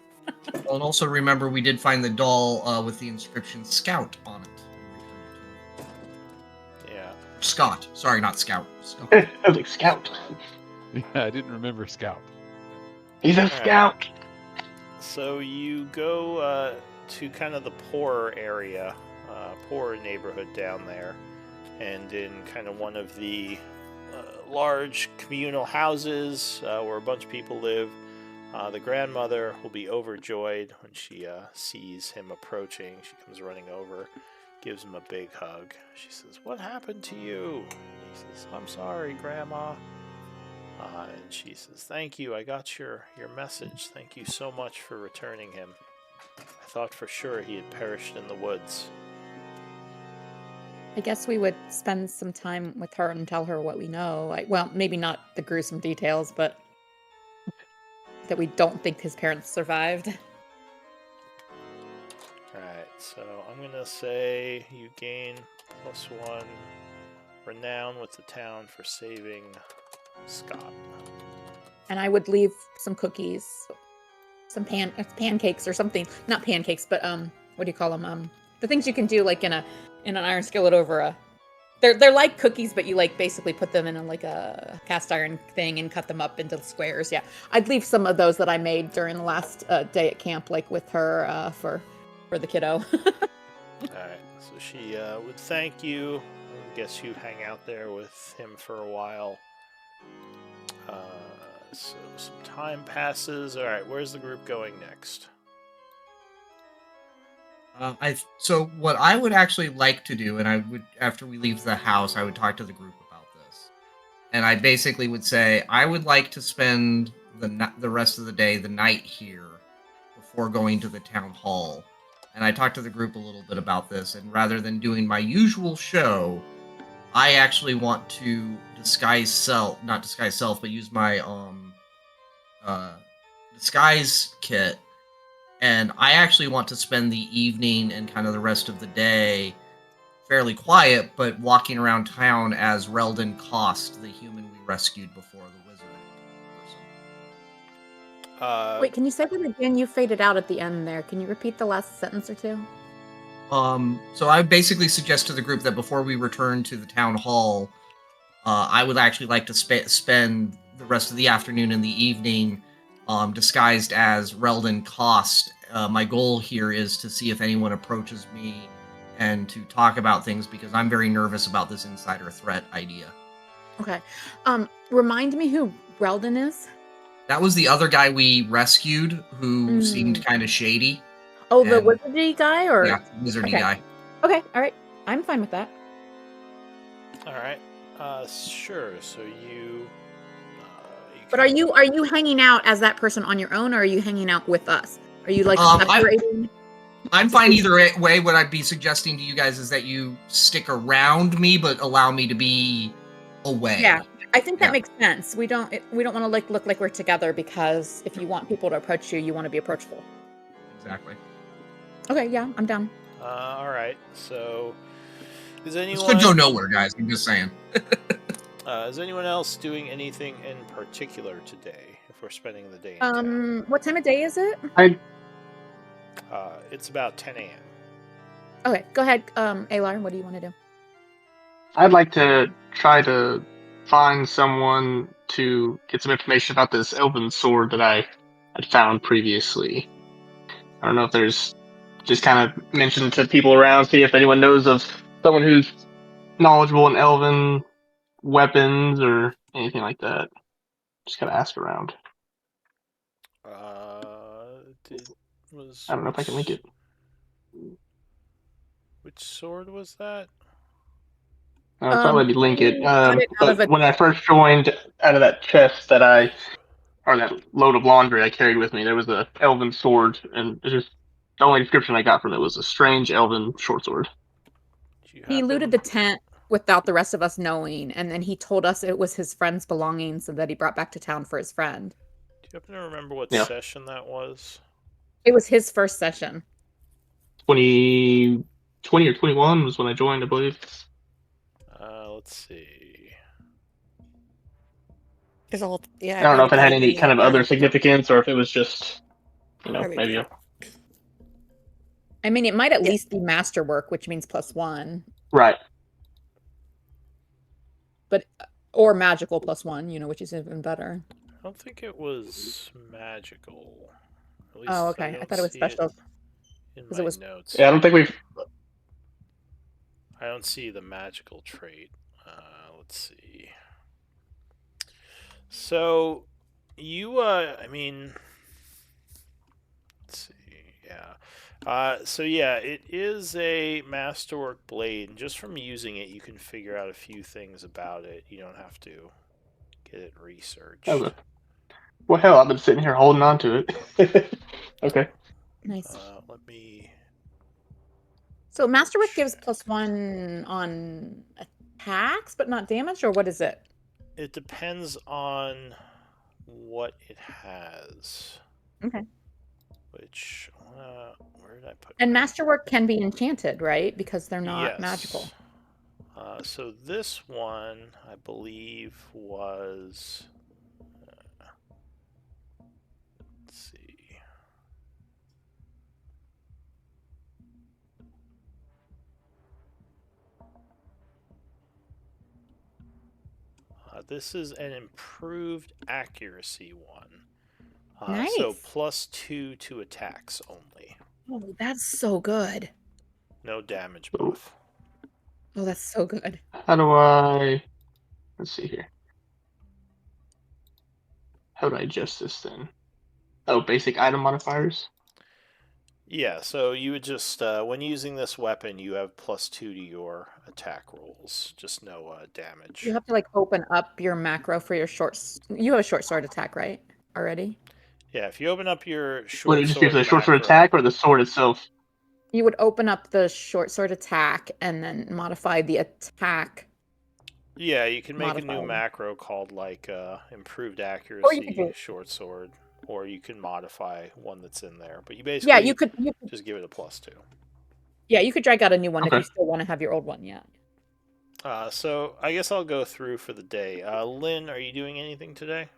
Well, and also remember we did find the doll with the inscription Scout on it. Yeah. Scott. Sorry, not Scout. Scott. I was like, Scout. Yeah, I didn't remember Scout. He's a scout. So you go to kind of the poorer area, poorer neighborhood down there, and in kind of one of the large communal houses where a bunch of people live, the grandmother will be overjoyed when she sees him approaching. She comes running over, gives him a big hug. She says, "What happened to you?" And he says, "I'm sorry, Grandma." And she says, "Thank you. I got your message. Thank you so much for returning him. I thought for sure he had perished in the woods." I guess we would spend some time with her and tell her what we know. Well, maybe not the gruesome details, but that we don't think his parents survived. Alright, so I'm going to say you gain +1 renown with the town for saving Scott. And I would leave some cookies, some pancakes or something. Not pancakes, but what do you call them? The things you can do like in an iron skillet over a. They're like cookies, but you like basically put them in a cast iron thing and cut them up into squares. Yeah, I'd leave some of those that I made during the last day at camp, like with her for the kiddo. Alright, so she would thank you. I guess you hang out there with him for a while. So some time passes. Alright, where's the group going next? So what I would actually like to do, and I would, after we leave the house, I would talk to the group about this. And I basically would say, I would like to spend the rest of the day, the night here, before going to the town hall. And I talked to the group a little bit about this, and rather than doing my usual show, I actually want to not disguise self, but use my disguise kit. And I actually want to spend the evening and kind of the rest of the day fairly quiet, but walking around town as Reldon Cost, the human we rescued before the wizard person. Wait, can you say that again? You faded out at the end there. Can you repeat the last sentence or two? So I basically suggest to the group that before we return to the town hall, I would actually like to spend the rest of the afternoon and the evening disguised as Reldon Cost. My goal here is to see if anyone approaches me and to talk about things, because I'm very nervous about this insider threat idea. Okay. Remind me who Reldon is? That was the other guy we rescued who seemed kind of shady. Oh, the wizardy guy? Yeah, wizardy guy. Okay, all right. I'm fine with that. All right. Sure. So you. But are you hanging out as that person on your own, or are you hanging out with us? Are you like separating? I'm fine either way. What I'd be suggesting to you guys is that you stick around me, but allow me to be away. Yeah, I think that makes sense. We don't want to like look like we're together, because if you want people to approach you, you want to be approachable. Exactly. Okay, yeah, I'm down. All right. So, is anyone? This could go nowhere, guys. I'm just saying. Is anyone else doing anything in particular today? If we're spending the day in town? What time of day is it? It's about 10 a.m. Okay, go ahead, Alar. What do you want to do? I'd like to try to find someone to get some information about this elven sword that I had found previously. I don't know if there's just kind of mention to people around, see if anyone knows of someone who's knowledgeable in elven weapons or anything like that. Just kind of ask around. I don't know if I can link it. Which sword was that? Probably let me link it. But when I first joined, out of that chest or that load of laundry I carried with me, there was a elven sword, and it's just the only description I got from it was a strange elven short sword. He looted the tent without the rest of us knowing, and then he told us it was his friend's belongings that he brought back to town for his friend. Do you happen to remember what session that was? It was his first session. 2020 or 21 was when I joined, I believe. Let's see. There's a whole, I don't know if it had any kind of other significance, or if it was just, maybe. I mean, it might at least be masterwork, which means +1. Right. But or magical +1, which is even better. I don't think it was magical. At least oh, okay. I thought it was special. In my notes. Yeah, I don't think we've. I don't see the magical trait. Let's see. So, you, let's see. Yeah. So yeah, it is a masterwork blade, and just from using it, you can figure out a few things about it. You don't have to get it researched. Okay. Well, hell, I've been sitting here holding on to it. Okay. Nice. Let me. So Masterwork gives check. +1 on attacks, but not damage, or what is it? It depends on what it has. Okay. Which, where did I put? And my- Masterwork can be enchanted, right? Because they're not Yes. magical. So this one, I believe, was. Let's see. This is an improved accuracy one. Nice. So +2 to attacks only. Oh, that's so good. No damage buff. Oh, that's so good. How do I? Let's see here. How do I adjust this then? Oh, basic item modifiers. Yeah, so you would just, when using this weapon, you have +2 to your attack rolls. Just no damage. You have to like open up your macro for your You have a short sword attack, right? Already? Yeah, if you open up your Would short it just be sword for the short sword macro, attack or the sword itself? You would open up the short sword attack and then modify the attack. yeah, you can make a new Modifier. macro called like improved Or you accuracy could do. short sword, or you can modify one that's in there. But you Yeah, basically you could just give it a +2. Yeah, you could drag out a new one if Okay. you still want to have your old one, yeah. So I guess I'll go through for the day. Lynn, are you doing anything today?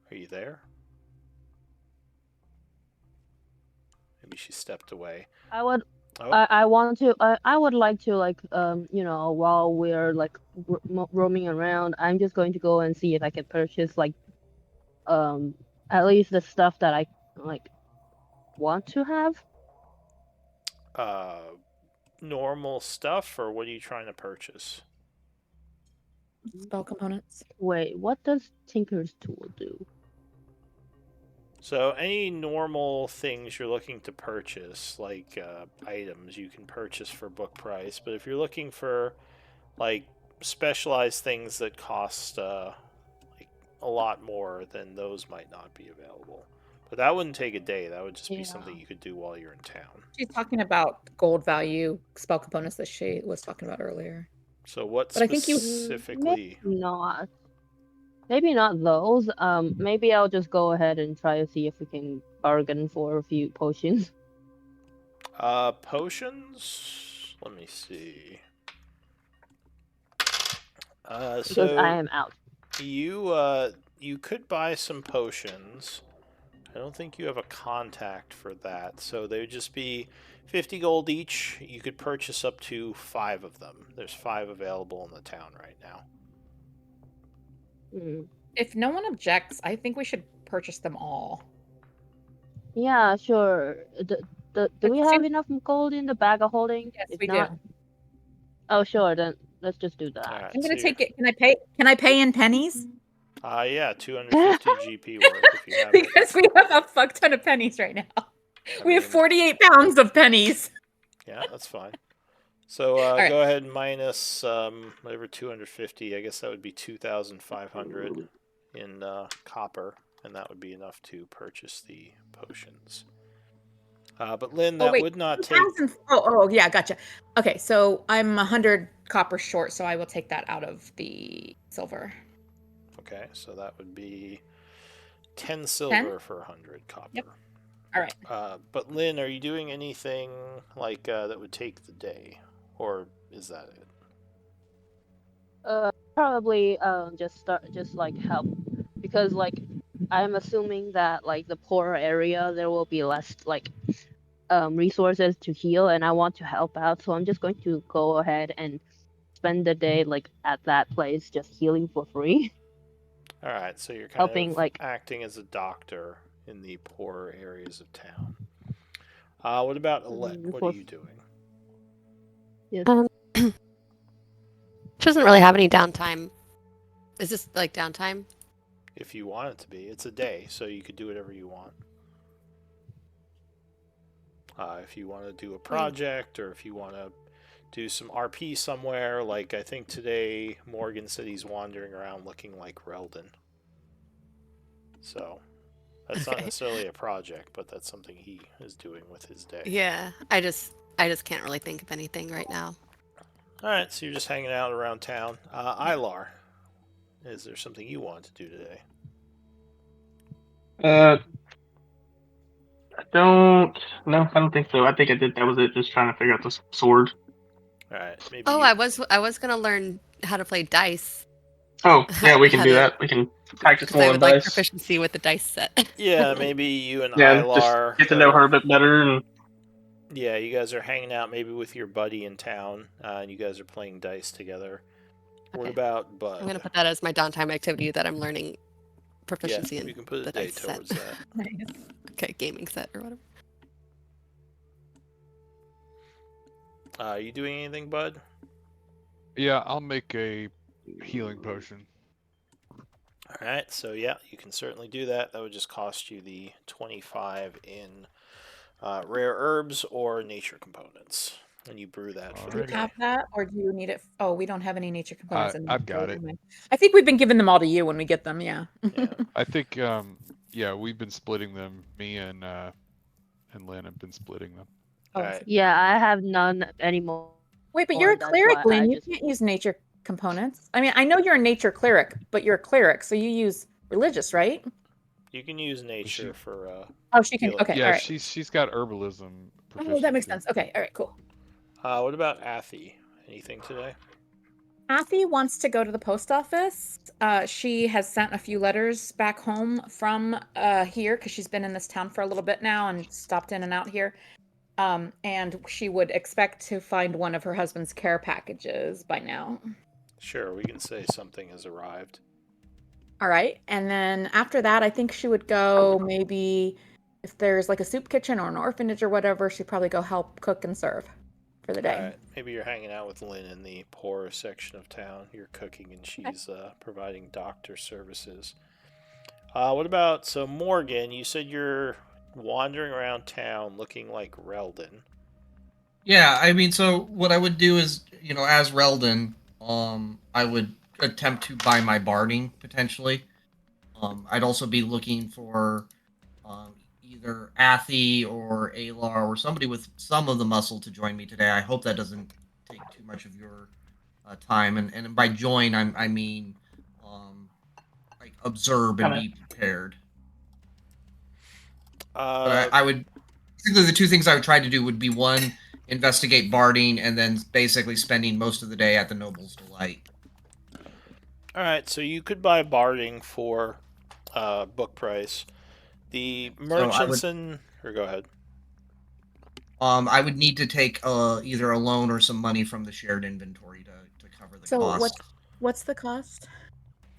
Are you there? Maybe she stepped away. I would. Oh, I want to. I would like to like while we're like roaming around, I'm just going to go and see if I can purchase like at least the stuff that I like want to have. normal stuff, or what are you trying to purchase? Spell components. Wait, what does Tinker's tool do? So any normal things you're looking to purchase, like items, you can purchase for book price. But if you're looking for like specialized things that cost like a lot more, then those might not be available. But that wouldn't take a day. That would just be something you could do while you're in town. She's talking about gold value spell components that she was talking about earlier. So what But I think you- specifically? Maybe not those. Maybe I'll just go ahead and try to see if we can bargain for a few potions. Potions? Let me see. Because So I am out. you could buy some potions. I don't think you have a contact for that, so they would just be 50 gold each. You could purchase up to 5 of them. There's 5 available in the town right now. If no one objects, I think we should purchase them all. Yeah, sure. Do we have enough gold in the bag of holding? Yes, If we not, do. oh sure, then let's just do that. Alright, I'm gonna so take it. Can I pay in pennies? yeah, 250 GP worth if you have it. Because we have a fuck ton of pennies right now. We have mean- 48 pounds of pennies. Yeah, that's fine. So right. go ahead and minus whatever 250. I guess that would be 2,500 in copper, and that would be enough to purchase the potions. But Lynn, that would not take. Oh, yeah, gotcha. Okay, so I'm 100 copper short, so I will take that out of the silver. Okay, so that would be 10 silver for 100 copper. Yep. All right. But Lynn, are you doing anything like that would take the day, or is that it? Probably just like help, because like I'm assuming that like the poorer area there will be less like resources to heal, and I want to help out, so I'm just going to go ahead and spend the day like at that place just healing for free. All right, so you're kind Helping, of like acting as a doctor in the poorer areas of town. What about Alette? What are you doing? Yes. She doesn't really have any downtime. Is this like downtime? if you want it to be. It's a day, so you could do whatever you want. If you want to do a project, or if you want to do some RP somewhere, like I think today Morgan said he's wandering around looking like Reldon. So that's not necessarily a project, but that's something he is doing with his day. Yeah, I just can't really think of anything right now. All right, so you're just hanging out around town. Ilar, is there something you want to do today? I don't. No, I don't think so. I think I did. That was it. Just trying to figure out the sword. All right, maybe. Oh, I was gonna learn how to play dice. Oh, yeah, we can do that. We can practice Because more I on would like dice. proficiency with the dice set. Yeah, maybe you and Yeah, Ilar just get to know her a bit better. And yeah, you guys are hanging out maybe with your buddy in town, and you guys are playing dice together. What Okay. about Bud? I'm gonna put that as my downtime activity that I'm learning proficiency Yeah, in you can put the a day dice towards set. that. Nice. Okay, gaming set or whatever. Are you doing anything, Bud? Yeah, I'll make a healing potion. All right, so yeah, you can certainly do that. That would just cost you the 25 in rare herbs or nature components, and you brew that for Do the we day. have that, or do you need it? Oh, we don't have any nature components in I've got it. I think we've been giving them all to you when we get them. Yeah. Yeah. I think, yeah, we've been splitting them. Me and Lynn have been splitting them. Oh, All right. Yeah, I have none anymore. wait, but you're a That's cleric, why I Lynn. You just- can't use nature components. I mean, I know you're a nature cleric, but you're a cleric, so you use religious, right? You can use nature for. Oh, she can. healing. Okay, Yeah, all right. she's got herbalism. Oh, that makes proficiency. sense. Okay, all right, cool. What about Athy? Anything today? Athy wants to go to the post office. She has sent a few letters back home from here because she's been in this town for a little bit now and stopped in and out here. And she would expect to find one of her husband's care packages by now. Sure, we can say something has arrived. All right. And then after that, I think she would go maybe if there's like a soup kitchen or an orphanage or whatever, she'd probably go help cook and serve for the day. All right, maybe you're hanging out with Lynn in the poorer section of town. You're cooking, and she's providing doctor services. What about Morgan? You said you're wandering around town looking like Reldon. Yeah, I mean, so what I would do is, as Reldon, I would attempt to buy my barding potentially. I'd also be looking for either Athy or Alar or somebody with some of the muscle to join me today. I hope that doesn't take too much of your time. And by join, I mean like observe and be prepared. But I would basically the two things I would try to do would be one, investigate barding, and then basically spending most of the day at the Noble's Delight. All right, so you could buy barding for book price. The merchants or go ahead. I would need to take either a loan or some money from the shared inventory to cover the cost. So what's the cost?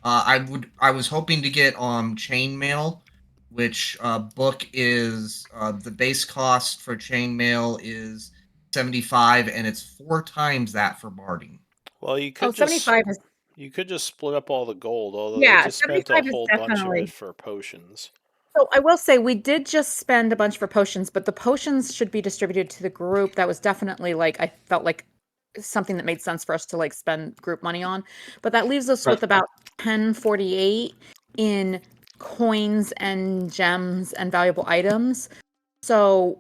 I was hoping to get chainmail, which book is the base cost for chainmail is 75, and it's 4 times that for barding. Well, you could 75 is you could just split up all the gold, although Yeah, they just spent a 75 is whole bunch of definitely- it for potions. So I will say we did just spend a bunch for potions, but the potions should be distributed to the group. That was definitely I felt like something that made sense for us to spend group money on. But that leaves us with about 1048 in coins and gems and valuable items. So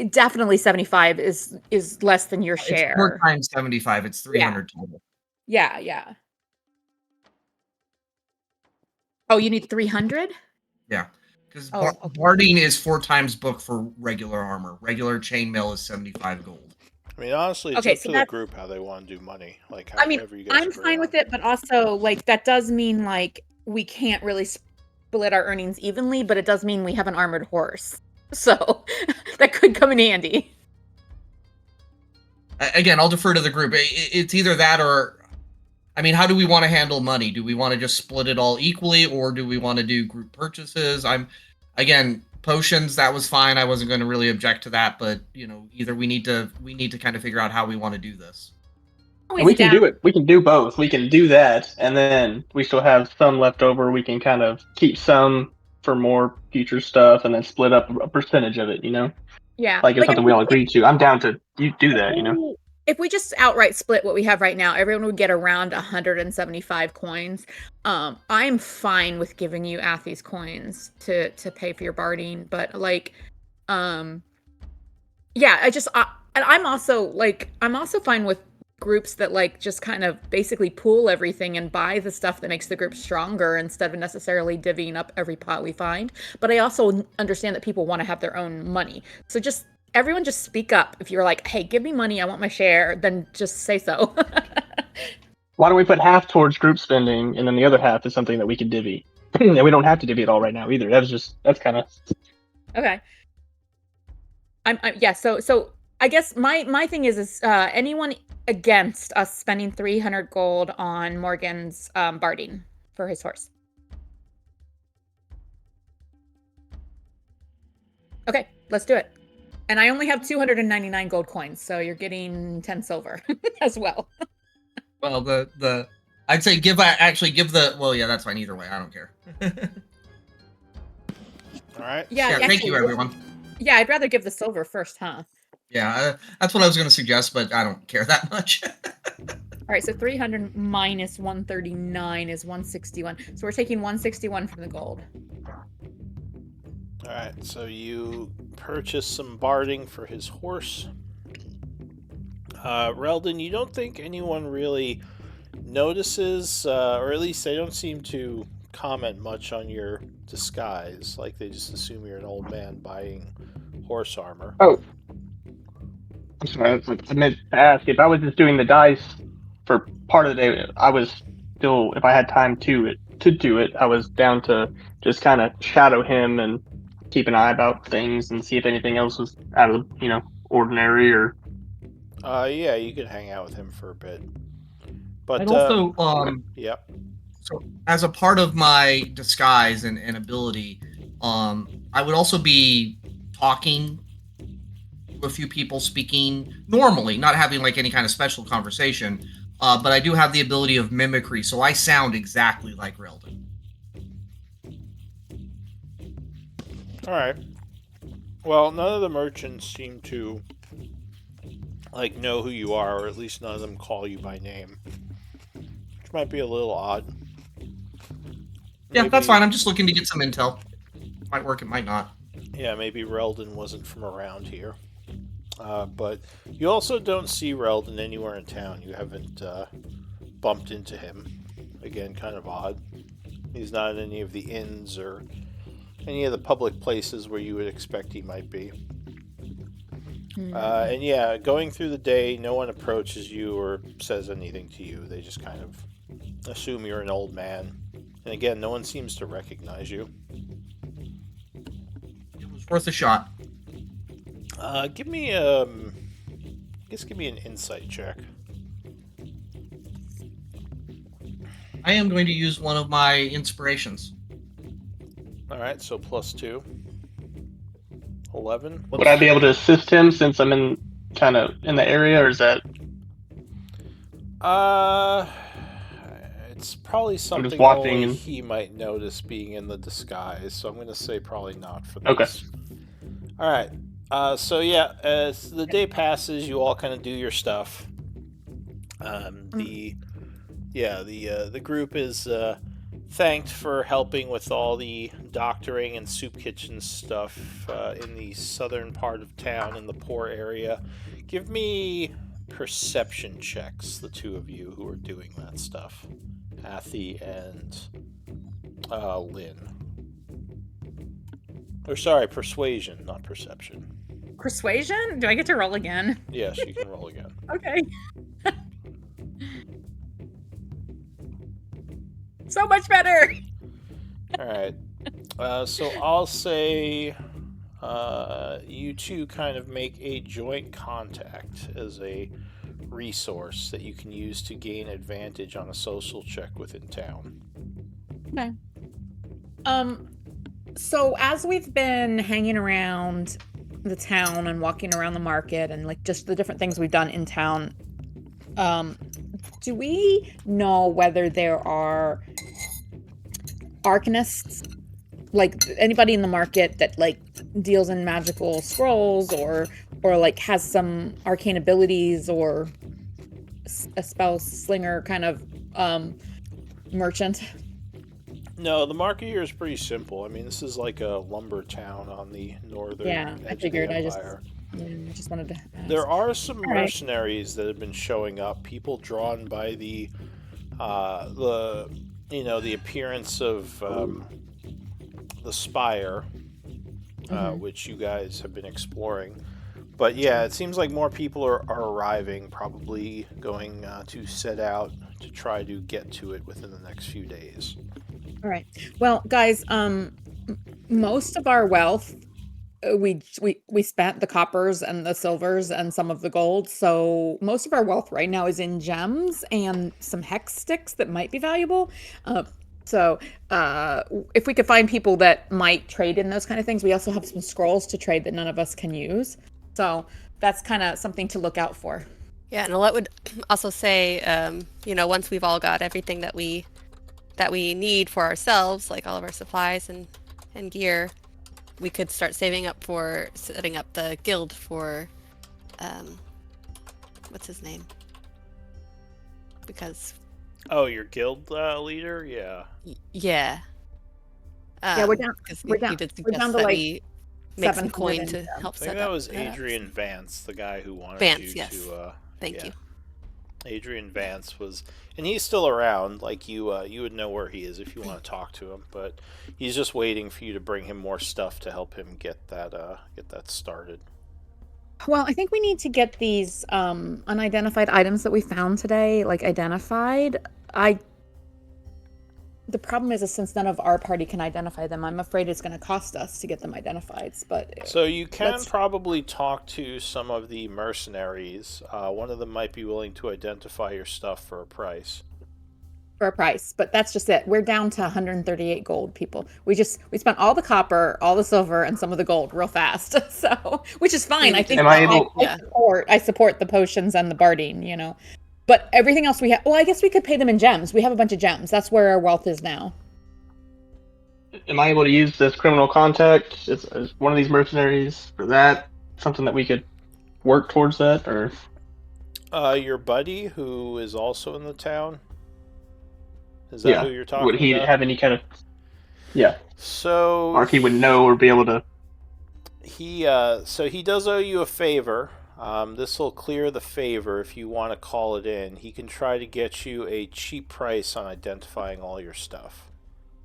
definitely 75 is less than your share. It's 4 times 75. It's 300 total. Yeah. Oh, you need 300? Yeah. Because okay. barding is 4 times book for regular armor. Regular chainmail is 75 gold. I mean, honestly, it's Okay, up so to the that's- group how they want to do money. Like, I mean, however you guys I'm agree fine on. with it, but also that does mean we can't really split our earnings evenly, but it does mean we have an armored horse. So that could come in handy. Again, I'll defer to the group. It's either that or, I mean, how do we want to handle money? Do we want to just split it all equally, or do we want to do group purchases? Again, potions, that was fine. I wasn't going to really object to that, but either we need to kind of figure out how we want to do this. Always We can down. do it. We can do both. We can do that, and then we still have some left over. We can kind of keep some for more future stuff, and then split up a percentage of it. Yeah. Like it's Like something we all agree to. I'm down to do that. if we just outright split what we have right now, everyone would get around 175 coins. I'm fine with giving you Athie's coins to pay for your barding, but like, yeah, and I'm also fine with groups that like just kind of basically pool everything and buy the stuff that makes the group stronger instead of necessarily divvying up every pot we find. But I also understand that people want to have their own money. So everyone just speak up. If you're like, hey, give me money, I want my share, then just say so. Why don't we put half towards group spending, and then the other half is something that we can divvy? And we don't have to divvy it all right now either. That's kind of Okay. Yeah. So I guess my thing is anyone against us spending 300 gold on Morgan's barding for his horse? Okay, let's do it. And I only have 299 gold coins, so you're getting 10 silver as well. Well, I'd say give the. Well, yeah, that's fine either way. I don't care. All right. Yeah. Yeah, thank you, everyone. Yeah, I'd rather give the silver first, huh? Yeah, that's what I was going to suggest, but I don't care that much. All right, so 300 minus 139 is 161. So we're taking 161 from the gold. All right. So you purchase some barding for his horse. Reldon, you don't think anyone really notices, or at least they don't seem to comment much on your disguise. Like they just assume you're an old man buying horse armor. Oh. I'm sorry, I meant to ask, if I was just doing the dice for part of the day, I was still, if I had time to do it, I was down to just kind of shadow him and keep an eye about things and see if anything else was out of, ordinary or... Yeah, you could hang out with him for a bit. But, I'd also, Yep. So, as a part of my disguise and ability, I would also be talking to a few people, speaking normally, not having like any kind of special conversation. But I do have the ability of mimicry, so I sound exactly like Reldon. All right. Well, none of the merchants seem to know who you are, or at least none of them call you by name, which might be a little odd. Yeah, that's fine. I'm just looking to get some intel. It might work, it might not. Yeah, maybe Reldon wasn't from around here. But you also don't see Reldon anywhere in town. You haven't bumped into him. Again, kind of odd. He's not in any of the inns or any of the public places where you would expect he might be. And yeah, going through the day, no one approaches you or says anything to you. They just kind of assume you're an old man. And again, no one seems to recognize you. It was worth a shot. Give me an insight check. I am going to use one of my inspirations. All right, so +2. 11. Would I be able to assist him since I'm in the area, or is that... It's probably something watching only he might notice being in the disguise, so I'm going to say probably not for this. Okay. All right. So yeah, as the day passes, you all kind of do your stuff. The group is thanked for helping with all the doctoring and soup kitchen stuff in the southern part of town in the poor area. Give me perception checks, the two of you who are doing that stuff, Athie and Lynn. Or sorry, persuasion, not perception. Persuasion? Do I get to roll again? Yes, you can roll again. Okay. So much better. All right. So I'll say you two kind of make a joint contact as a resource that you can use to gain advantage on a social check within town. Okay. So as we've been hanging around the town and walking around the market and like just the different things we've done in town, Do we know whether there are arcanists, like anybody in the market that like deals in magical scrolls or like has some arcane abilities or a spell slinger kind of merchant? No, the market here is pretty simple. I mean, this is like a lumber town on the northern edge of the empire. I just wanted to ask. There are some All right. mercenaries that have been showing up. People drawn by the the appearance of the Spire, which you guys have been exploring. But yeah, it seems like more people are arriving, probably going to set out to try to get to it within the next few days. All right. Well, guys, most of our wealth we spent the coppers and the silvers and some of the gold. So most of our wealth right now is in gems and some hex sticks that might be valuable. So if we could find people that might trade in those kind of things, we also have some scrolls to trade that none of us can use. So that's kind of something to look out for. Yeah, and Alette would also say, once we've all got everything that we need for ourselves, like all of our supplies and gear, we could start saving up for setting up the guild for, what's his name? Because... Oh, your guild leader? Yeah. Yeah. Yeah, we're down. We're down. We're down to like we make some coin to help set up. I think that was Adrian Vance, the guy who wanted you to... Thank you. Adrian Vance was, and he's still around. Like you would know where he is if you want to talk to him. But he's just waiting for you to bring him more stuff to help him get that started. Well, I think we need to get these unidentified items that we found today, like identified. The problem is since none of our party can identify them, I'm afraid it's going to cost us to get them identified. But so you can probably talk to some of the mercenaries. One of them might be willing to identify your stuff for a price. But that's just it. We're down to 138 gold, people. We spent all the copper, all the silver, and some of the gold real fast. So, which is fine. I think I support the potions and the barding, But everything else we have... Well, I guess we could pay them in gems. We have a bunch of gems. That's where our wealth is now. Am I able to use this criminal contact as one of these mercenaries for that? Something that we could work towards that, or... Your buddy, who is also in the town? Is that who you're talking about? Would he have any kind of... Yeah. So... Or if he would know or be able to... He does owe you a favor. This will clear the favor if you want to call it in. He can try to get you a cheap price on identifying all your stuff.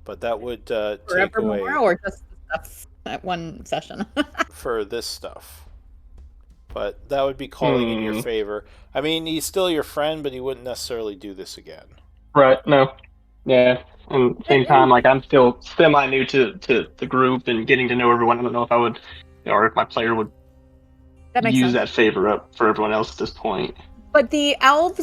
But that would take away... or just stuff at one session? For this stuff. But that would be calling in your favor. I mean, he's still your friend, but he wouldn't necessarily do this again. Right, no. Yeah. And at the same time, like, I'm still semi-new to the group and getting to know everyone. I don't know if I would... Or if my player would use that favor up for everyone else at this point. But the elf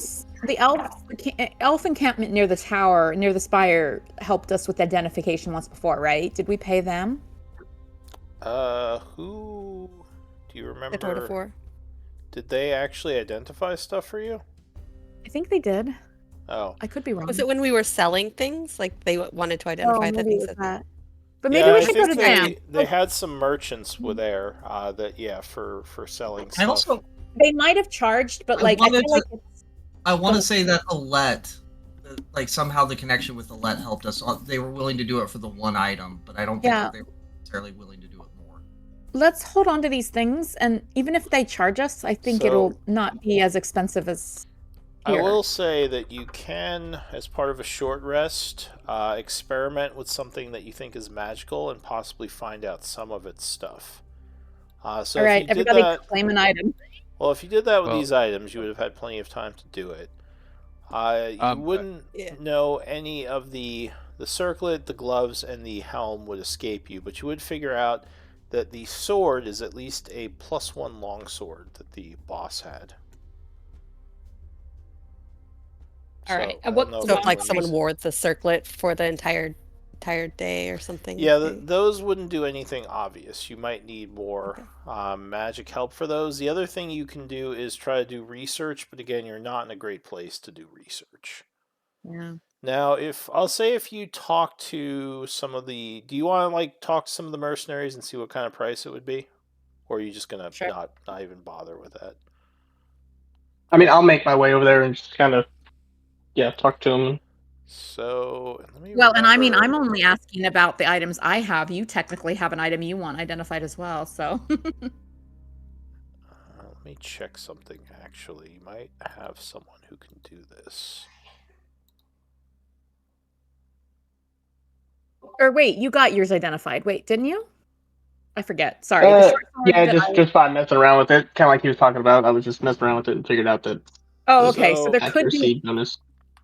encampment near the tower, near the spire, helped us with identification once before, right? Did we pay them? Who do you remember? The Tortifor. Did they actually identify stuff for you? I think they did. Oh, I could be wrong. Was it when we were selling things? Like they wanted to identify the things that. But maybe we should go to them. They had some merchants were there for selling stuff. They might have charged, but I want to say that Alette, like somehow the connection with Alette helped us. They were willing to do it for the one item, but I don't think that they were necessarily willing to do it more. Let's hold on to these things, and even if they charge us, I think it'll not be as expensive as here. I will say that you can, as part of a short rest, experiment with something that you think is magical and possibly find out some of its stuff. All right, everybody claim an item. Well, if you did that with these items, you would have had plenty of time to do it. You wouldn't know any of the circlet, the gloves, and the helm would escape you, but you would figure out that the sword is at least a +1 longsword that the boss had. All right. So if like someone wore the circlet for the entire tired day or something. Yeah, maybe. those wouldn't do anything obvious. You might need more Okay. magic help for those. The other thing you can do is try to do research, but again, you're not in a great place to do research. Yeah. Now, if you talk to some of the, do you want to like talk to some of the mercenaries and see what kind of price it would be, or are you just gonna Sure. not even bother with that? I mean, I'll make my way over there and just kind of, talk to him. So let me Well, and I mean, I'm remember. only asking about the items I have. You technically have an item you want identified as well, so. Let me check something. Actually, you might have someone who can do this. Or wait, you got yours identified. Wait, didn't you? I forget. Sorry. The short sword Yeah, that just by messing around with it, kind of like he was talking about. I was just messing around with it and figured out that Oh, the okay. So So there could be. accuracy bonus.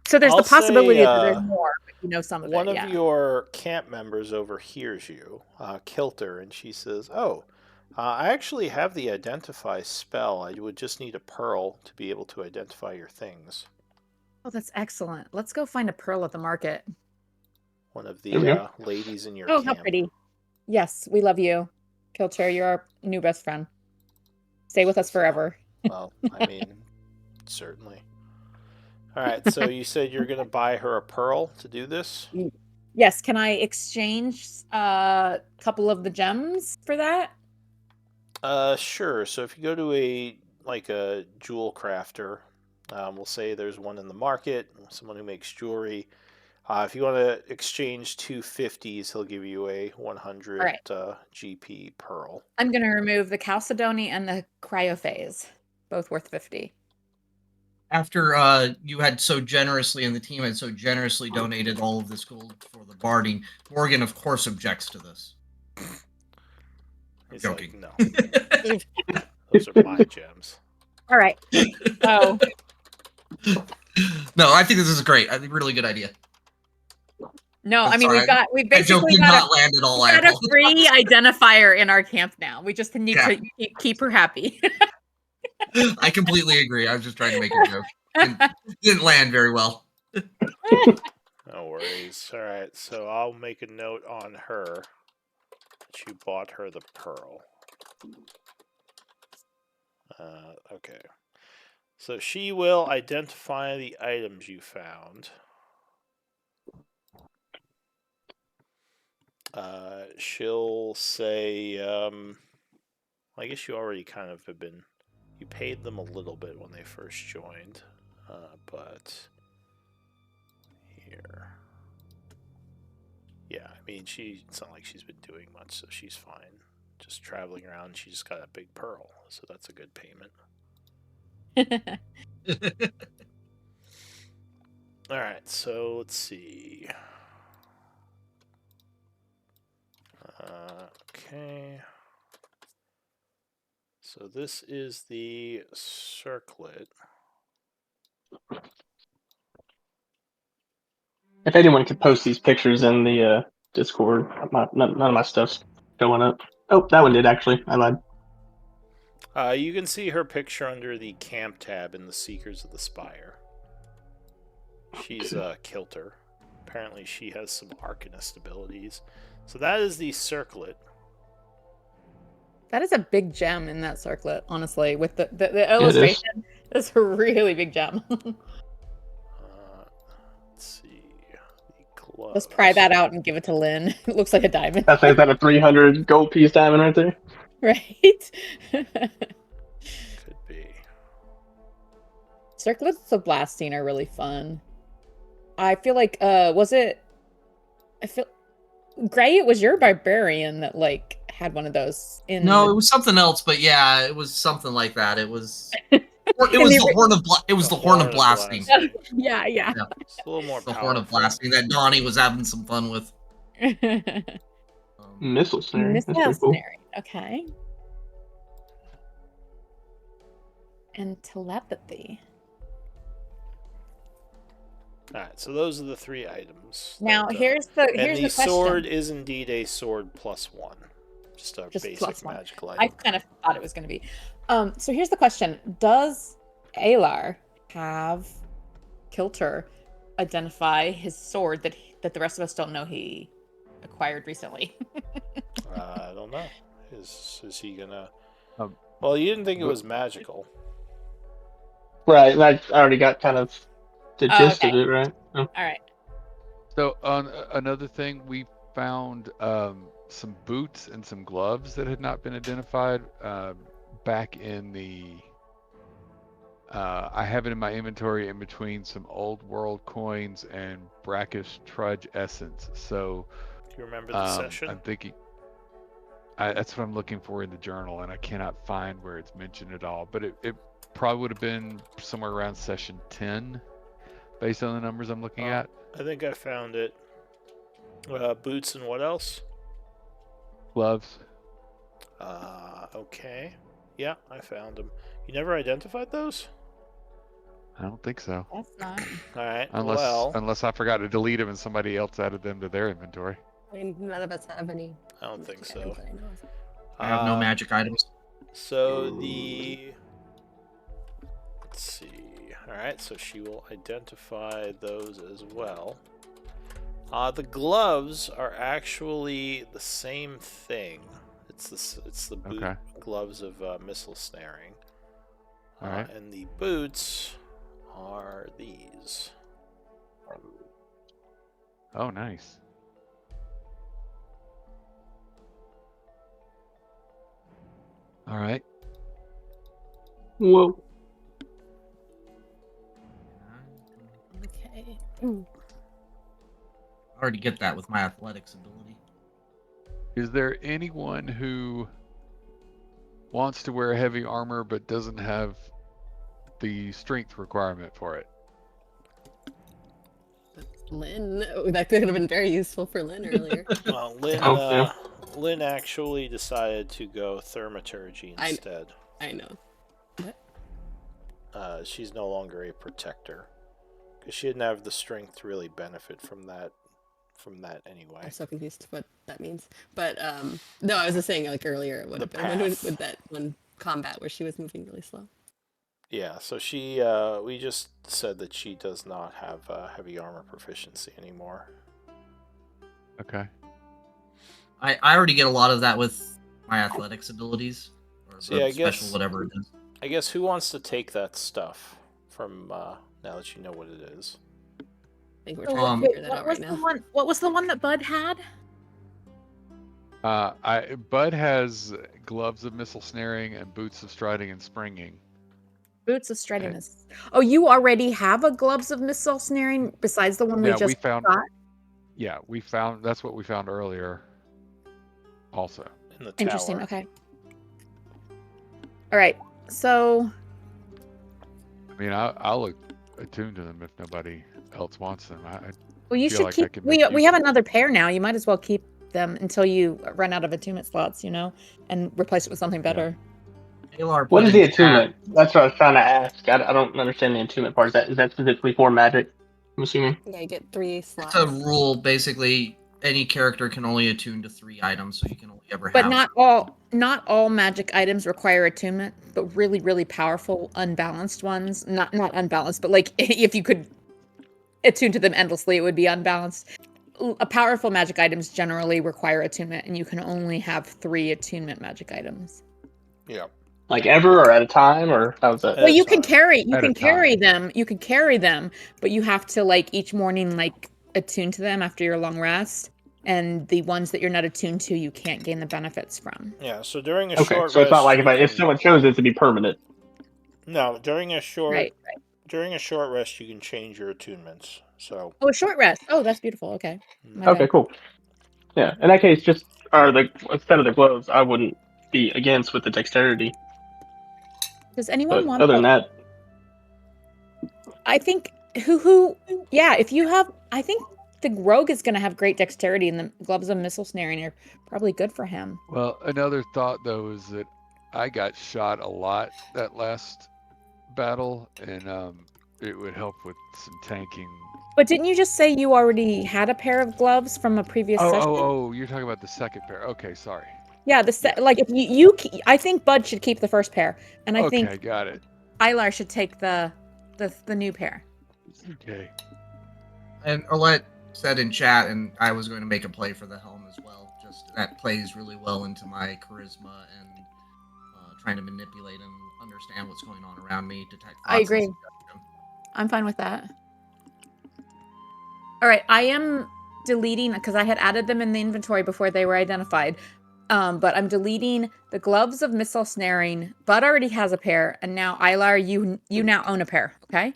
So there's I'll the possibility say that there's more, but you know some of one it. of Yeah. your camp members overhears you, Kilter, and she says, "Oh, I actually have the identify spell. I would just need a pearl to be able to identify your things." Oh, that's excellent. Let's go find a pearl at the market. One of There we the go. ladies in your Oh, how camp. pretty. Yes, we love you. Kilter, you're our new best friend. Stay with us Says, "Oh, forever. well, I mean, certainly. All right, so you said you're going to buy her a pearl to do this? Yes, can I exchange a couple of the gems for that? Sure. So if you go to a jewel crafter, we'll say there's one in the market, someone who makes jewelry. If you want to exchange 250s, he'll give you a 100 All right. GP pearl. I'm going to remove the Chalcedony and the Cryophase, both worth 50. After you had so generously, and the team had so generously donated all of this gold for the barding, Morgan, of course, objects to this. He's joking. like, no. Those are my gems. All right. Oh. No, I think this is great. I think really good idea. No, I'm I mean sorry, we've that basically joke did got not land at all. I a apologize. free identifier in our camp now. We just need to keep her happy. I completely agree. I was just trying to make a joke. Didn't land very well. No worries. All right, so I'll make a note on her that you bought her the pearl. Okay. So she will identify the items you found. She'll say, I guess you already kind of have been, you paid them a little bit when they first joined, but here. Yeah, I mean, it's not like she's been doing much, so she's fine. Just traveling around, she just got a big pearl, so that's a good payment. Alright, so let's see. Okay. So this is the circlet. If anyone could post these pictures in the Discord, none of my stuff's showing up. Oh, that one did actually. I lied. You can see her picture under the camp tab in the Seekers of the Spire. She's Kilter. Apparently she has some Arcanist abilities. So that is the circlet. That is a big gem in that circlet, honestly. With the illustration, it's a really big gem. Let's see. Let's pry that out and give it to Lynn. It looks like a diamond. Is that a 300 gold piece diamond right there? Right? Could be. Circlets of blasting are really fun. I feel like, Gray, it was your barbarian that, like, had one of those in No, it was something else, but yeah, it was something like that. It was the horn of blasting. Yeah. It's a little more the powerful. horn of blasting that Donnie was having some fun with. Missile snare. That's Missile pretty cool. snare. Okay. And telepathy. Alright, so those are the 3 items. Now, that, here's the question. sword question. is indeed a sword +1. Just a basic magical item. I kind of thought it was going to be. So here's the question. Does Alar have Kilter identify his sword that the rest of us don't know he acquired recently. I don't know. Is he gonna? Um, Well, you didn't think it but- was magical. Right, and I already got kind of the Oh, gist okay. of it, right? Oh. All right. So on another thing, we found some boots and some gloves that had not been identified back in the. I have it in my inventory in between some old world coins and brackish trudge essence. So Do you remember the session? I'm thinking. That's what I'm looking for in the journal, and I cannot find where it's mentioned at all. But it probably would have been somewhere around session 10, based on the numbers I'm looking at. I think I found it. Boots and what else? Gloves. Okay. Yeah, I found them. You never identified those? I don't think so. That's not. All right. Unless I forgot to delete them and somebody else added them to their inventory. I mean, none of us have any. I don't think so. items that I know of. I have no magic items. So let's see. All right, so she will identify those as well. The gloves are actually the same thing. It's the boot Okay. gloves of missile snaring. All right. And the boots are these. Oh, nice. All right. Whoa. Okay. I already get that with my athletics ability. Is there anyone who wants to wear heavy armor but doesn't have the strength requirement for it? Lynn, that could have been very useful for Lynn earlier. Well, Lynn, Oh, yeah. Lynn actually decided to go thaumaturgy instead. I know. She's no longer a protector because she didn't have the strength to really benefit from that anyway. I'm so confused what that means. But no, I was just saying like earlier it would have been with that one combat where she was moving really slow. Yeah, so she we just said that she does not have heavy armor proficiency anymore. Okay. I already get a lot of that with my athletics abilities. Or So, yeah, I special guess- whatever it is. I guess who wants to take that stuff from now that you know what it is? I think we're So trying to wait, figure that what out was right the now. one? What was the one that Bud had? Bud has gloves of missile snaring and boots of striding and springing. Boots of striding. Oh, you already have a gloves of missile snaring besides the one we Yeah, just we found. got? Yeah, we found. That's what we found earlier. Also. In the tower. Interesting. Okay. All right. So I mean, I'll attune to them if nobody else wants them. well, you feel should like I keep. could We make we use have of- another pair now. You might as well keep them until you run out of attunement slots. And replace it with something better. Alar What put is the in attunement? chat- That's what I was trying to ask. I don't understand the attunement part. Is that specifically for magic? I'm assuming. Yeah, you get 3 slots. It's a rule, basically. Any character can only attune to 3 items, so you can only ever But have. not all magic items require attunement, but really, really powerful, unbalanced ones. Not unbalanced, but like if you could attune to them endlessly, it would be unbalanced. Powerful magic items generally require attunement, and you can only have 3 attunement magic items. Yeah. Like ever or at a time, or how's that? Well, you can time. carry At a them. You can carry them, but you have to like each morning like attune to them after your long rest. And the ones that you're not attuned to, you can't gain the benefits from. Yeah, so during a Okay, short so it's not rest, like if someone chose it to be permanent. No, during a short Right. during a short rest you can change your attunements. So Oh, a short rest. Oh, that's beautiful. Okay. My Okay, bad. cool. Yeah, in that case, instead of the gloves, I wouldn't be against with the dexterity. Does anyone But want? other than that, I think who? Yeah, if you have, I think the rogue is going to have great dexterity, and the gloves of missile snaring are probably good for him. Well, another thought though is that I got shot a lot that last battle, and it would help with some tanking. But didn't you just say you already had a pair of gloves from a previous session? Oh, you're talking about the second pair. Okay, sorry. Yeah, like if you I think Bud should keep the first pair, and I Okay, think got it. Ilar should take the new pair. Okay. And Arlette, said in chat, and I was going to make a play for the helm as well. Just that plays really well into my charisma and trying to manipulate and understand what's going on around me, detect thoughts. I agree. I'm fine with that. All right, I am deleting because I had added them in the inventory before they were identified. But I'm deleting the gloves of missile snaring. Bud already has a pair, and now Ilar, you now own a pair. Okay.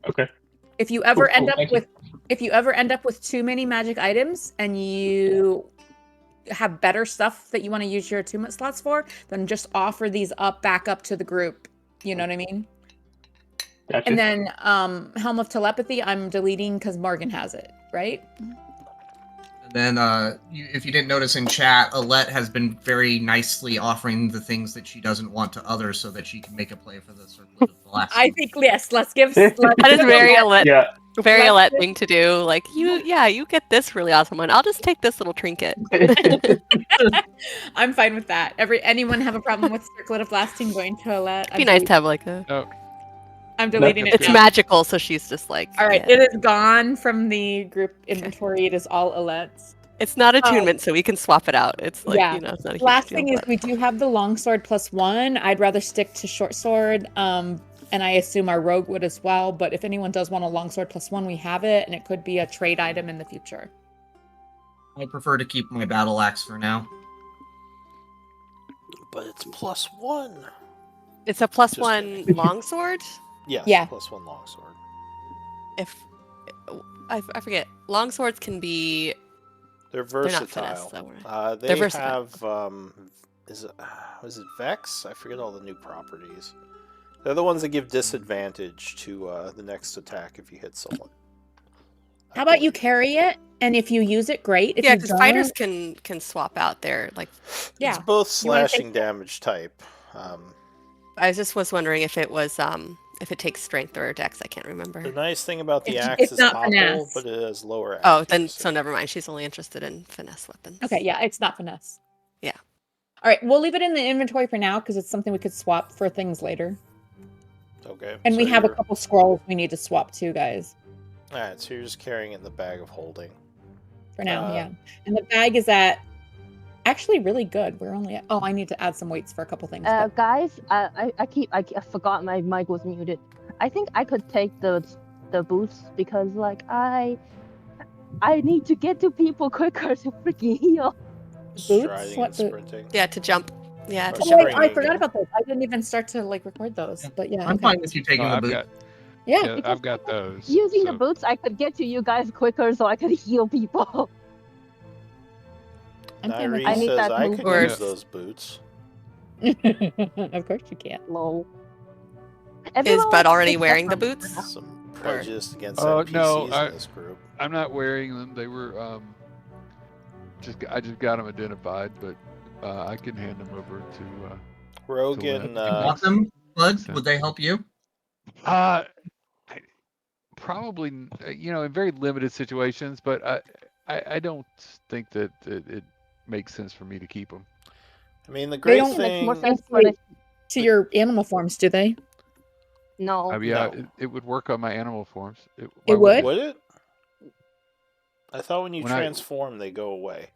Okay. If you ever Cool, if you ever end up with too many magic items and you have better stuff that you want to use your attunement slots for, then just offer these back up to the group. You know what I mean? Gotcha. And then Helm of Telepathy, I'm deleting because Morgan has it, right? And then, if you didn't notice in chat, Alette has been very nicely offering the things that she doesn't want to others so that she can make a play for the Circlet of Blasting. I think, yes, let's give... That is very Alette. Yeah. Very Alette thing to do. Like, you get this really awesome one. I'll just take this little trinket. I'm fine with that. Anyone have a problem with Circlet of Blasting going to Alette? It'd be nice to have like a... No. I'm deleting it. It's now. magical, so she's just like... All right, yeah. it is gone from the group inventory. It is all Alette's. It's not attunement, so we can swap it out. It's like, yeah. it's not a huge Last deal, thing is but... we do have the longsword +1. I'd rather stick to short sword, and I assume our rogue would as well. But if anyone does want a longsword +1, we have it, and it could be a trade item in the future. I prefer to keep my battle axe for now. But it's +1. It's a +1 longsword? Yes, yeah. +1 longsword. If I forget, longswords can be... They're versatile. They're not finesse, They versatile. have is it Vex? I forget all the new properties. They're the ones that give disadvantage to the next attack if you hit someone. How about you carry it, and if you use it, great. If Yeah, you because don't, fighters can swap out their like... Yeah. It's both You wanna slashing damage type. I just was wondering if it was if it takes strength or dex. I can't remember. The nice thing about the It's- axe it's is not topple, finesse. but it has lower Oh, accuracy. then so never mind. She's only interested in finesse weapons. Okay, yeah, it's not finesse. Yeah. All right, we'll leave it in the inventory for now because it's something we could swap for things later. Okay. And we so have a you're- couple scrolls we need to swap too, guys. Alright, so you're just carrying it in the bag of holding. For now, Uh, yeah. And the bag is actually really good. We're only at... Oh, I need to add some weights for a couple things. but- Guys, I forgot my mic was muted. I think I could take the boots because like I need to get to people quicker to freaking heal. Striding What and the- sprinting. Yeah, to jump. Yeah, to Oh, Oh, jump. wait, I Springing. forgot about those. I didn't even start to like record those. Yeah. But yeah, I'm okay. fine with you taking No, the I've boot. got, Yeah. yeah, because I've got those. Using the so- boots, I could get to you guys quicker so I could heal people. I'm fine with Nairi I need says that I move could first. use those boots. that. Of course you can. Lol. Is Everyone Bud already except wearing the for- boots? Some prejudice against Oh, NPCs no, in this group. I'm not wearing them. They were I just got them identified, but I can hand them over to Rogan, You want them, Bud? so- Would they help you? probably in very limited situations, but I don't think that it makes sense for me to keep them. I mean, the They great don't It makes more thing. sense for the To your animal forms, do they? no. No. It would work on my animal forms. It why would? Would it? I thought when you When I- transform, they go away.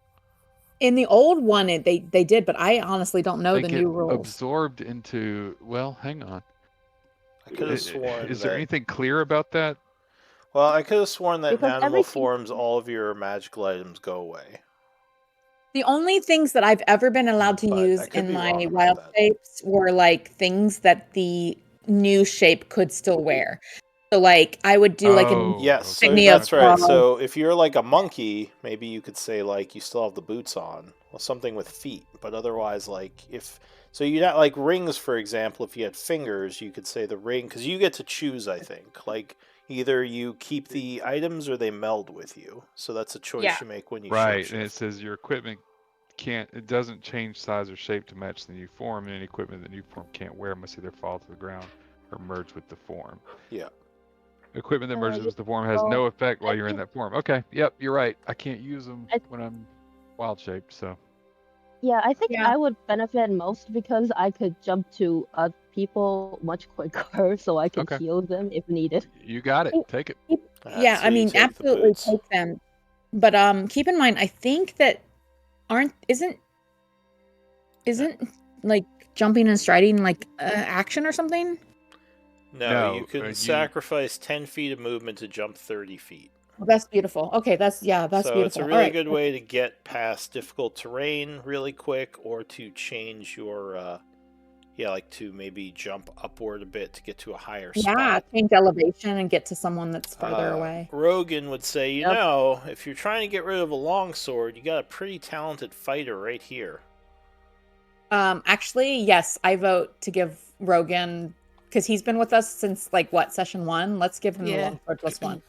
In the old one, they did, but I honestly don't know They the get new rules. absorbed into. Well, hang on. I could have sworn Is that. there anything clear about that? Well, I could have sworn that in Because animal everything- forms, all of your magical items go away. The only things that I've ever been allowed to But I use could in be my wrong about wild that. shapes were like things that the new shape could still wear. So like I would do like Oh, an Yes, so Insignia that's right. claws. So if you're like a monkey, maybe you could say like you still have the boots on, well, something with feet. But otherwise, like if so, you not like rings, for example. If you had fingers, you could say the ring because you get to choose. I think like either you keep the items or they meld with you. So that's a choice Yeah. you make when you Right, shapeshift. and it says your equipment it doesn't change size or shape to match the new form, and any equipment the new form can't wear must either fall to the ground or merge with the form. Yeah. Equipment that merges you with the form has know, no effect while I you're in think- that form. Okay, yep, you're right. I can't use them I- when I'm wild shaped, so. Yeah, I think Yeah. I would benefit most because I could jump to people much quicker, so I can Okay. heal them if needed. You got it. Take it. Alright, yeah, so I you mean take the absolutely boots. take them. But keep in mind, I think that isn't like jumping and striding like action or something? No, you No, can you- sacrifice 10 feet of movement to jump 30 feet. Oh, that's beautiful. Okay, that's So beautiful. it's a really good way to get past difficult terrain really quick, or to change your, like to maybe jump upward a bit to get to a higher Yeah, spot. change elevation and get to someone that's further away. Rogan would say, you Yep. know, if you're trying to get rid of a longsword, you got a pretty talented fighter right here. Actually, yes, I vote to give Rogan, because he's been with us since like what, session 1? Let's give him the Yeah. longsword +1.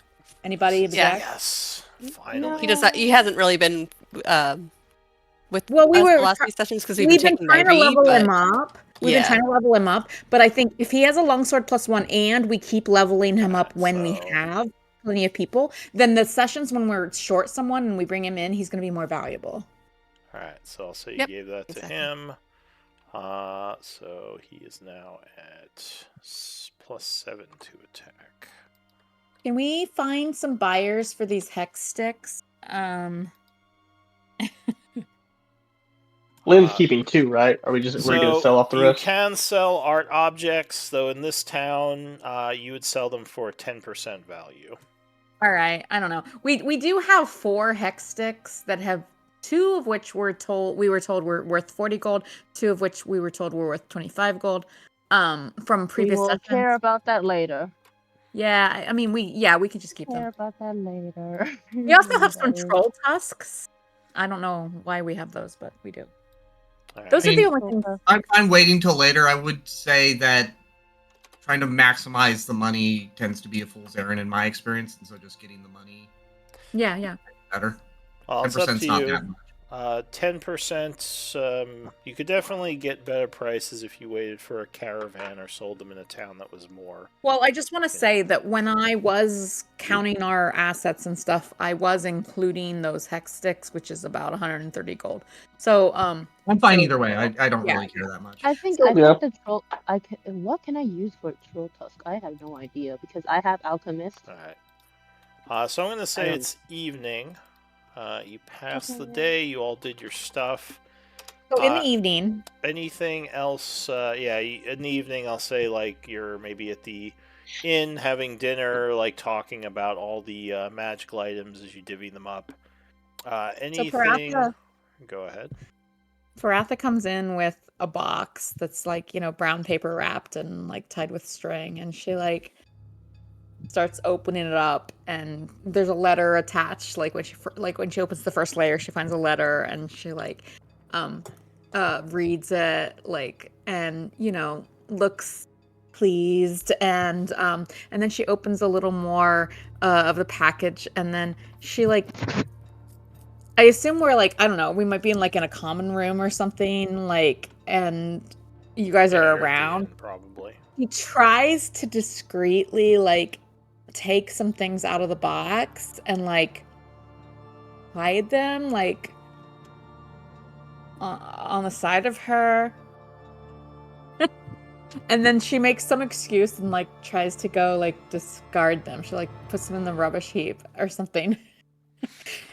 Anybody She says, object? yes, finally. He hasn't really been with Well, we us were the last try- few sessions because we've We've been been taking trying to IV, level but him up. We've been yeah. trying to level him up, but I think if he has a longsword +1 and we keep leveling him up when we so- have plenty of people, then the sessions when we're short someone and we bring him in, he's going to be more valuable. Alright, so I'll say you Yep, gave that to exactly. him. So he is now at +7 to attack. Can we find some buyers for these hex sticks? Lynn's keeping 2, right? Are we just we're gonna So sell off the you rest? can sell art objects, though in this town, you would sell them for 10% value. All right, I don't know. We do have 4 hex sticks that have 2 of which we were told were worth 40 gold, 2 of which we were told were worth 25 gold. From We previous will sessions. care about that later. Yeah, I mean we could just keep Care them. about that later. We also have some Later. troll tusks. I don't know why we have those, but we do. Alright. Those are the only Troll things. tusk. I'm fine waiting till later. I would say that trying to maximize the money tends to be a fool's errand in my experience, and so just getting the money Yeah. better. Well, it's up 10% to not you. that much. 10%, you could definitely get better prices if you waited for a caravan or sold them in a town that was more. Well, I just want to say that when I was counting our assets and stuff, I was including those hex sticks, which is about 130 gold. So, I'm fine so- either way. I don't Yeah. really care that much. I think So, yeah. the troll. What can I use for troll tusk? I have no idea because I have alchemist. Alright. So I'm going to say don't- it's evening. You passed the Okay. day, you all did your stuff. So in the evening, Anything else? In the evening, I'll say like you're maybe at the inn having dinner, like talking about all the magical items as you divvy them up. Anything? Paratha- Go ahead. Paratha comes in with a box that's like, brown paper wrapped and like tied with string, and she like starts opening it up, and there's a letter attached. Like when she opens the first layer, she finds a letter, and she like reads it, like, and looks pleased, and then she opens a little more of the package, and then she like, I assume we're like, I don't know, we might be in like in a common room or something, like, and you guys are You're at the around. inn, probably. He tries to discreetly like take some things out of the box and like hide them like on the side of her. And then she makes some excuse and like tries to go like discard them. She like puts them in the rubbish heap or something.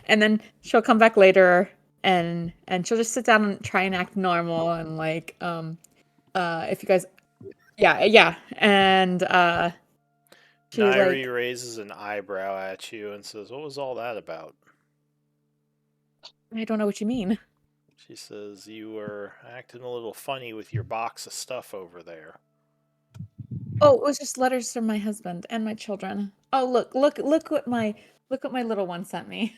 And then she'll come back later and she'll just sit down and try and act normal, and like if you guys yeah and she's Nairi like, raises an eyebrow at you and says, "What was all that about?" I don't know what you mean. She says, "You were acting a little funny with your box of stuff over there." Oh, it was just letters from my husband and my children. Oh, look what my little one sent me.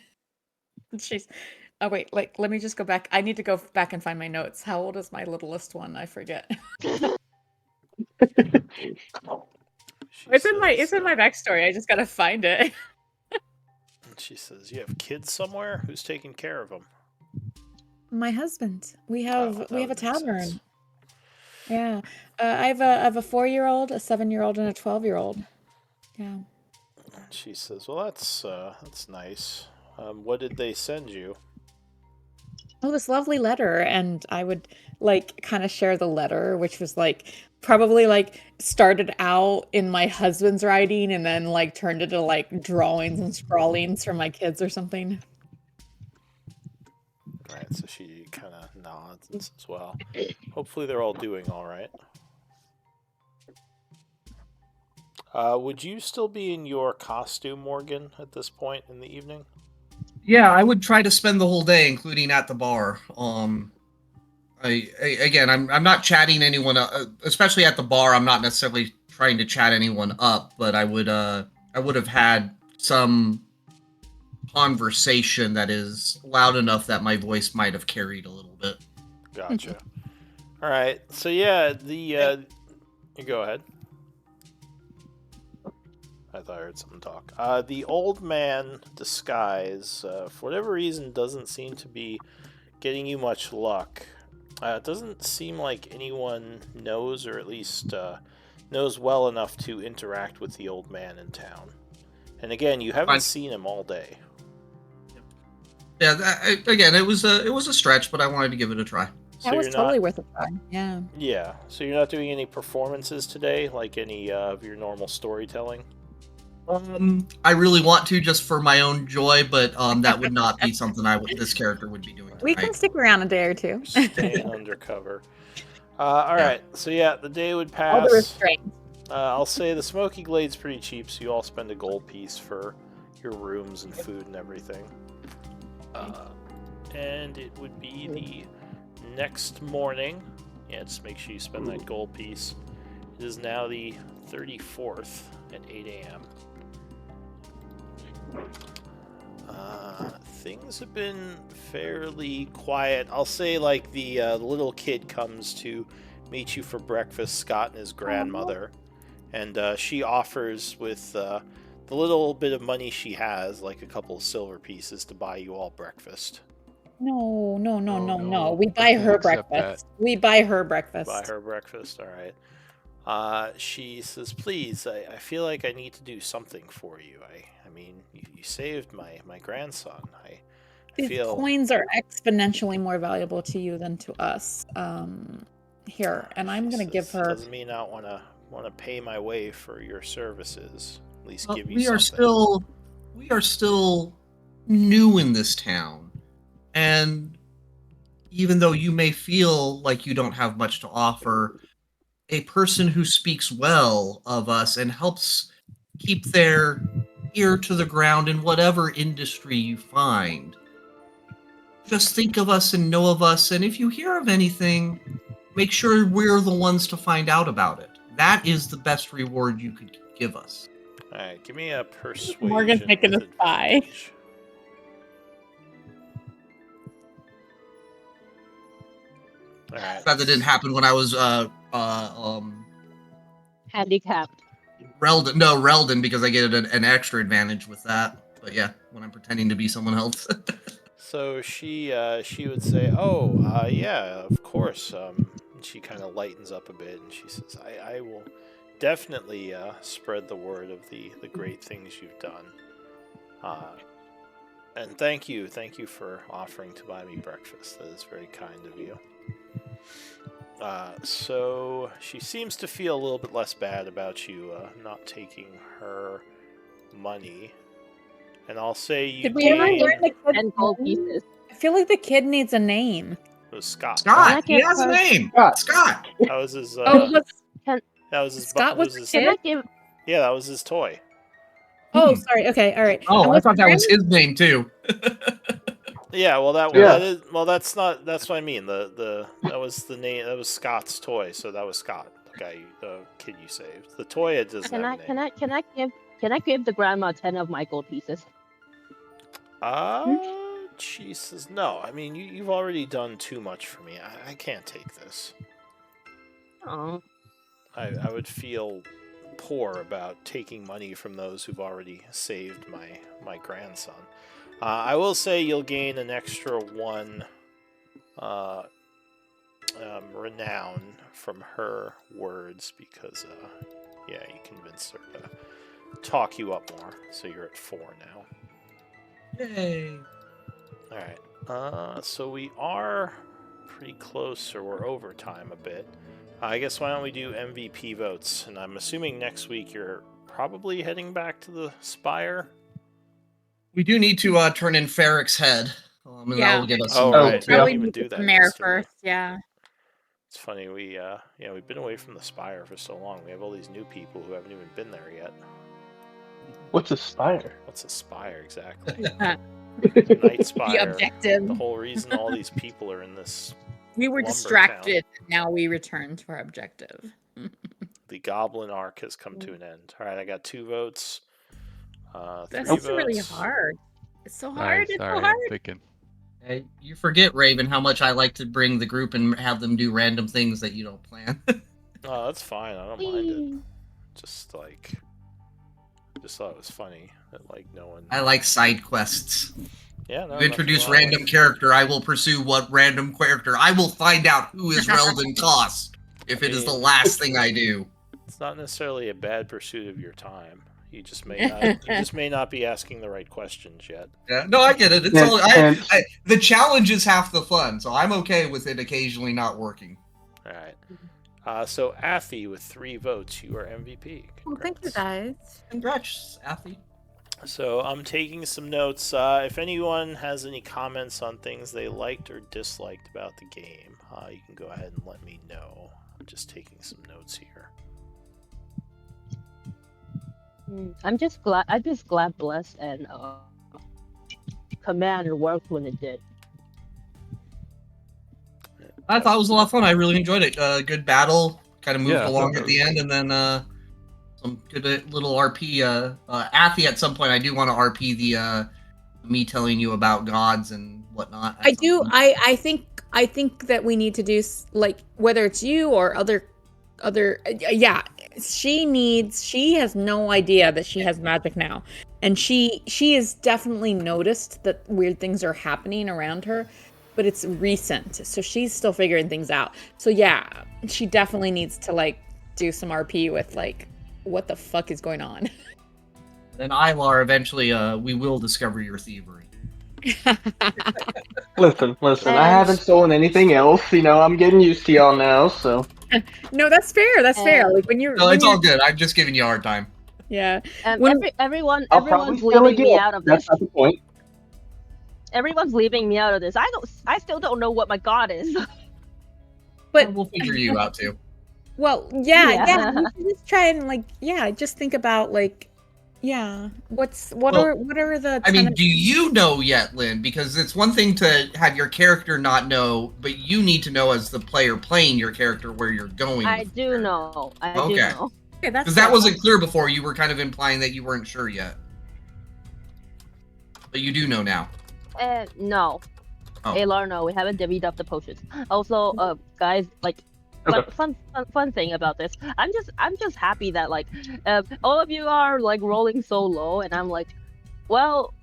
She's Oh wait, like let me just go back. I need to go back and find my notes. How old is my littlest one? I forget. It's in my backstory. I just gotta find it. She says, "You have kids somewhere? Who's taking care of them?" My husband. We have that a would make tavern. sense. Yeah. I have a 4-year-old, a 7-year-old, and a 12-year-old. Yeah. She says, "Well, that's nice. What did they send you?" Oh, this lovely letter, and I would like kind of share the letter, which was like probably like started out in my husband's writing and then like turned into like drawings and scrawlings from my kids or something. Alright, so she kind of nods as well. Hopefully they're all doing alright. Would you still be in your costume, Morgan, at this point in the evening? Yeah, I would try to spend the whole day, including at the bar. Again, I'm not chatting anyone, especially at the bar. I'm not necessarily trying to chat anyone up, but I would have had some conversation that is loud enough that my voice might have carried a little bit. Gotcha. All right. So yeah, you go ahead. I thought I heard someone talk. The old man disguise, for whatever reason, doesn't seem to be getting you much luck. It doesn't seem like anyone knows, or at least knows well enough to interact with the old man in town. And again, you haven't seen him all day. Yeah, again, it was a stretch, but I wanted to give it a try. So that was totally worth a try. Yeah. Yeah. So you're not doing any performances today, like any of your normal storytelling? I really want to, just for my own joy, but that would not be something this character would be doing tonight. We can stick around a day or two. Staying undercover. All right. So yeah, the day would pass. All the restraints. I'll say the Smoky Glade's pretty cheap, so you all spend a gold piece for your rooms and food and everything. And it would be the next morning. Yeah, just make sure you spend that gold piece. It is now the 34th at 8 a.m. Things have been fairly quiet. I'll say, like, the little kid comes to meet you for breakfast, Scott and his grandmother, and she offers with the little bit of money she has, like a couple of silver pieces, to buy you all breakfast. No. no. We buy her Accept breakfast. We buy her breakfast. Buy her breakfast, all right. She says, please, I feel like I need to do something for you. I mean, you saved my grandson. These coins are exponentially more valuable to you than to us. Here, and I'm going to give her... Doesn't mean I want to pay my way for your services. At least give you we something. We are still new in this town. And even though you may feel like you don't have much to offer, a person who speaks well of us and helps keep their ear to the ground in whatever industry you find. Just think of us and know of us, and if you hear of anything, make sure we're the ones to find out about it. That is the best reward you could give us. Alright, give me a persuasion. Morgan's making a spy. Alright. That didn't happen when I was handicapped. Reldon, because I get an extra advantage with that. But yeah, when I'm pretending to be someone else. So she would say, "Oh, yeah, of course." And she kind of lightens up a bit, and she says, "I will definitely spread the word of the great things you've done. And thank you for offering to buy me breakfast. That is very kind of you." So she seems to feel a little bit less bad about you not taking her money. And I'll say you Did we ever learn the kid's 10 gold name? pieces. I feel like the kid needs a name. It was Scott. Scott! He has a name! Scott! That was his... that was his... Scott was his kid? Yeah, that was his toy. Oh, sorry. Okay, all right. Oh, I thought that was his name, too. Yeah, well, that's what I mean. That was the name. That was Scott's toy. So that was Scott, the kid you saved. The toy, it doesn't have a name. Can I give the grandma 10 of my gold pieces? Jesus, no. I mean, you've already done too much for me. I can't take this. Oh. I would feel poor about taking money from those who've already saved my grandson. I will say you'll gain an extra 1 renown from her words because, you convinced her to talk you up more. So you're at 4 now. Yay! Alright, so we are pretty close, or we're over time a bit. I guess why don't we do MVP votes? And I'm assuming next week you're probably heading back to the Spire? We do need to turn in Ferrick's head. And that will get us Oh, some right. votes. We Probably didn't even need do the that mayor yesterday. first. Yeah. It's funny, we've been away from the Spire for so long. We have all these new people who haven't even been there yet. What's a Spire? What's a Spire exactly? The Night Spire. objective. The whole reason all these people are in this We were lumber distracted. Now we return to our objective. the Goblin arc has come to an end. All right, I got 2 votes. 3 That's votes. really hard. It's so hard. Sorry, It's so sorry, hard. I'm thinking. Hey, you forget, Raven, how much I like to bring the group and have them do random things that you don't plan. Oh, that's fine. I don't mind it. Just thought it was funny that no one. I like side quests. Yeah, no. You introduce nothing wrong random with- character, I will pursue what random character. I will find out who is Reldon Cost if it is the last thing I do. It's not necessarily a bad pursuit of your time. You just may not be asking the right questions yet. Yeah, no, I get it. It's Yeah, all, and- the challenge is half the fun, so I'm okay with it occasionally not working. All right. So Athy with 3 votes, you are MVP. Well, thank you Congrats. guys. Congrats, Athy. So I'm taking some notes. If anyone has any comments on things they liked or disliked about the game, you can go ahead and let me know. I'm just taking some notes here. I'm just glad Bless and Commander worked when it did. I thought it was a lot of fun. I really enjoyed it. Good battle. Kind of moved Yeah, along that at the end, and then some good little RP. Athy, at some point, I do want to RP the me telling you about gods and whatnot. I do. I think that we need to do whether it's you or other. Yeah, she has no idea that she has magic now, and she has definitely noticed that weird things are happening around her, but it's recent, so she's still figuring things out. So yeah, she definitely needs to do some RP with what the fuck is going on. Then Ilar, eventually, we will discover your thievery. Listen. I haven't stolen anything else. I'm getting used to y'all now, so. No, that's fair. That's fair. When you're, No, when it's you're all good. I'm just giving you a hard time. yeah. Everyone's I'll probably steal leaving me again. out of this. That's not the point. Everyone's leaving me out of this. I still don't know what my god is. But We'll figure you out too. well, yeah. Yeah. You should just try and just think about what are the. I mean, do you know yet, Lynn? Because it's one thing to have your character not know, but you need to know as the player playing your character where you're going. I with do your know. I Okay. do know. Okay, that's Because that fair. wasn't clear before. You were kind of implying that you weren't sure yet. But you do know now. No. Oh. Alar, no, we haven't divvied up the potions. Also, guys, Okay. fun thing about this. I'm just happy that all of you are rolling so low, and I'm well,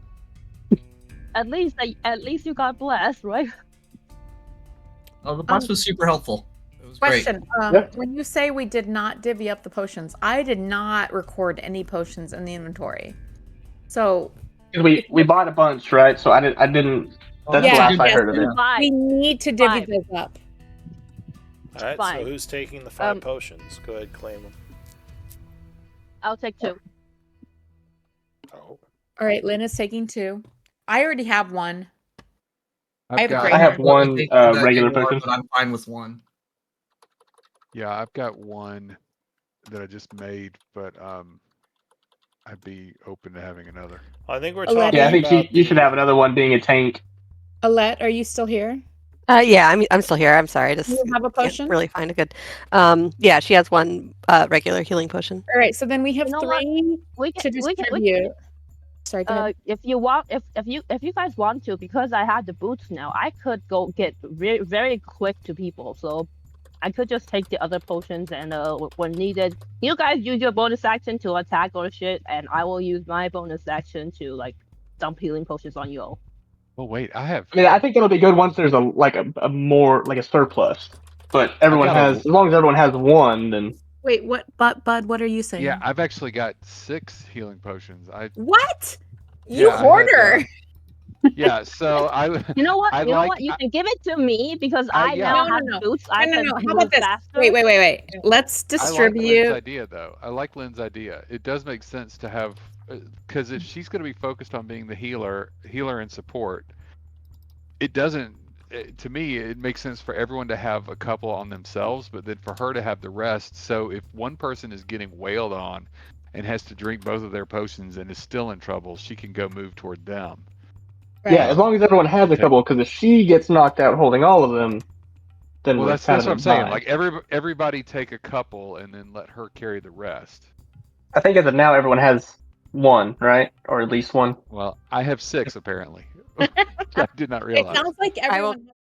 at least you got blessed, right? Oh, the boss was super helpful. It was Question: Yeah. When you say we did not divvy up the potions, I did not record any potions in the inventory. So 'Cause we bought a bunch, right? So I didn't. That's Yeah, the last I yes, heard of it. we need to divvy 5. those up. All right. Fine. So who's taking the 5 potions? Go ahead, claim them. I'll take 2. Oh. All right, Lynn is taking 2. I already have 1. I have a got, great- I have one Take that regular anymore, potion. but I'm fine with 1. Yeah, I've got 1 that I just made, but I'd be open to having another. I think we're Alette. talking Yeah, I think about you should have another one being a tank. Alette, are you still here? Yeah, I'm still here. I'm sorry. I just Do you have a can't potion? really find a good. Yeah, she has 1 regular healing potion. All right, so then we have You know what? 3 We to can distribute. Sorry, go ahead. if you guys want to, because I have the boots now, I could go get very quick to people. So I could just take the other potions, and when needed, you guys use your bonus action to attack or shit, and I will use my bonus action to dump healing potions on you all. Well, wait, I have. I mean, I think it'll be good once there's a more a surplus. But everyone got a- has, as long as everyone has 1, then Wait, what? Bud, what are you saying? Yeah, I've actually got 6 healing potions. What? Yeah, You I had, hoarder. Yeah, so I. You know what? I You know like- what? You can give it to me because I- I yeah. now No, have no, no. boots. I No, can no. How move about this? faster. Wait. Let's I like Lynn's distribute. idea, though. I like Lynn's idea. It does make sense to have, because if she's going to be focused on being the healer and support, it doesn't. To me, it makes sense for everyone to have a couple on themselves, but then for her to have the rest. So if one person is getting wailed on and has to drink both of their potions and is still in trouble, she can go move toward them. Yeah, as long as everyone has a couple, because if she gets knocked out holding all of them, then Well, we're that's kind of what in I'm saying. bind. Like everybody take a couple and then let her carry the rest. I think as of now, everyone has one, right? Or at least one. Well, I have 6 apparently. I did not It realize. sounds like I will- everyone has